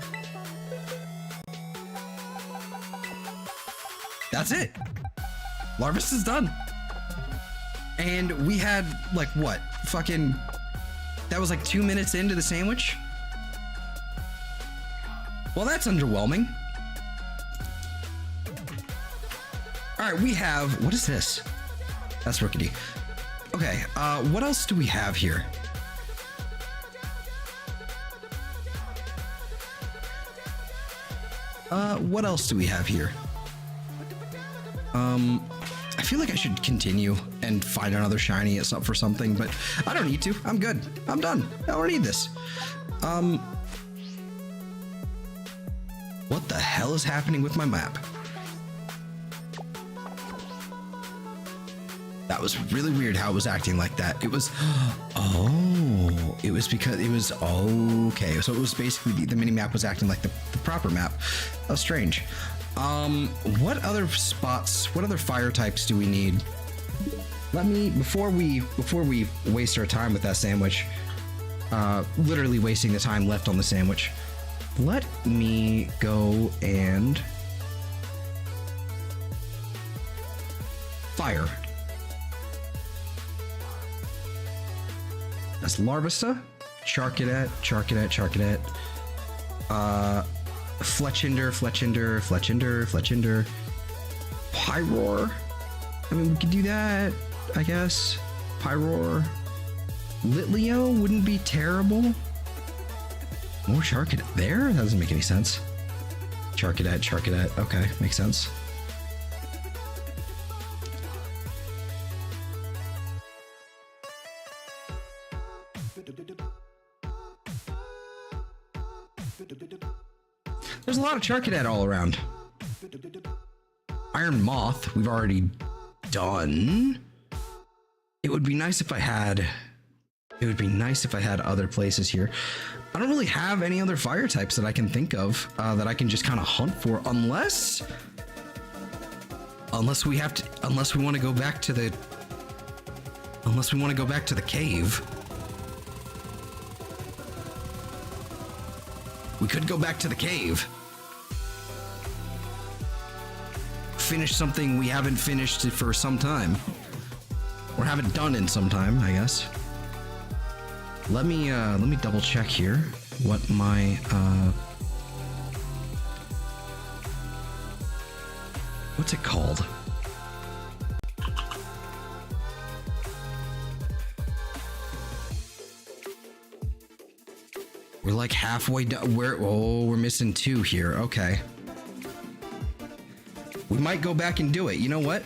That's it. Larvesta's done. And we had, like, what? Fucking... That was like 2 minutes into the sandwich? Well, that's underwhelming. All right, we have... What is this? That's Rookity. Okay, what else do we have here? What else do we have here? I feel like I should continue and find another shiny for something, but I don't need to. I'm good. I'm done. I don't need this. What the hell is happening with my map? That was really weird how it was acting like that. It was, oh, it was because it was, okay. So it was basically, the mini map was acting like the proper map. That was strange. What other spots, what other fire types do we need? Let me, before we waste our time with that sandwich, literally wasting the time left on the sandwich, let me go and fire. That's Larvesta, Charcadet, Fletchinder, Pyroar. I mean, we could do that, I guess. Pyroar. Litleo wouldn't be terrible. More Charcadet there? That doesn't make any sense. Charcadet. Okay, makes sense. There's a lot of Charcadet all around. Iron Moth, we've already done. It would be nice if I had other places here. I don't really have any other fire types that I can think of that I can just kind of hunt for, unless we want to go back to the cave. We could go back to the cave. Finish something we haven't finished for some time. Or haven't done in some time, I guess. Let me double check here what my what's it called? We're like halfway done. We're missing 2 here. Okay. We might go back and do it. You know what?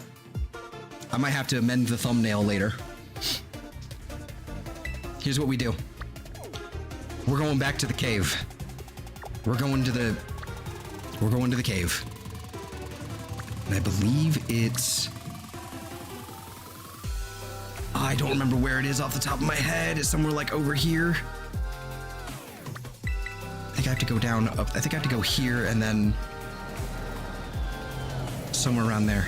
I might have to amend the thumbnail later. Here's what we do. We're going back to the cave. We're going to the cave. And I believe it's... I don't remember where it is off the top of my head. It's somewhere like over here. I think I have to go down up. I think I have to go here and then somewhere around there.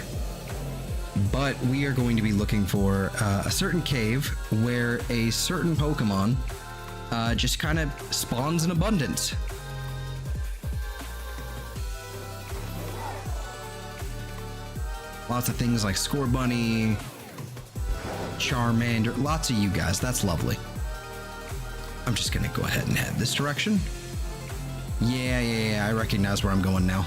But we are going to be looking for a certain cave where a certain Pokemon just kind of spawns in abundance. Lots of things like Scorbunny, Charmander, lots of you guys. That's lovely. I'm just going to go ahead and head this direction. Yeah, I recognize where I'm going now.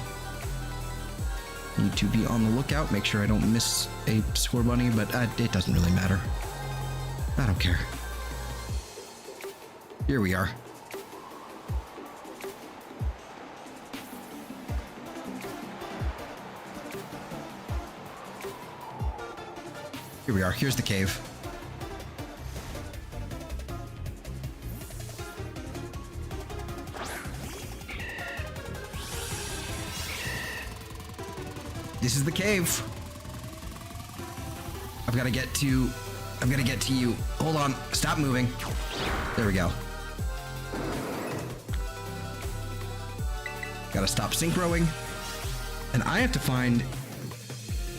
Need to be on the lookout, make sure I don't miss a Scorbunny, but it doesn't really matter. I don't care. Here we are. Here we are. Here's the cave. This is the cave. I've got to get to you. Hold on. Stop moving. There we go. Gotta stop synchroing. And I have to find...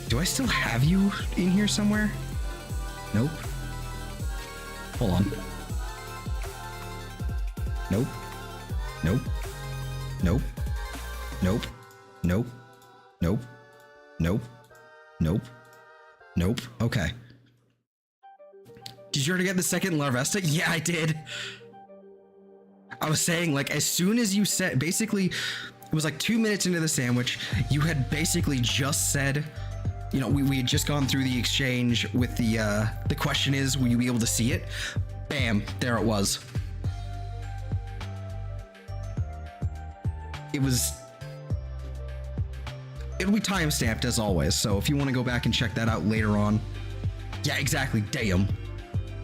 Do I still have you in here somewhere? Nope. Hold on. Nope. Nope. Nope. Nope. Nope. Nope. Nope. Nope. Nope. Okay. Did you already get the second Larvesta? Yeah, I did. I was saying, like, as soon as you said, basically, it was like 2 minutes into the sandwich, you had basically just said, you know, we had just gone through the exchange with the question is, will you be able to see it? Bam, there it was. It'll be timestamped as always, so if you want to go back and check that out later on. Yeah, exactly, damn.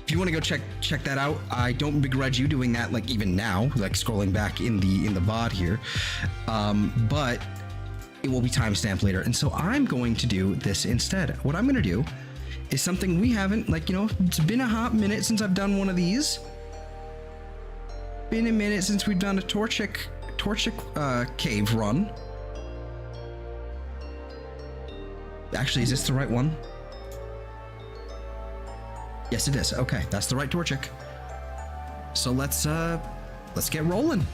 If you want to go check that out, I don't begrudge you doing that, like, even now, like scrolling back in the VOD here. But it will be timestamped later, and so I'm going to do this instead. What I'm going to do is something we haven't, like, you know, it's been a hot minute since I've done one of these. Been a minute since we've done a Torchic cave run. Actually, is this the right one? Yes, it is. Okay, that's the right Torchic. So let's get rolling.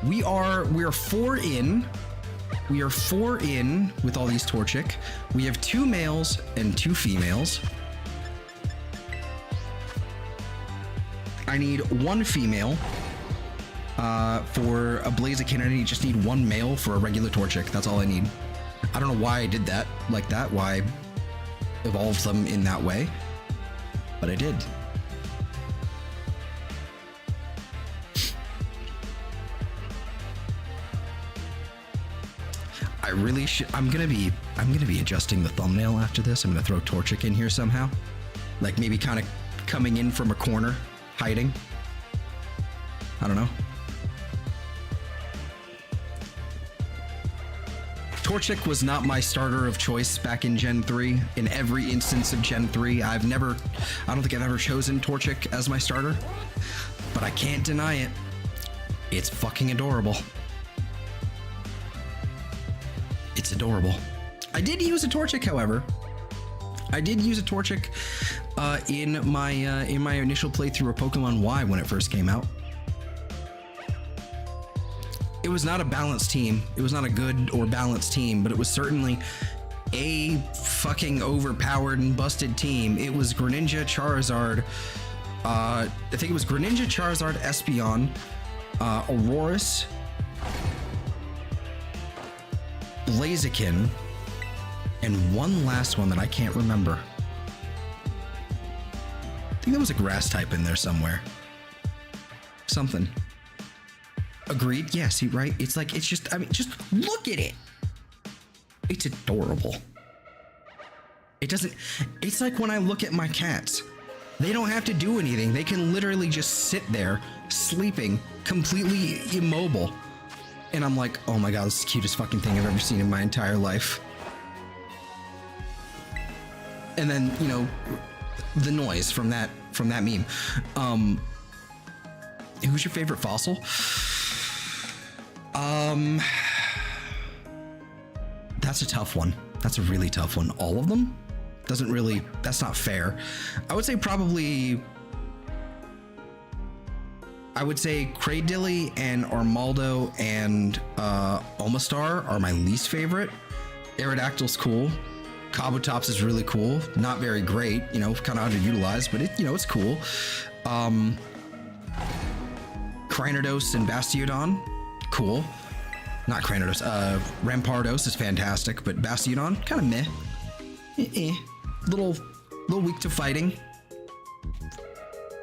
We are 4 in. We are 4 in with all these Torchic. We have 2 males and 2 females. I need 1 female for a Blaziken. I just need 1 male for a regular Torchic. That's all I need. I don't know why I did that like that, why I evolved them in that way, but I did. I really should. I'm gonna be adjusting the thumbnail after this. I'm gonna throw Torchic in here somehow, like maybe kind of coming in from a corner, hiding. I don't know. Torchic was not my starter of choice back in Gen 3. In every instance of Gen 3, I don't think I've ever chosen Torchic as my starter, but I can't deny it. It's fucking adorable. It's adorable. I did use a Torchic, however. I did use a Torchic in my initial playthrough of Pokemon Y when it first came out. It was not a balanced team. It was not a good or balanced team, but it was certainly a fucking overpowered and busted team. It was Greninja, Charizard. I think it was Greninja, Charizard, Espeon, Aurorus, Blaziken, and one last one that I can't remember. I think there was a grass type in there somewhere. Something. Agreed. Yeah, see, right? It's like, it's just, I mean, just look at it. It's adorable. It doesn't, it's like when I look at my cats. They don't have to do anything. They can literally just sit there, sleeping, completely immobile. And I'm like, oh my god, this is the cutest fucking thing I've ever seen in my entire life. And then, you know, the noise from that meme. Who's your favorite fossil? That's a tough one. That's a really tough one. All of them? Doesn't really, that's not fair. I would say probably, Cradilly and Armaldo and Omastar are my least favorite. Aerodactyl's cool. Kabutops is really cool. Not very great, you know, kind of underutilized, but it, you know, it's cool. Cranidos and Bastiodon, cool. Not Cranidos, Rampardos is fantastic, but Bastiodon, kind of meh. Little weak to fighting.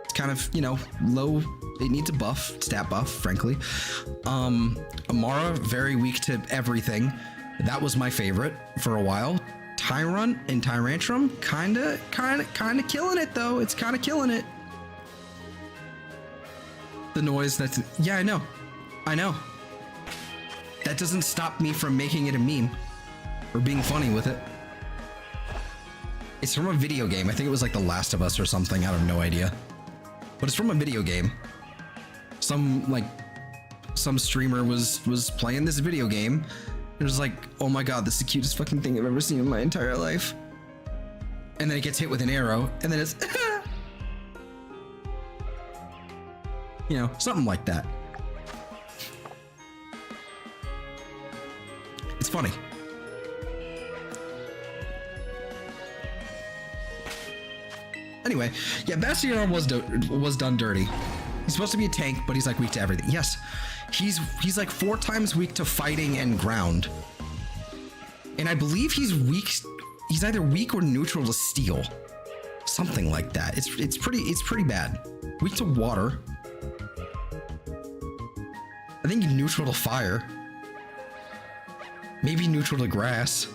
It's kind of, you know, low. It needs a buff, stat buff, frankly. Amara, very weak to everything. That was my favorite for a while. Tyrunt and Tyrantrum, kinda killing it though. It's kinda killing it. The noise, that's, yeah, I know. That doesn't stop me from making it a meme or being funny with it. It's from a video game. I think it was like The Last of Us or something. I have no idea. But it's from a video game. Some streamer was playing this video game. It was like, oh my god, this is the cutest fucking thing I've ever seen in my entire life. And then it gets hit with an arrow, and then it's you know, something like that. It's funny. Anyway, yeah, Bastiodon was done dirty. He's supposed to be a tank, but he's like weak to everything. Yes, he's like 4 times weak to fighting and ground. And I believe he's either weak or neutral to steel. Something like that. It's pretty bad. Weak to water. I think neutral to fire. Maybe neutral to grass.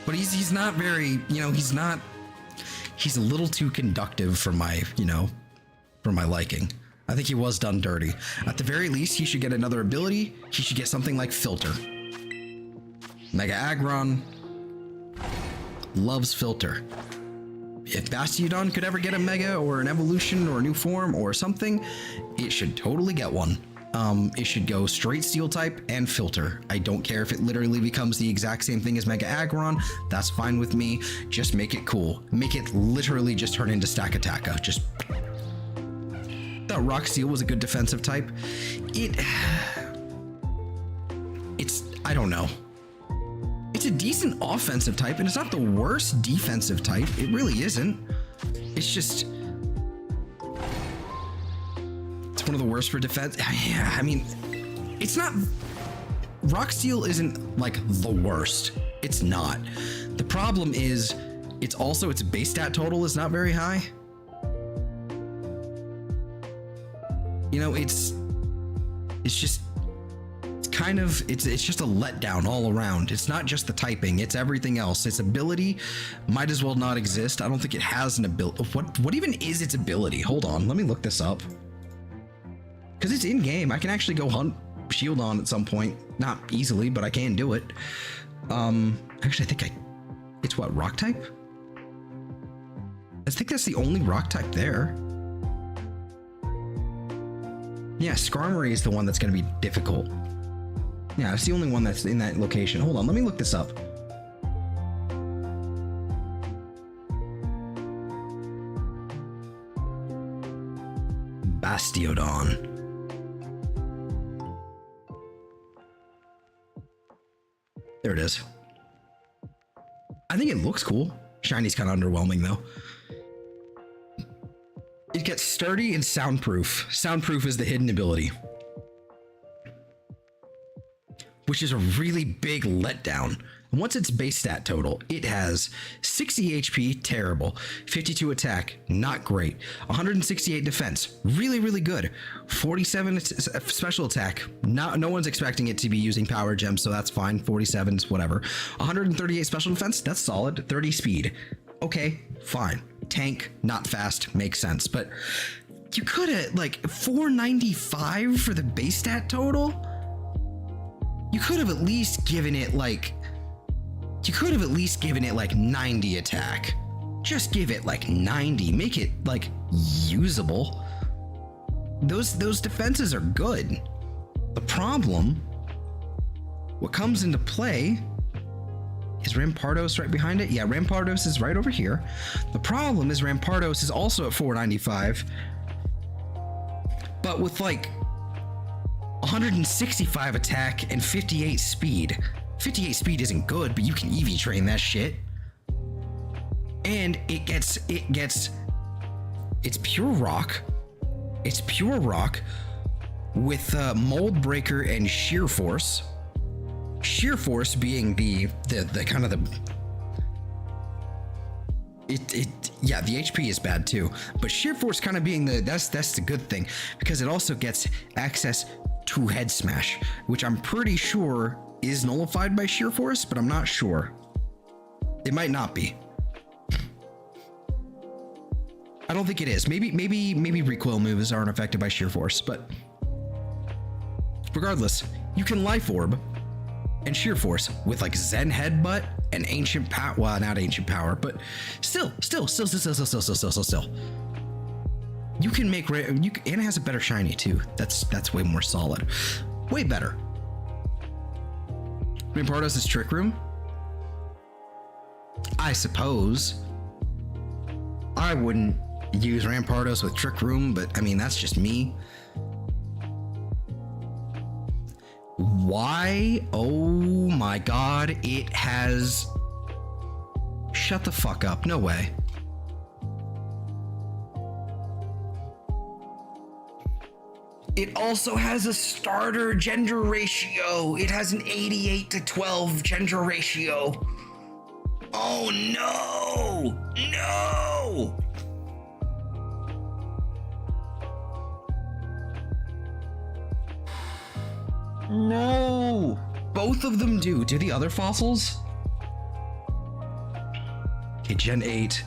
But he's not very, you know, he's a little too conductive for my, you know, for my liking. I think he was done dirty. At the very least, he should get another ability. He should get something like Filter. Mega Aggron loves Filter. If Bastiodon could ever get a Mega or an evolution or a new form or something, it should totally get one. It should go straight Steel type and Filter. I don't care if it literally becomes the exact same thing as Mega Aggron. That's fine with me. Just make it cool. Make it literally just turn into Stakataka. Just... That Rock Steel was a good defensive type. It's... I don't know. It's a decent offensive type, and it's not the worst defensive type. It really isn't. It's just... It's one of the worst for defense. Yeah, I mean, it's not... Rock Steel isn't, like, the worst. It's not. The problem is, it's also, its base stat total is not very high. You know, it's just... kind of it's just a letdown all around. It's not just the typing, it's everything else. Its ability might as well not exist. I don't think it has an ability. What even is its ability? Hold on, let me look this up, because it's in game. I can actually go hunt Shieldon at some point, not easily, but I can do it. Actually, I think it's what, rock type? I think that's the only rock type there. Yeah, Skarmory is the one that's going to be difficult. Yeah, it's the only one that's in that location. Hold on, let me look this up. Bastiodon. There it is. I think it looks cool. Shiny's kind of underwhelming though. It gets sturdy and soundproof. Soundproof is the hidden ability, which is a really big letdown. Once its base stat total, it has 60 HP, terrible. 52 attack, not great. 168 defense, really, really good. 47 special attack, no one's expecting it to be using power gems, so that's fine. 47 is whatever. 138 special defense, that's solid. 30 speed, okay, fine. Tank, not fast, makes sense. But you could have, like, 495 for the base stat total? You could have at least given it like 90 attack. Just give it like 90. Make it like usable. Those defenses are good. The problem, what comes into play, is Rampardos right behind it? Yeah, Rampardos is right over here. The problem is Rampardos is also at 495, but with like 165 attack and 58 speed. 58 speed isn't good, but you can EV train that shit. And it's pure rock. It's pure rock with Mold Breaker and Sheer Force. Sheer Force being the kind of the yeah, the HP is bad too, but Sheer Force kind of being that's the good thing, because it also gets access to Head Smash, which I'm pretty sure is nullified by Sheer Force, but I'm not sure. It might not be. I don't think it is. Maybe recoil moves aren't affected by Sheer Force, but regardless, you can Life Orb and Sheer Force with like Zen Headbutt and Ancient Power. Well, not Ancient Power, but still. You can make, and it has a better shiny too. That's way more solid, way better. Rampardos' Trick Room, I suppose. I wouldn't use Rampardos with Trick Room, but I mean, that's just me. Why? Oh my god, it has... Shut the fuck up, no way. It also has a starter gender ratio. It has an 88-12 gender ratio. Oh no! No! No! Both of them do. Do the other fossils? Okay, Gen 8.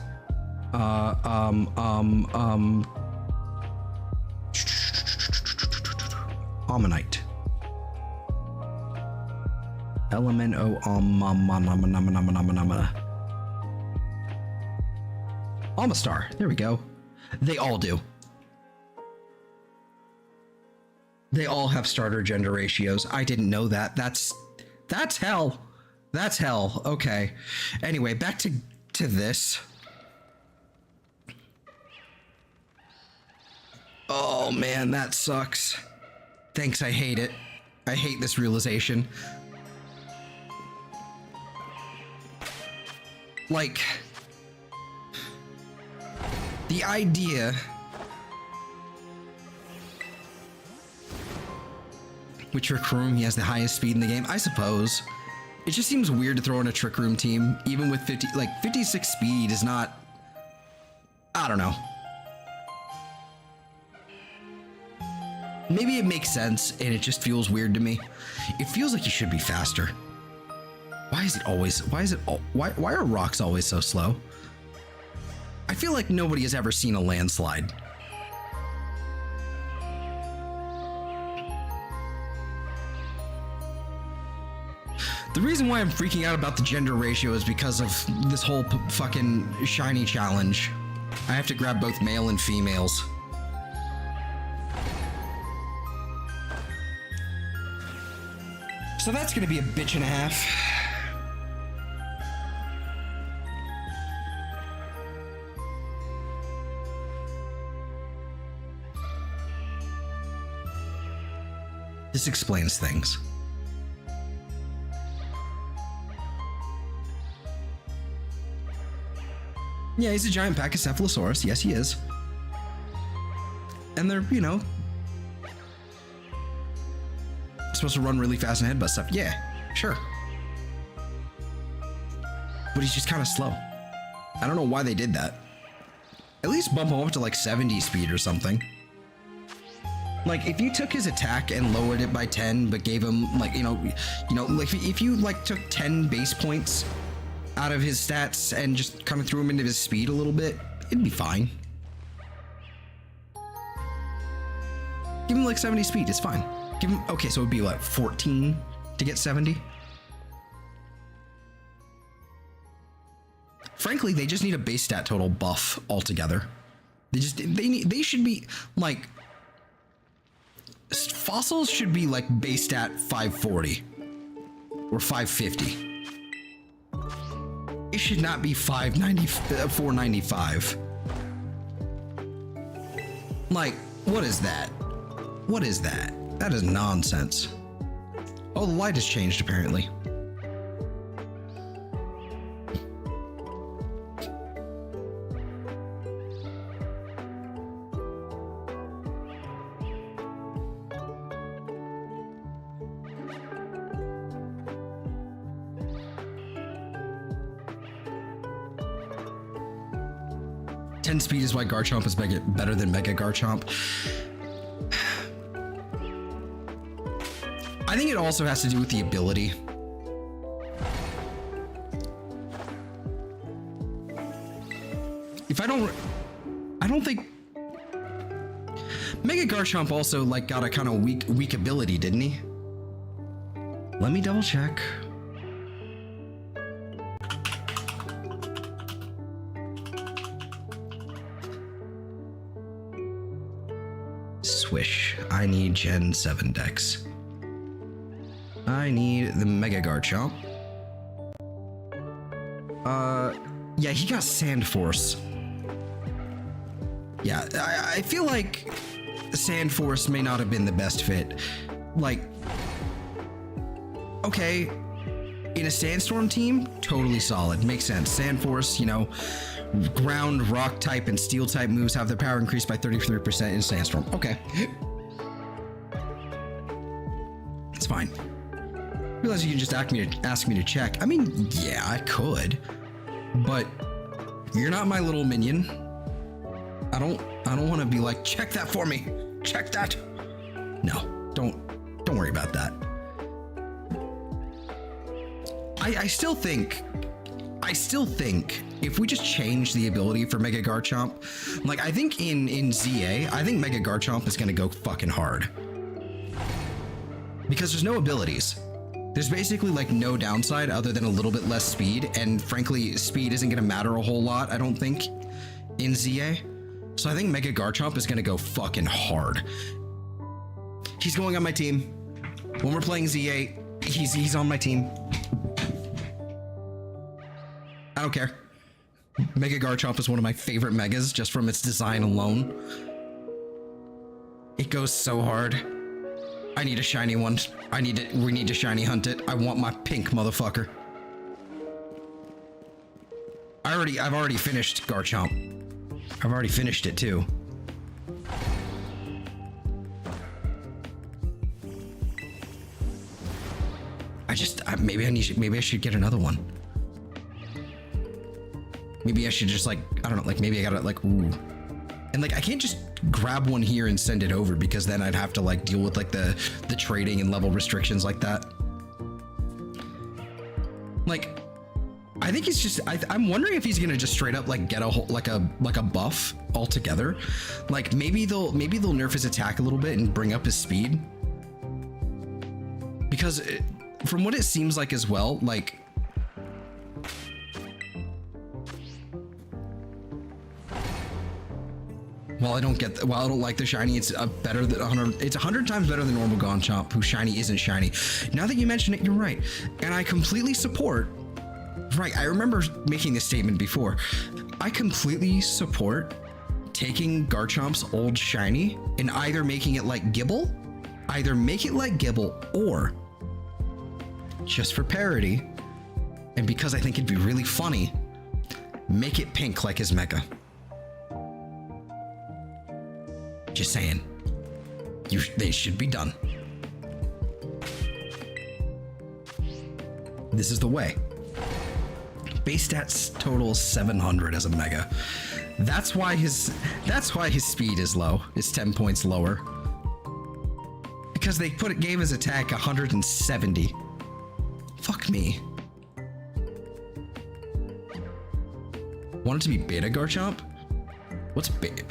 Ammonite. Amistar. There we go. They all do. They all have starter gender ratios. I didn't know that. That's hell. That's hell. Okay. Anyway, back to this. Oh man, that sucks. Thanks, I hate it. I hate this realization. Like, the idea with Trick Room, he has the highest speed in the game, I suppose. It just seems weird to throw in a Trick Room team, even with 56 speed is not, I don't know. Maybe it makes sense and it just feels weird to me. It feels like you should be faster. Why are rocks always so slow? I feel like nobody has ever seen a landslide. The reason why I'm freaking out about the gender ratio is because of this whole fucking shiny challenge. I have to grab both male and females. So that's gonna be a bitch and a half. This explains things. Yeah, he's a giant Pachycephalosaurus. Yes, he is. And they're, you know, supposed to run really fast and headbutt stuff. Yeah, sure. But he's just kind of slow. I don't know why they did that. At least bump him up to like 70 speed or something. Like, if you took his attack and lowered it by 10, but gave him, like, you know, like, if you, like, took 10 base points out of his stats and just kind of threw him into his speed a little bit, it'd be fine. Give him, like, 70 speed, it's fine. Give him, okay, so it'd be, like, 14 to get 70? Frankly, they just need a base stat total buff altogether. They should be, like... Fossils should be like base stat 540 or 550. It should not be 495. Like, what is that? What is that? That is nonsense. Oh, the light has changed apparently. Speed is why Garchomp is better than Mega Garchomp. I think it also has to do with the ability. If I don't think Mega Garchomp also like got a kind of weak ability, didn't he? Let me double check. Swish. I need Gen 7 Dex. I need the Mega Garchomp. Yeah, he got Sand Force. Yeah, I feel like Sand Force may not have been the best fit. Like, okay, in a Sandstorm team, totally solid. Makes sense. Sand Force, you know, ground, rock type, and steel type moves have their power increased by 33% in Sandstorm. Okay. It's fine. Realize you can just ask me to check. I mean, yeah, I could. But you're not my little minion. I don't want to be like, check that for me. Check that. No, don't worry about that. I still think if we just change the ability for Mega Garchomp, like I think in ZA, I think Mega Garchomp is gonna go fucking hard. because there's no abilities. There's basically like no downside other than a little bit less speed, and frankly, speed isn't gonna matter a whole lot, I don't think, in ZA. So I think Mega Garchomp is gonna go fucking hard. He's going on my team. When we're playing ZA, he's on my team. I don't care. Mega Garchomp is one of my favorite megas just from its design alone. It goes so hard. I need a shiny one. We need to shiny hunt it. I want my pink motherfucker. I've already finished Garchomp. I've already finished it too. Maybe I should get another one. Maybe I should just like, I don't know, like maybe I gotta like, ooh. And like, I can't just grab one here and send it over because then I'd have to like deal with like the trading and level restrictions like that. Like, I think he's just, I'm wondering if he's gonna just straight up like get a whole, like a buff altogether. Like maybe they'll nerf his attack a little bit and bring up his speed. Because from what it seems like as well, like, while I don't like the shiny, it's better than 100. It's 100 times better than normal Garchomp, whose shiny isn't shiny. Now that you mention it, you're right, and I completely support. Right, I remember making this statement before. I completely support taking Garchomp's old shiny and either making it like Gibble, or just for parody, and because I think it'd be really funny, make it pink like his Mega. Just saying. They should be done. This is the way. Base stats total 700 as a Mega. That's why his speed is low. It's 10 points lower. Because they gave his attack 170. Fuck me. Want it to be Beta Garchomp? What's Beta?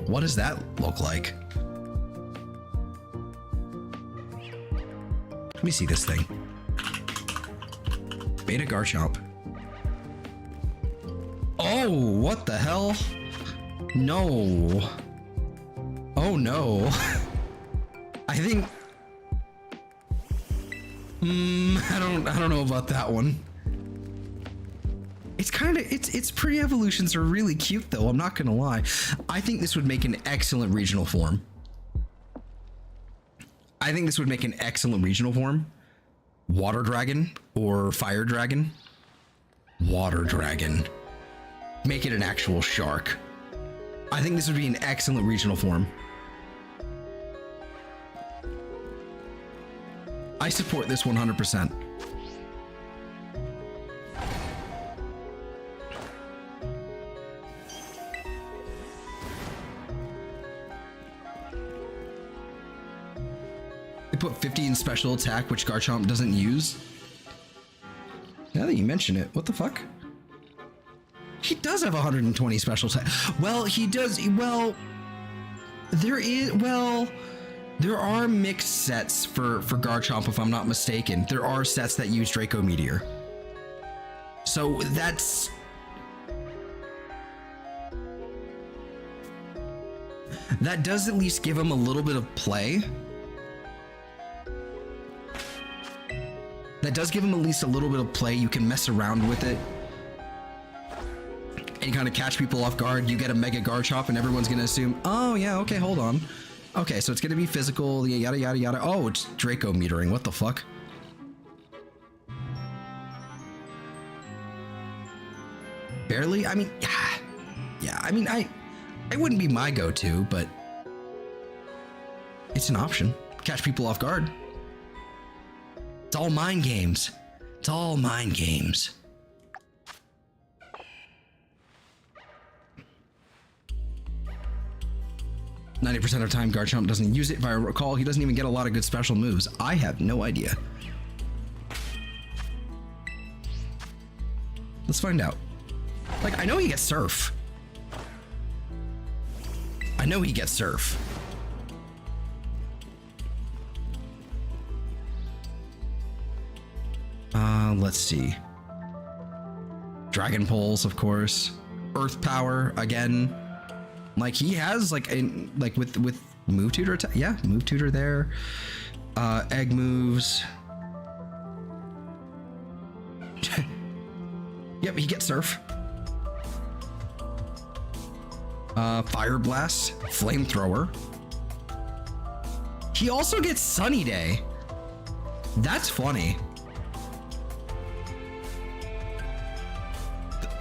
What does that look like? Let me see this thing. Beta Garchomp. Oh, what the hell? No. Oh no. I think I don't know about that one. Its pre-evolutions are really cute though, I'm not gonna lie. I think this would make an excellent regional form. Water Dragon or Fire Dragon. Water Dragon. Make it an actual shark. I think this would be an excellent regional form. I support this 100%. They put 50 in special attack, which Garchomp doesn't use. Now that you mention it, what the fuck? He does have 120 special attack. Well, he does. Well, there are mixed sets for Garchomp, if I'm not mistaken. There are sets that use Draco Meteor. So that does at least give him a little bit of play. That does give him at least a little bit of play. You can mess around with it and kind of catch people off guard. You get a Mega Garchomp and everyone's gonna assume, oh yeah, okay, hold on. Okay, so it's gonna be physical, yada yada yada. Oh, it's Draco metering, what the fuck? Barely? I mean, yeah, I mean, it wouldn't be my go-to, but it's an option. Catch people off guard. It's all mind games. It's all mind games. %90 of the time, Garchomp doesn't use it. If I recall, he doesn't even get a lot of good special moves. I have no idea. Let's find out. Like, I know he gets Surf. Let's see. Dragon Pulse, of course. Earth Power again. Like he has like with Move Tutor attack. Yeah, Move Tutor there. Egg moves. Yep, he gets Surf. Fire Blast, Flamethrower. He also gets Sunny Day. That's funny.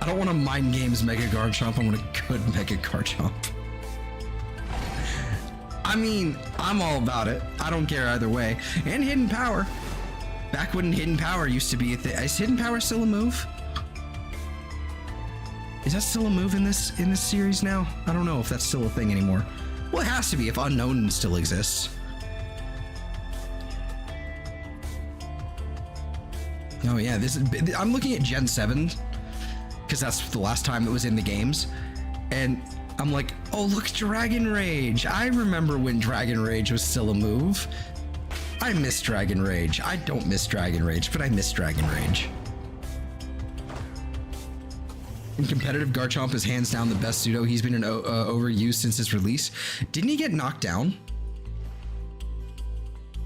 I don't want to mind games Mega Garchomp. I want a good Mega Garchomp. I mean, I'm all about it. I don't care either way. And Hidden Power. Back when Hidden Power used to be a thing. Is Hidden Power still a move? Is that still a move in this series now? I don't know if that's still a thing anymore. Well, it has to be if Unknown still exists. Oh yeah, I'm looking at Gen 7 because that's the last time it was in the games, and I'm like, oh look, Dragon Rage. I remember when Dragon Rage was still a move. I miss Dragon Rage. I don't miss Dragon Rage, but I miss Dragon Rage. In competitive, Garchomp is hands down the best pseudo. He's been overused since his release. Didn't he get knocked down?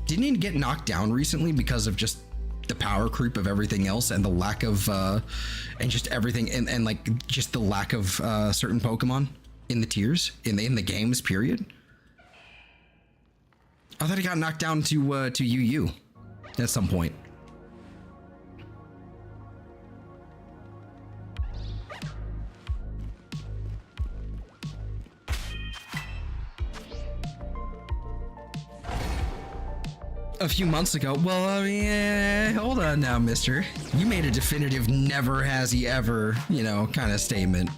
Didn't he get knocked down recently because of just the power creep of everything else and the lack of and just everything and like just the lack of certain Pokemon in the tiers in the games period? I thought he got knocked down to UU at some point. A few months ago. Well, I mean, hold on now, mister. You made a definitive never has he ever, you know, kind of statement.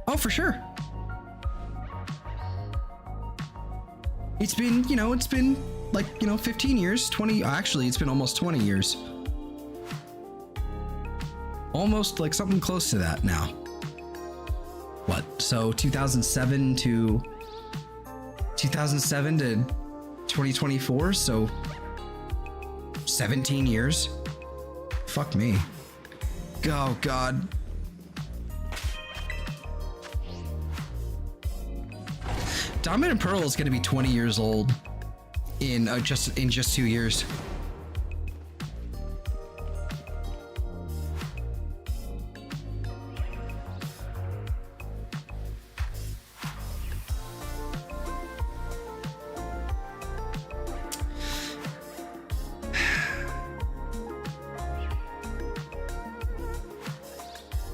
Oh, for sure. It's been, you know, it's been like, you know, 15 years, 20, actually, it's been almost 20 years. Almost like something close to that now. What? So 2007 to 2024, so 17 years. Fuck me. Oh god. Diamond and Pearl is going to be 20 years old in just 2 years.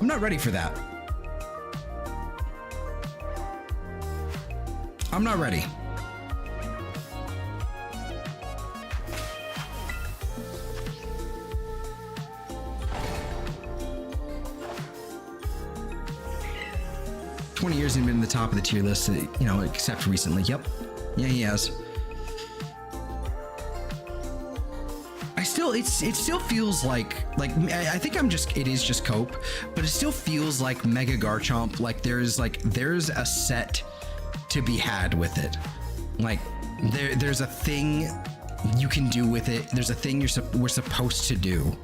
I'm not ready for that. I'm not ready. "20 years and been in the top of the tier list, you know, except recently." Yep. Yeah, he has. It still feels like I think it is just cope, but it still feels like Mega Garchomp, like there's a set to be had with it. Like there's a thing you can do with it. There's a thing we're supposed to do.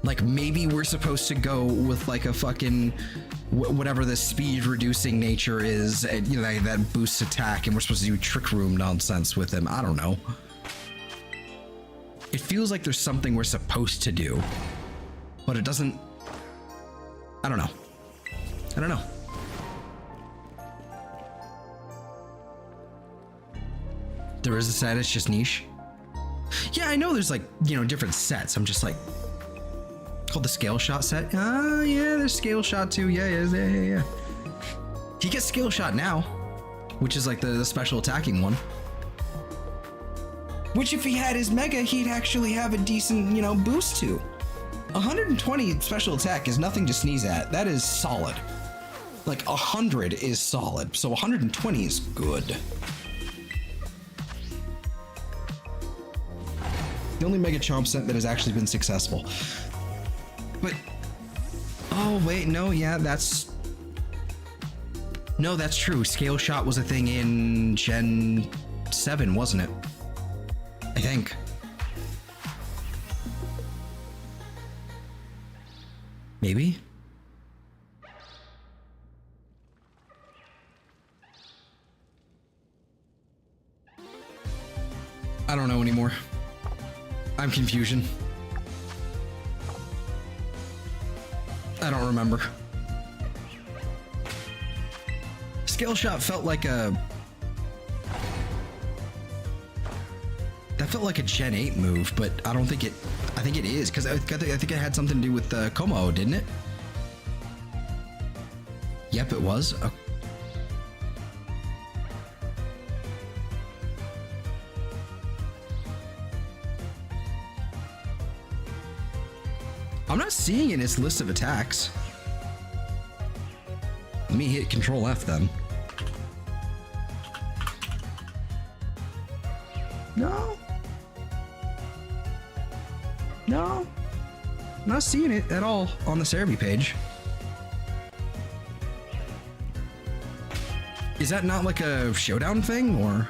Like maybe we're supposed to go with like a fucking whatever the speed reducing nature is, and, you know, that boosts attack, and we're supposed to do Trick Room nonsense with him. I don't know. It feels like there's something we're supposed to do, but it doesn't. I don't know. I don't know. There is a set, it's just niche. Yeah, I know there's like, you know, different sets. I'm just like, called the Scale Shot set. Ah, yeah, there's Scale Shot too. Yeah. He gets Scale Shot now, which is like the special attacking one. Which if he had his Mega, he'd actually have a decent, you know, boost to. 120 special attack is nothing to sneeze at. That is solid. Like 100 is solid, so 120 is good. The only Mega Chomp set that has actually been successful. But, oh wait, no, yeah, that's true. Scale Shot was a thing in Gen 7, wasn't it? I think. Maybe? I don't know anymore. I'm confusion. I don't remember. Scale Shot felt like a... That felt like a Gen 8 move, but I don't think it... I think it is, because I think it had something to do with Como, didn't it? Yep, it was. I'm not seeing it in its list of attacks. Let me hit Control F then. No. No. Not seeing it at all on the Cerebi page. Is that not like a showdown thing, or?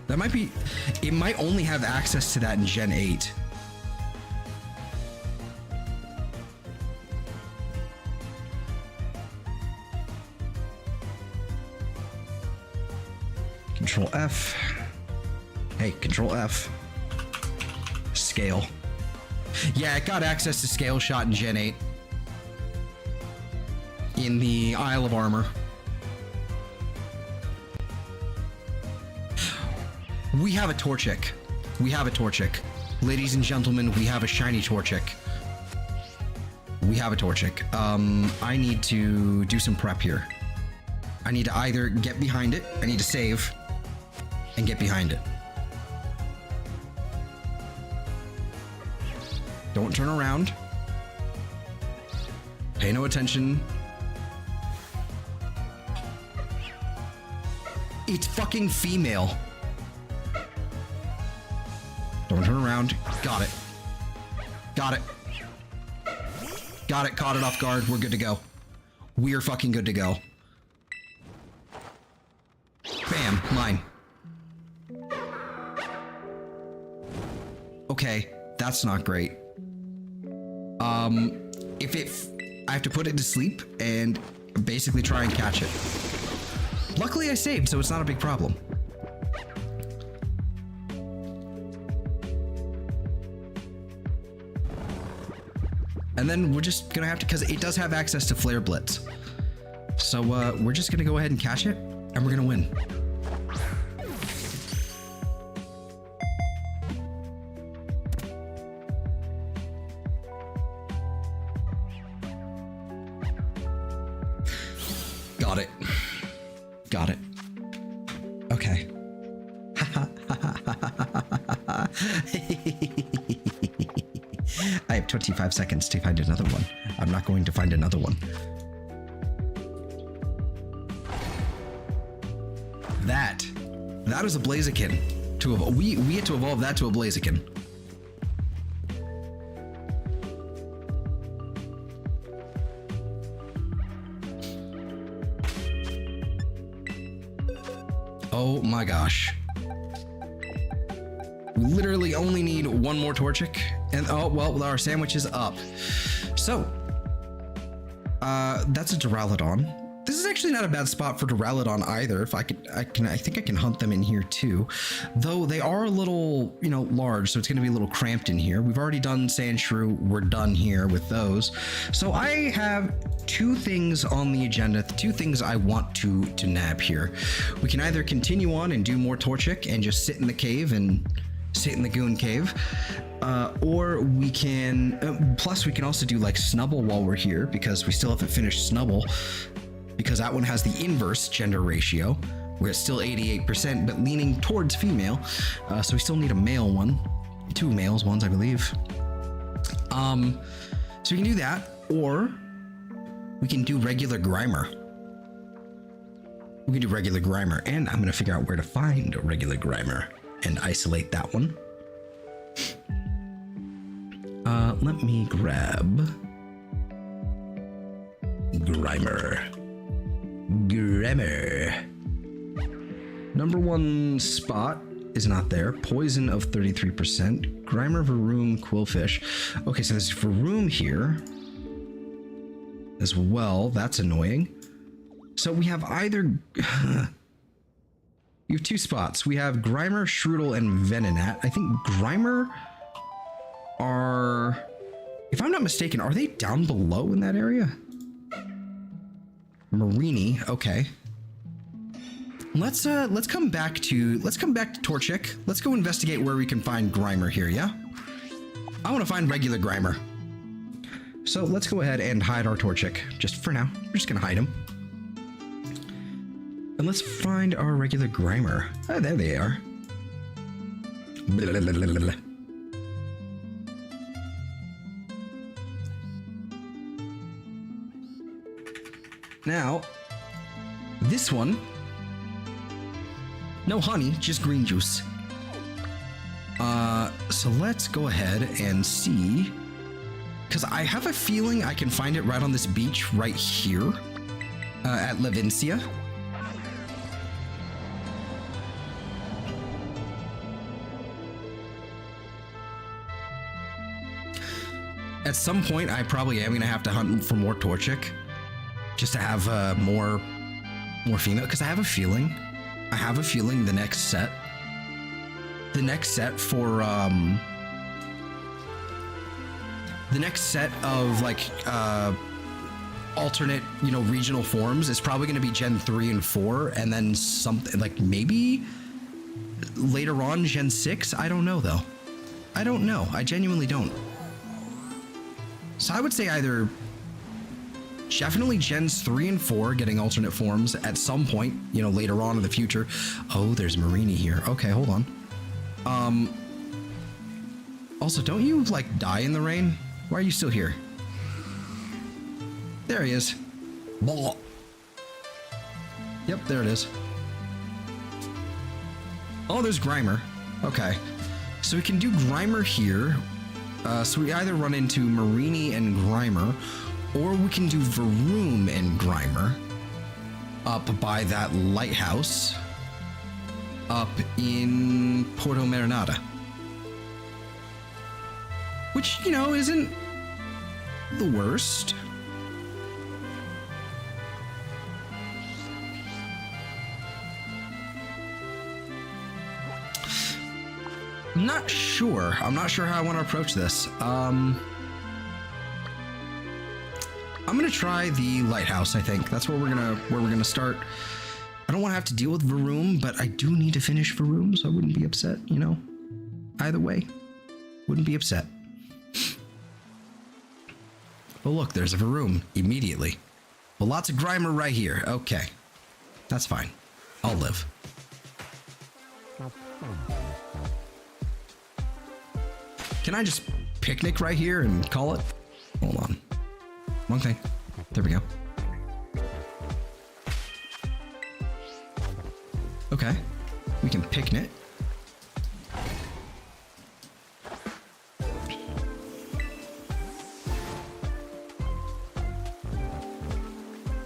That might be, it might only have access to that in Gen 8. Control F. Hey, Control F. Scale. Yeah, it got access to Scale Shot in Gen 8. In the Isle of Armor. We have a Torchic. We have a Torchic. Ladies and gentlemen, we have a shiny Torchic. We have a Torchic. I need to do some prep here. I need to either get behind it, I need to save, and get behind it. Don't turn around. Pay no attention. It's fucking female. Don't turn around. Got it. Got it. Got it. Caught it off guard. We're good to go. We're fucking good to go. Bam. Mine. Okay. That's not great. I have to put it to sleep and basically try and catch it. Luckily I saved, so it's not a big problem. And then we're just gonna have to, because it does have access to Flare Blitz. So we're just gonna go ahead and catch it, and we're gonna win. Got it. Got it. Okay. I have 25 seconds to find another one. I'm not going to find another one. That is a Blaziken. We had to evolve that to a Blaziken. Oh my gosh. We literally only need one more Torchic, and oh well, our sandwich is up. So, that's a Duraludon. This is actually not a bad spot for Duraludon either. If I think I can hunt them in here too. Though they are a little, large, so it's going to be a little cramped in here. We've already done Sandshrew. We're done here with those. So I have two things on the agenda, two things I want to nab here. We can either continue on and do more Torchic and just sit in the cave and sit in the Goon Cave, or we can, plus we can also do like Snubble while we're here, because we still haven't finished Snubble, because that one has the inverse gender ratio, where it's still 88%, but leaning towards female, so we still need a male one, 2 males ones, I believe. So we can do that, or we can do regular Grimer. We can do regular Grimer, and I'm gonna figure out where to find a regular Grimer and isolate that one. Let me grab Grimer. Grimer. Number 1 spot is not there. Poison of 33%. Grimer, Varoom, Quillfish. Okay, so there's Varoom here as well. That's annoying. So we have either... You have 2 spots. We have Grimer, Shroodle, and Venonat. I think Grimer are... If I'm not mistaken, are they down below in that area? Marini, okay. Let's come back to Torchic. Let's go investigate where we can find Grimer here, yeah? I want to find regular Grimer. So let's go ahead and hide our Torchic. Just for now. We're just gonna hide him. And let's find our regular Grimer. Oh, there they are. Blablabla. Now, this one, no honey, just green juice. So let's go ahead and see, because I have a feeling I can find it right on this beach right here at Levincia. At some point, I probably am going to have to hunt for more Torchic, just to have more female, because I have a feeling the next set for the next set of like alternate, you know, regional forms is probably going to be Gen 3 and 4, and then something like maybe later on Gen 6. I don't know though. I don't know. I genuinely don't. So I would say either definitely Gens 3 and 4 getting alternate forms at some point, you know, later on in the future. Oh, there's Marini here. Okay, hold on. Also, don't you like die in the rain? Why are you still here? There he is. Blah. Yep, there it is. Oh, there's Grimer. Okay. So we can do Grimer here. So we either run into Marini and Grimer, or we can do Varoom and Grimer up by that lighthouse up in Porto Marinada. Which, you know, isn't the worst. I'm not sure. I'm not sure how I want to approach this. I'm gonna try the lighthouse. I think that's where we're gonna start. I don't want to have to deal with Varoom, but I do need to finish Varoom, so I wouldn't be upset. You know, either way, wouldn't be upset. Oh look, there's a Varoom immediately. Well, lots of Grimer right here. Okay, that's fine. I'll live. Can I just picnic right here and call it? Hold on. One thing. There we go. Okay. We can picnic.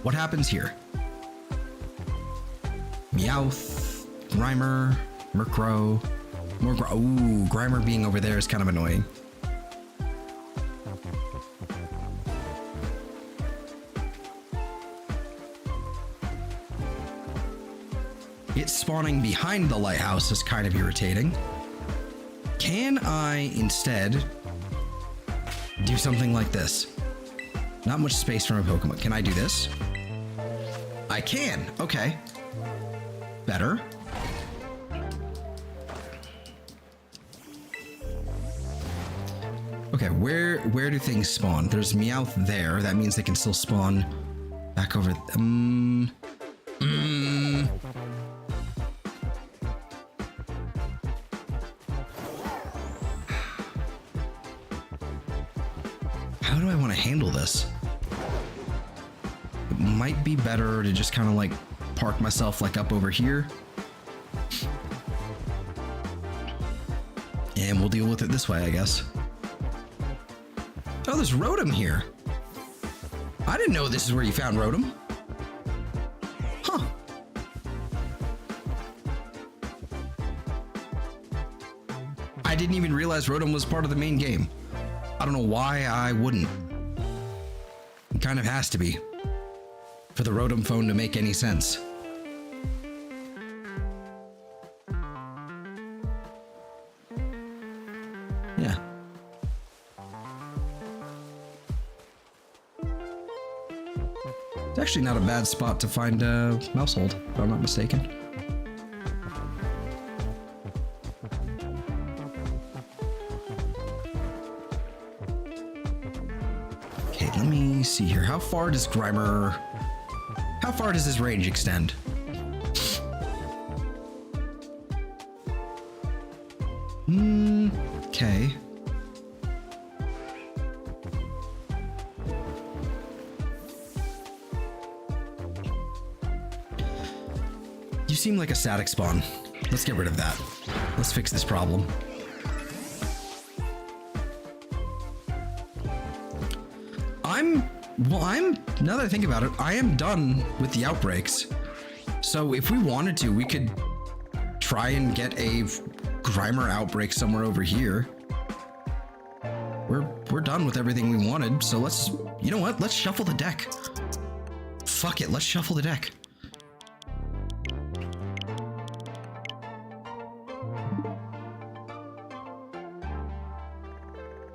What happens here? Meowth, Grimer, Murkrow. Ooh, Grimer being over there is kind of annoying. It spawning behind the lighthouse is kind of irritating. Can I instead do something like this? Not much space for my Pokemon. Can I do this? I can. Okay. Better. Okay, where do things spawn? There's Meowth there. That means they can still spawn back over. How do I want to handle this? It might be better to just kind of like park myself like up over here. And we'll deal with it this way, I guess. Oh, there's Rotom here. I didn't know this is where you found Rotom. I didn't even realize Rotom was part of the main game. I don't know why I wouldn't. It kind of has to be for the Rotom phone to make any sense. Yeah. It's actually not a bad spot to find a Mousehold, if I'm not mistaken. Okay, let me see here. How far does Grimer... How far does his range extend? Okay. You seem like a static spawn. Let's get rid of that. Let's fix this problem. Now that I think about it, I am done with the outbreaks. So if we wanted to, we could try and get a Grimer outbreak somewhere over here. We're done with everything we wanted, so let's, you know what? Let's shuffle the deck. Fuck it, let's shuffle the deck.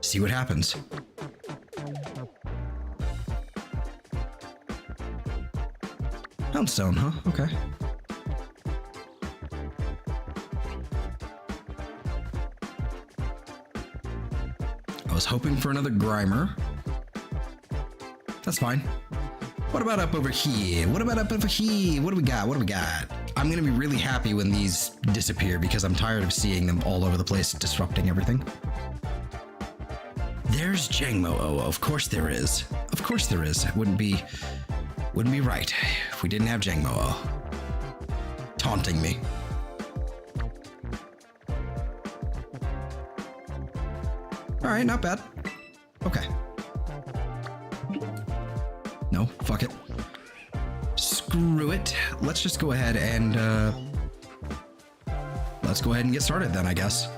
See what happens. Poundstone, huh? Okay. I was hoping for another Grimer. That's fine. What about up over here? What about up over here? What do we got? What do we got? I'm gonna be really happy when these disappear because I'm tired of seeing them all over the place, disrupting everything. There's Jangmo. Oh, of course there is. Of course there is. It wouldn't be right if we didn't have Jangmo taunting me. All right, not bad. Okay. No, fuck it. Screw it. Let's just go ahead and get started then, I guess.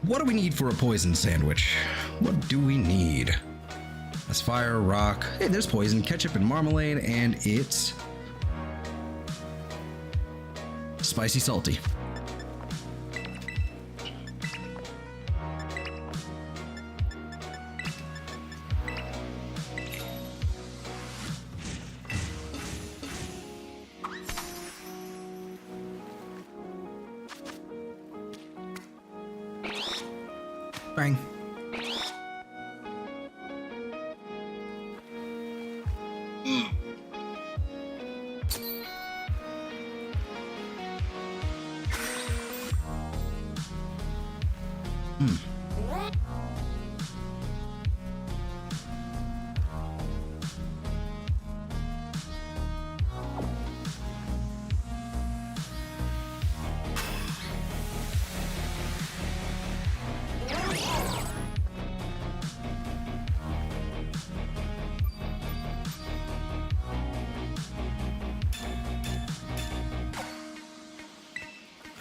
What do we need for a poison sandwich? What do we need? That's fire, rock. Hey, there's poison, ketchup, and marmalade, and it's spicy salty. Bang.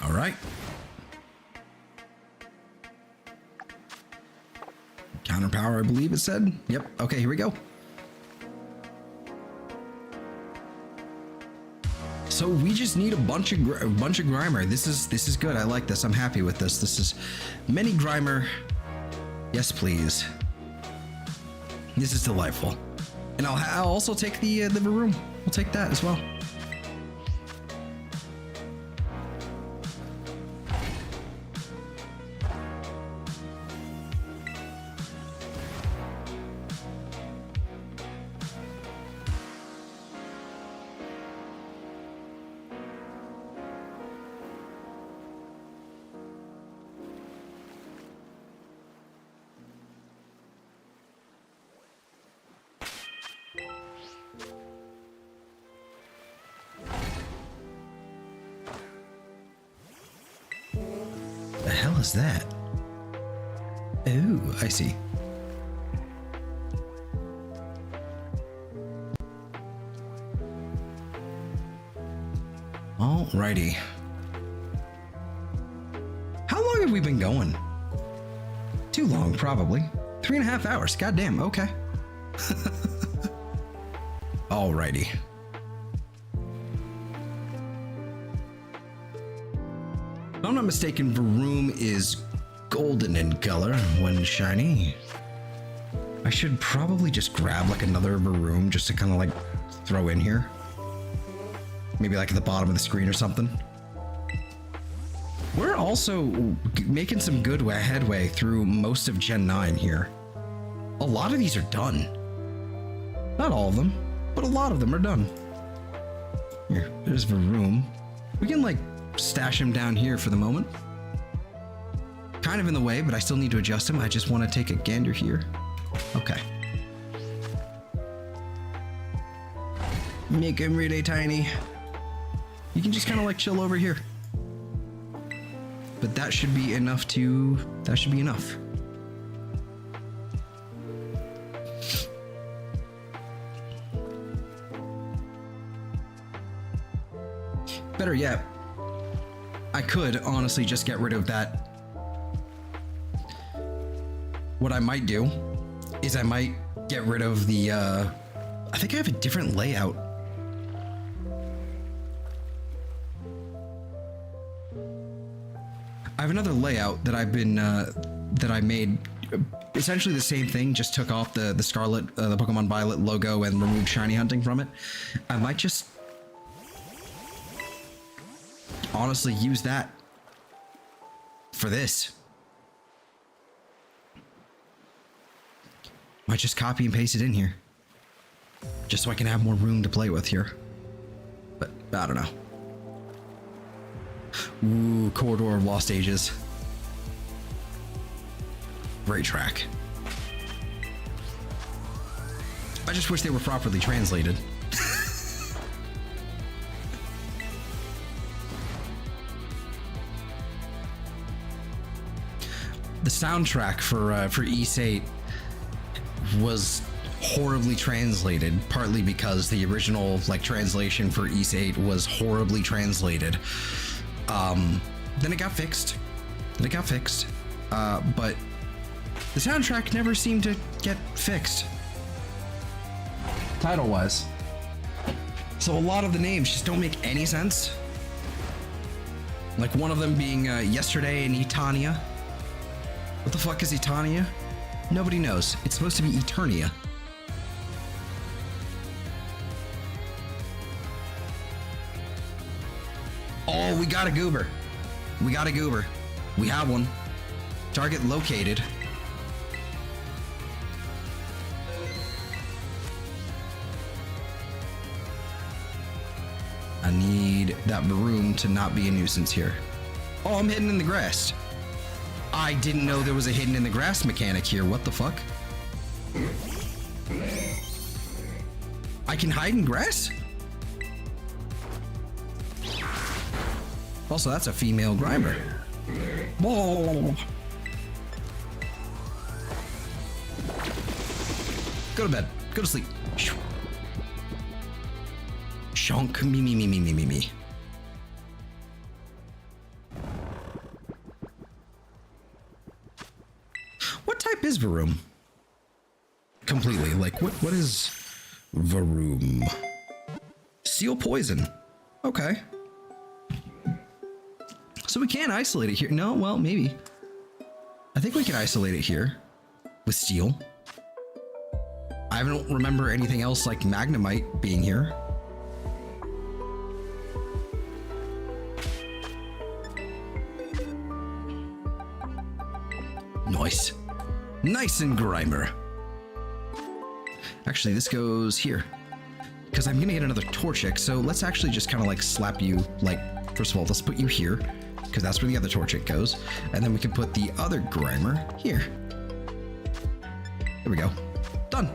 All right. Counter power, I believe it said. Yep. Okay, here we go. So we just need a bunch of Grimer. This is good. I like this. I'm happy with this. This is many Grimer. Yes, please. This is delightful. And I'll also take the Varoom. We'll take that as well. hell is that? Oh, I see. Alrighty. How long have we been going? Too long, probably. 3.5 hours. Goddamn, okay. Alrighty. If I'm not mistaken, Varoom is golden in color when shiny. I should probably just grab like another Varoom just to kind of like throw in here. Maybe like at the bottom of the screen or something. We're also making some good headway through most of Gen 9 here. A lot of these are done. Not all of them, but a lot of them are done. Here, there's Varoom. We can like stash him down here for the moment. Kind of in the way, but I still need to adjust him. I just want to take a gander here. Okay. Make him really tiny. You can just kind of like chill over here. But that should be enough to... That should be enough. Better yet, I could honestly just get rid of that. What I might do is I might get rid of the... I think I have a different layout. I have another layout that I've been that I made, essentially the same thing, just took off the Scarlet, the Pokemon Violet logo and removed shiny hunting from it. I might just honestly use that for this. Might just copy and paste it in here, just so I can have more room to play with here. But I don't know. Ooh, Corridor of Lost Ages. Great track. I just wish they were properly translated. The soundtrack for East 8 was horribly translated, partly because the original like translation for East 8 was horribly translated. Then it got fixed. But the soundtrack never seemed to get fixed, title-wise. So a lot of the names just don't make any sense. Like one of them being Yesterday and Eternia. What the fuck is Eternia? Nobody knows. It's supposed to be Eternia. Oh, we got a goober. We got a goober. We have one. Target located. I need that Varoom to not be a nuisance here. Oh, I'm hidden in the grass. I didn't know there was a hidden in the grass mechanic here. What the fuck? I can hide in grass? Also, that's a female Grimer. Go to bed. Go to sleep. Shonk. Me. What type is Varoom? Completely. Like, what is Varoom? Seal poison. Okay. So we can't isolate it here. No, well, maybe. I think we can isolate it here with steel. I don't remember anything else like Magnemite being here. Nice. Nice and Grimer. Actually, this goes here, because I'm gonna get another Torchic, so let's actually just kind of like slap you, like, first of all, let's put you here, because that's where the other Torchic goes, and then we can put the other Grimer here. There we go. Done.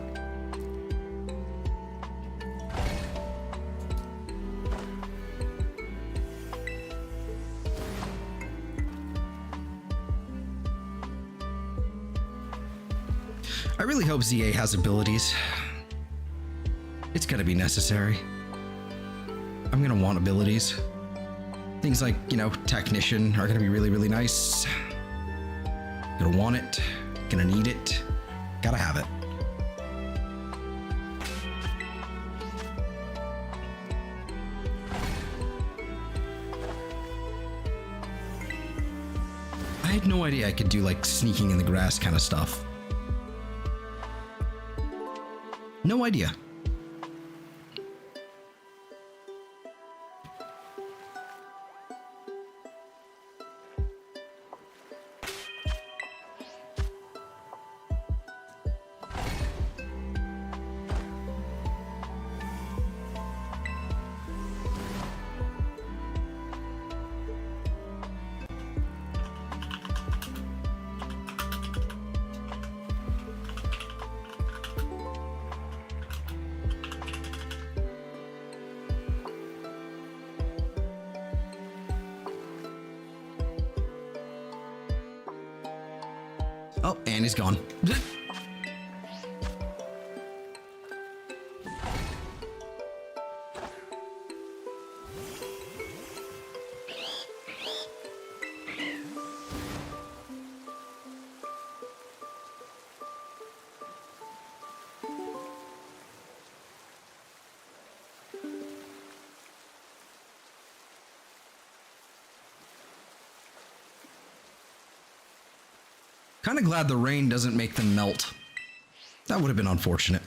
I really hope ZA has abilities. It's gonna be necessary. I'm gonna want abilities. Things like, you know, Technician are gonna be really, really nice. Gonna want it. Gonna need it. Gotta have it. I had no idea I could do like sneaking in the grass kind of stuff. No idea. Oh, and he's gone. Kind of glad the rain doesn't make them melt. That would have been unfortunate.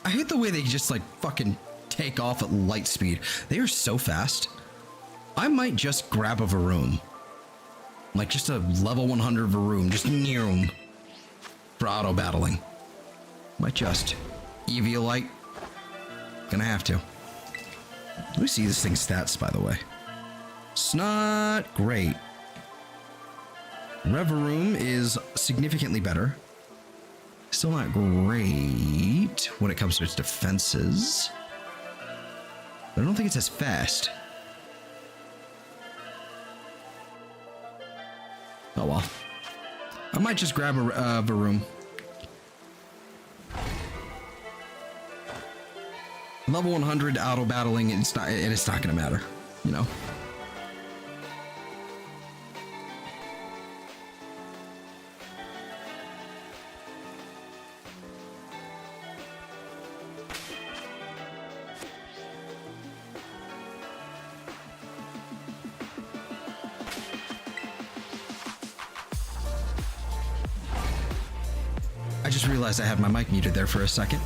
I hate the way they just like fucking take off at light speed. They are so fast. I might just grab a Varoom. Like just a level 100 Varoom, just near him for auto battling. Might just. Eviolite. Gonna have to. Let me see this thing's stats, by the way. It's not great. Revaroom is significantly better. Still not great when it comes to its defenses. But I don't think it's as fast. Oh well. I might just grab a Varoom. Level 100 auto battling, and it's not gonna matter, you know. I just realized I had my mic muted there for a second.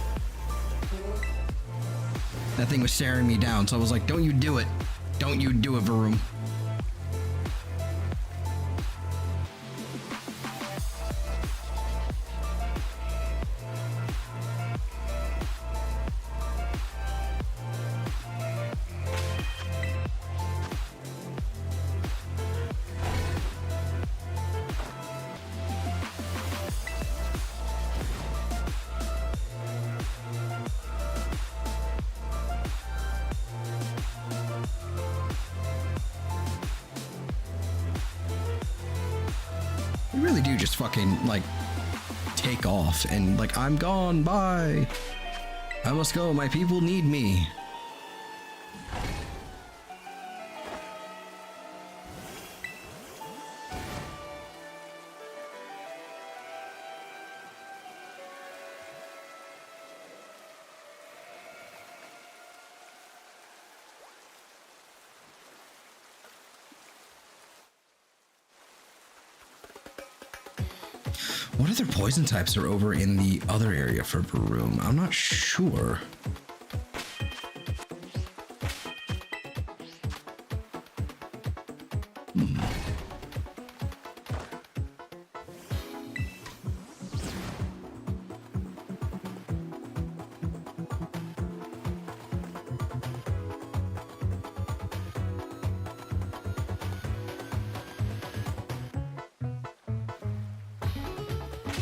That thing was staring me down, so I was like, don't you do it. Don't you do it, Varoom. You really do just fucking, like, take off and, like, I'm gone, bye. I must go, my people need me. What other poison types are over in the other area for Varoom? I'm not sure.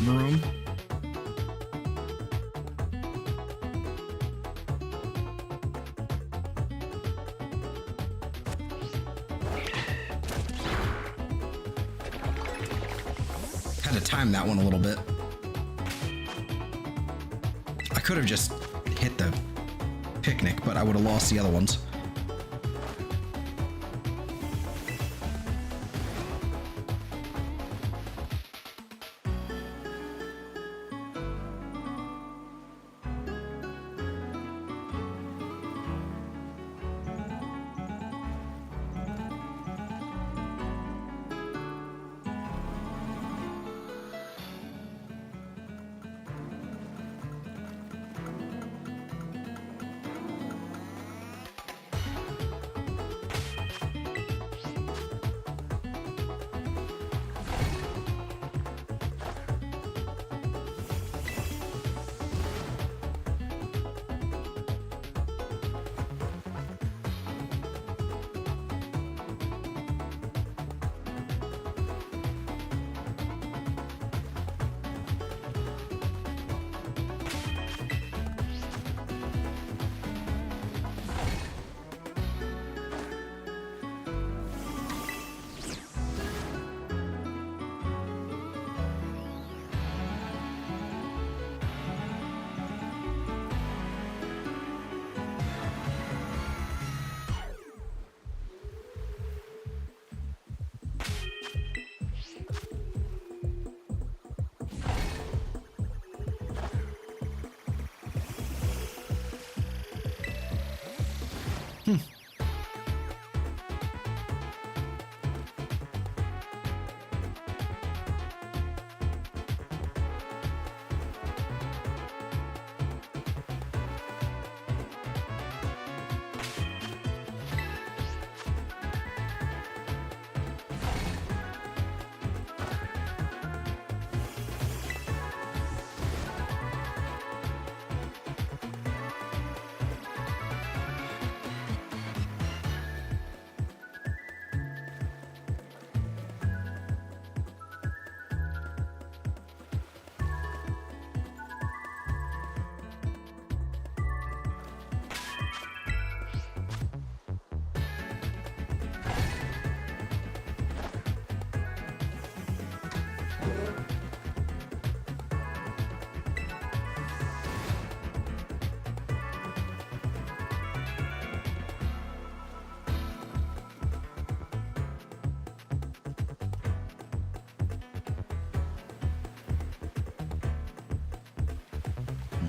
room. Had to time that one a little bit. I could have just hit the picnic, but I would have lost the other ones.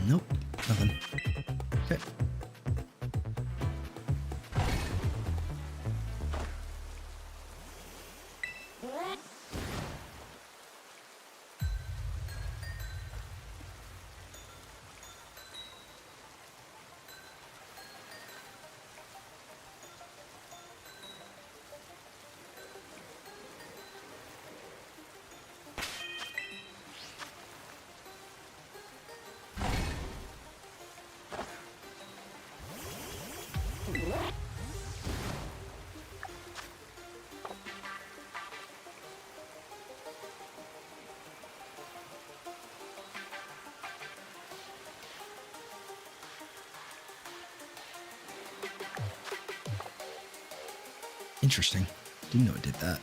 Nope, nothing. Okay. Interesting. Didn't know it did that.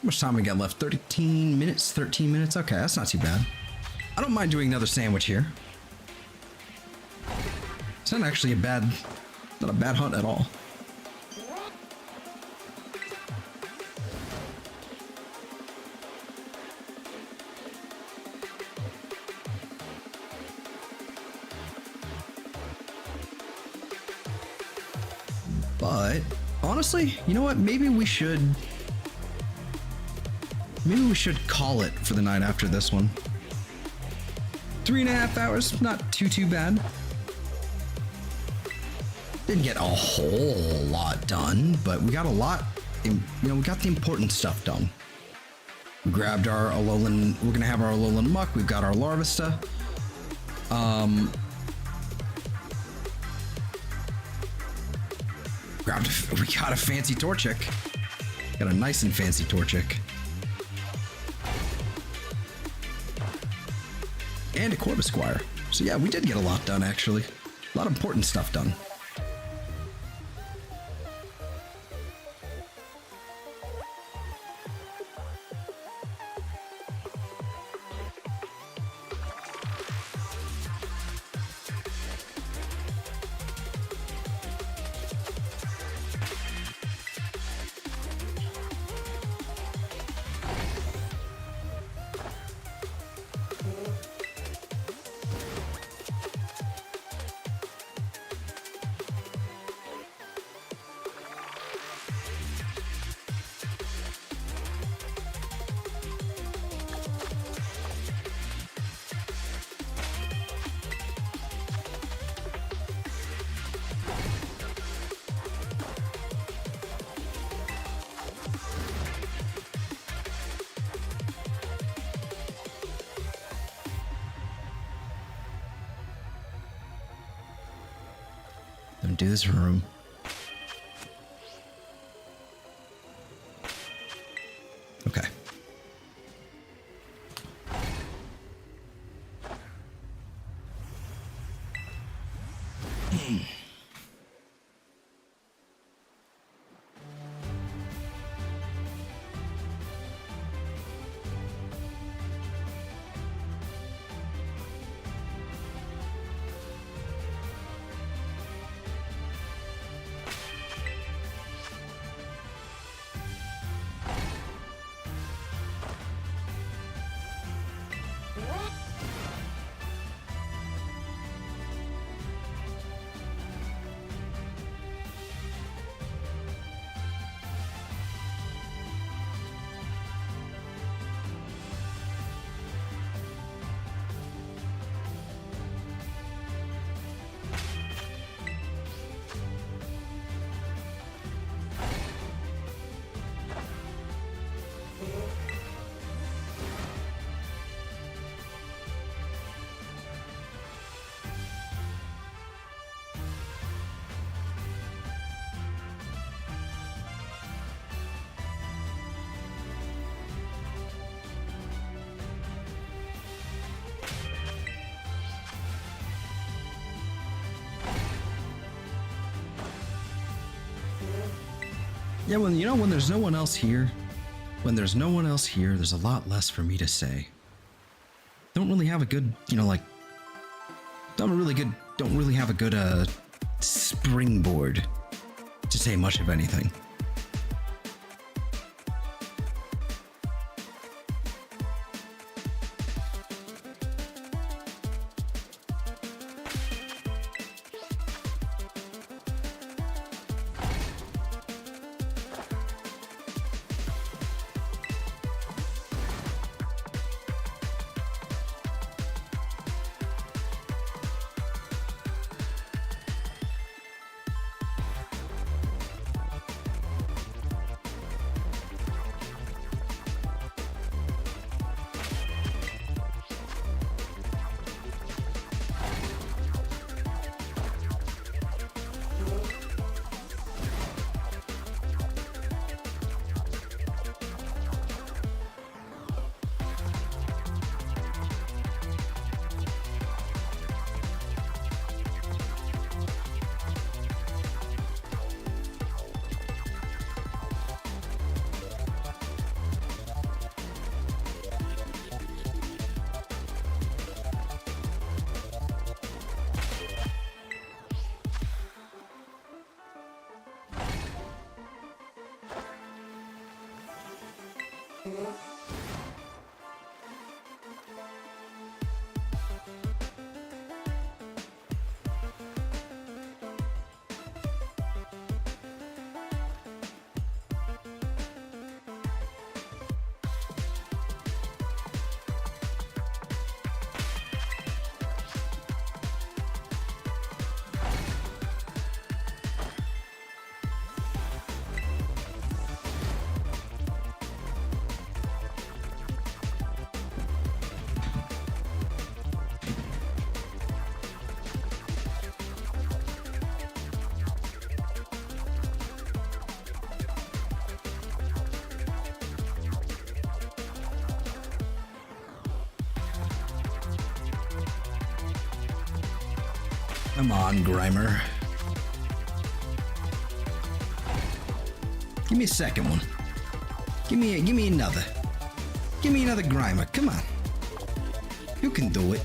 much time we got left? 13 minutes, 13 minutes. Okay, that's not too bad. I don't mind doing another sandwich here. It's not actually not a bad hunt at all. But honestly, you know what? Maybe we should call it for the night after this one. 3.5 hours, not too bad. Didn't get a whole lot done, but we got a lot. We got the important stuff done. We grabbed our Alolan. We're gonna have our Alolan Muk. We've got our Larvesta. We got a fancy Torchic. Got a nice and fancy Torchic. And a Corvisquire. So yeah, we did get a lot done, actually. A lot of important stuff done. Do this room. Okay. Yeah, when there's no one else here, there's a lot less for me to say. Don't really have a good, don't really have a good springboard to say much of anything. Come on, Grimer. Give me a second one. Give me another. Give me another Grimer. Come on. You can do it.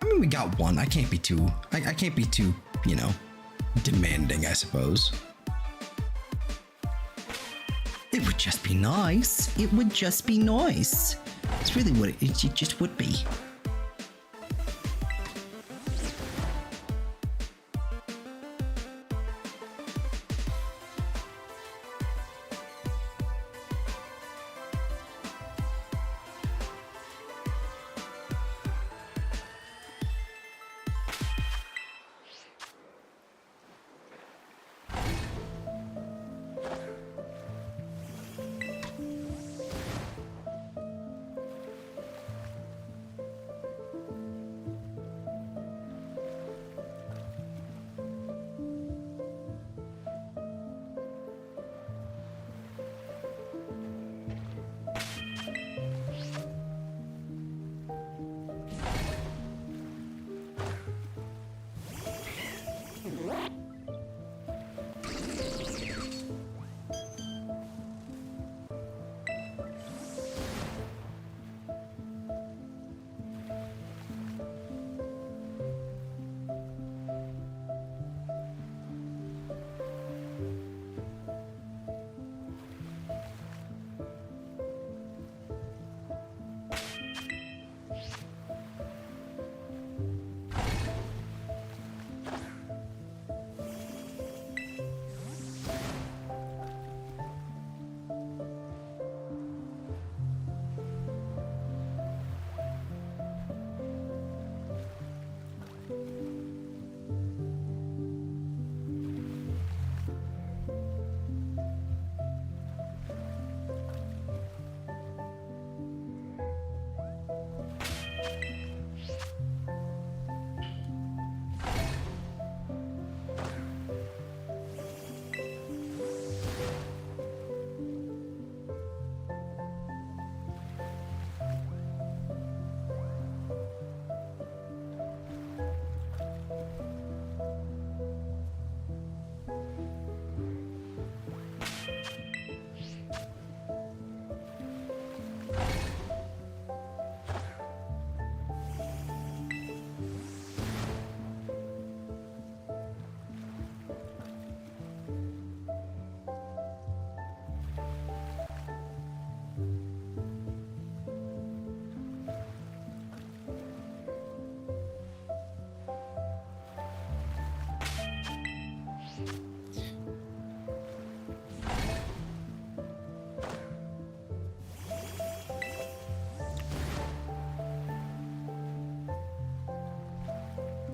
I mean, we got one. I can't be too, you know, demanding, I suppose. It would just be nice. It would just be nice. It's really what it just would be.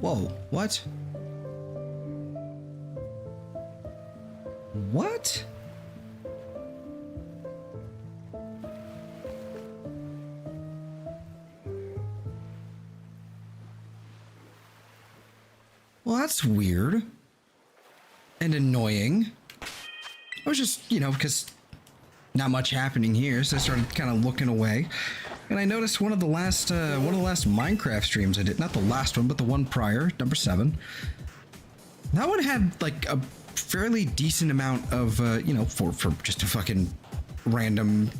Whoa, what? What? Well, that's weird. And annoying. I was just, you know, because not much happening here, so I started kind of looking away. And I noticed one of the last Minecraft streams I did, not the last one, but the one prior, number 7. That one had like a fairly decent amount of, you know, for just a fucking random,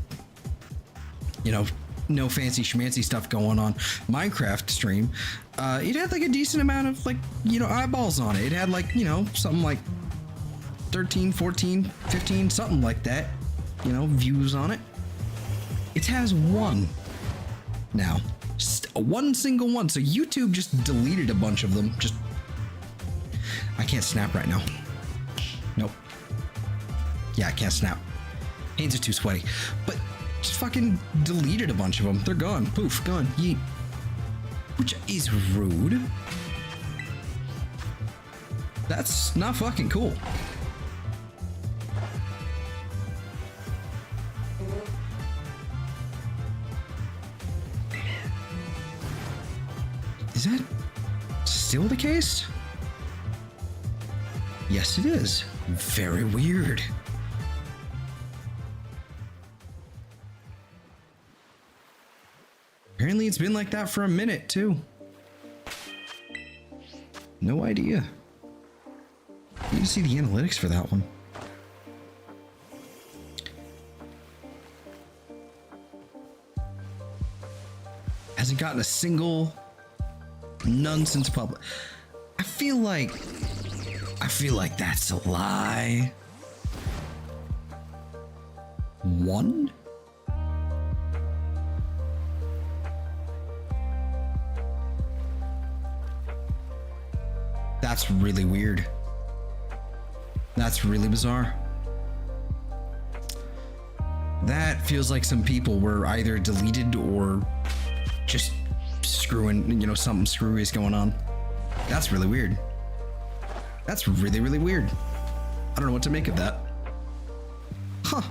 you know, no fancy schmancy stuff going on Minecraft stream, it had like a decent amount of like, you know, eyeballs on it. It had like, you know, something like 13, 14, 15, something like that, you know, views on it. It has one now, one single one. So YouTube just deleted a bunch of them. Just, I can't snap right now. Nope. Yeah, I can't snap. Hands are too sweaty. But just fucking deleted a bunch of them. They're gone. Poof, gone. Yeet. Which is rude. That's not fucking cool. Is that still the case? Yes, it is. Very weird. Apparently it's been like that for a minute, too. No idea. You can see the analytics for that one. Hasn't gotten a single none since public. I feel like that's a lie. One? That's really weird. That's really bizarre. That feels like some people were either deleted or just screwing, you know, something screwy is going on. That's really weird. That's really, really weird. I don't know what to make of that. Huh.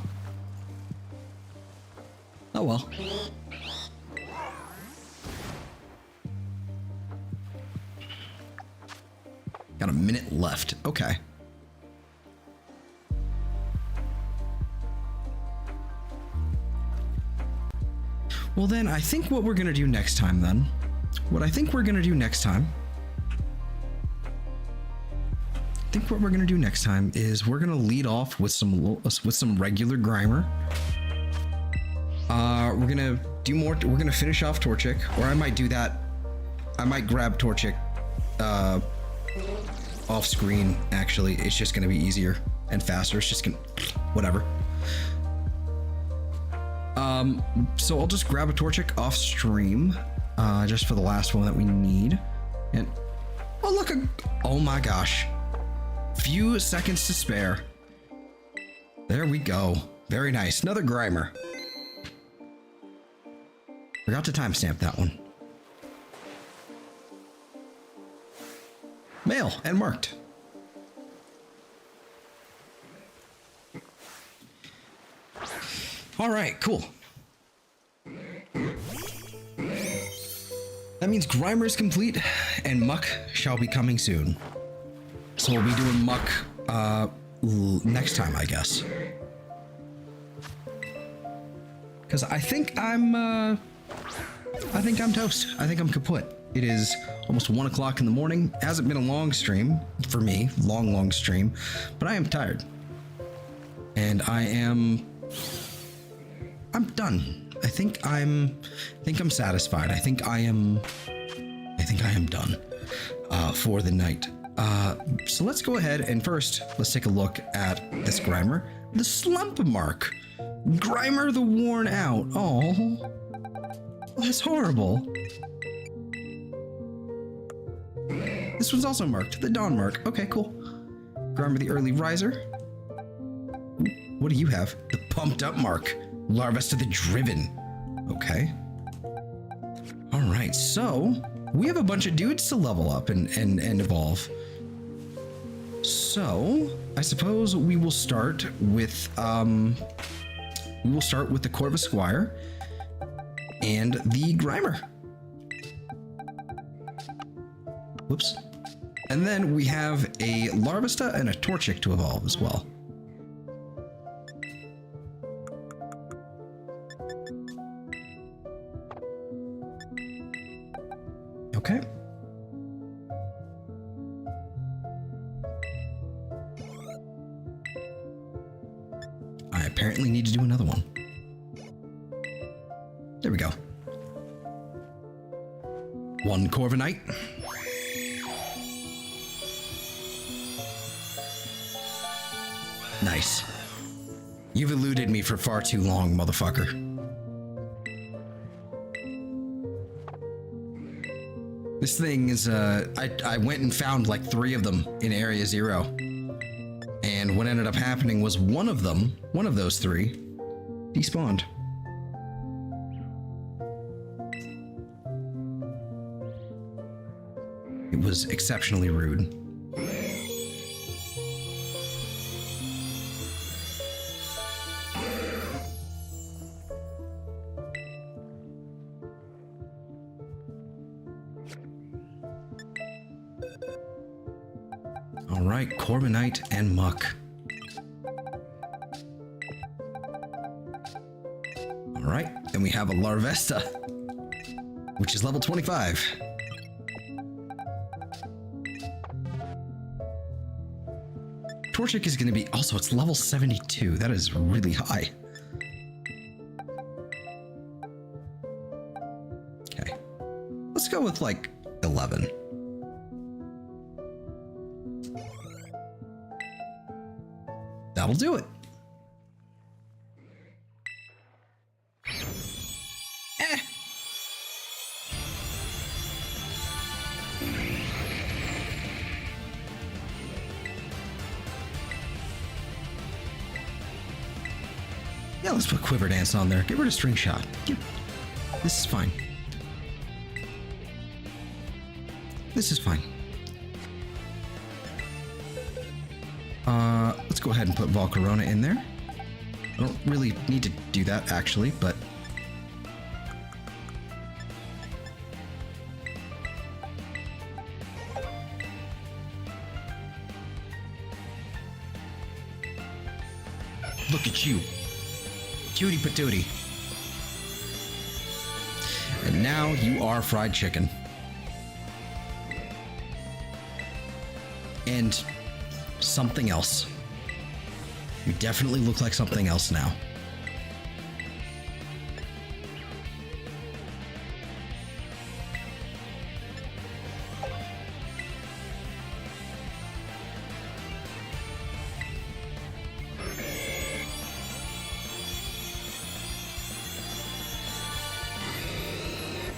Oh well. Got a minute left. Okay. Well then, I think what we're gonna do next time then, is we're gonna lead off with some regular Grimer. We're gonna do more. We're gonna finish off Torchic, or I might do that. I might grab Torchic off screen. Actually, it's just gonna be easier and faster. It's just gonna whatever. So I'll just grab a Torchic off stream, just for the last one that we need. And oh look, oh my gosh, few seconds to spare. There we go. Very nice. Another Grimer. Forgot to timestamp that one. Mail and marked. All right, cool. That means Grimer is complete, and Muk shall be coming soon. So we'll be doing Muk next time, I guess. Because I think I'm toast. I think I'm kaput. It is almost 1 o'clock in the morning. It hasn't been a long stream for me, long stream, but I am tired, and I'm done. I think I'm satisfied. I think I am done for the night. So let's go ahead and first let's take a look at this Grimer, the slump mark. Grimer the worn out. Oh, that's horrible. This one's also marked, the dawn mark. Okay, cool. Grimer the early riser. What do you have? The pumped up mark. Larvesta the driven. Okay. All right, so we have a bunch of dudes to level up and evolve. So I suppose we will start with the Corvisquire and the Grimer. Whoops. And then we have a Larvesta and a Torchic to evolve as well. Okay. I apparently need to do another one. There we go. 1 Corviknight. Nice. You've eluded me for far too long, motherfucker. This thing is, I went and found like 3 of them in Area 0. And what ended up happening was one of those 3, despawned. It was exceptionally rude. All right, Corviknight and Muk. All right, then we have a Larvesta, which is level 25. Torchic is going to be, also it's level 72. That is really high. Okay, let's go with like 11. That'll do it. Yeah, let's put Quiver Dance on there. Get rid of String Shot. This is fine. This is fine. Let's go ahead and put Volcarona in there. I don't really need to do that, actually, but... Look at you. Cutie patootie. And now you are fried chicken. And something else. You definitely look like something else now.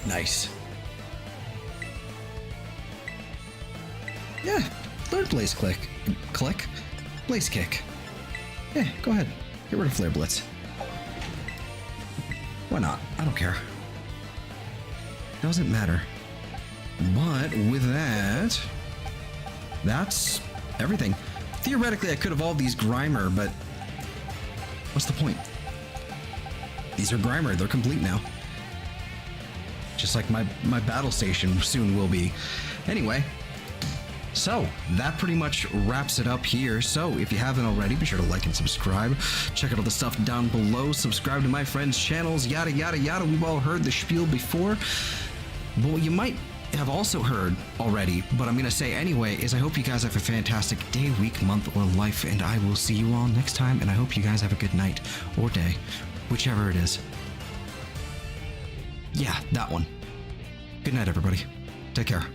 Nice. Yeah, learn Blaze Click. Blaze Kick. Yeah, go ahead. Get rid of Flare Blitz. Why not? I don't care. Doesn't matter. But with that, that's everything. Theoretically, I could evolve these Grimer, but what's the point? These are Grimer. They're complete now. Just like my battle station soon will be. Anyway, so that pretty much wraps it up here. So if you haven't already, be sure to like and subscribe. Check out all the stuff down below. Subscribe to my friends' channels, yada, yada, yada. We've all heard the spiel before. But what you might have also heard already, but I'm going to say anyway, is I hope you guys have a fantastic day, week, month, or life, and I will see you all next time, and I hope you guys have a good night or day, whichever it is. Yeah, that one. Good night, everybody. Take care.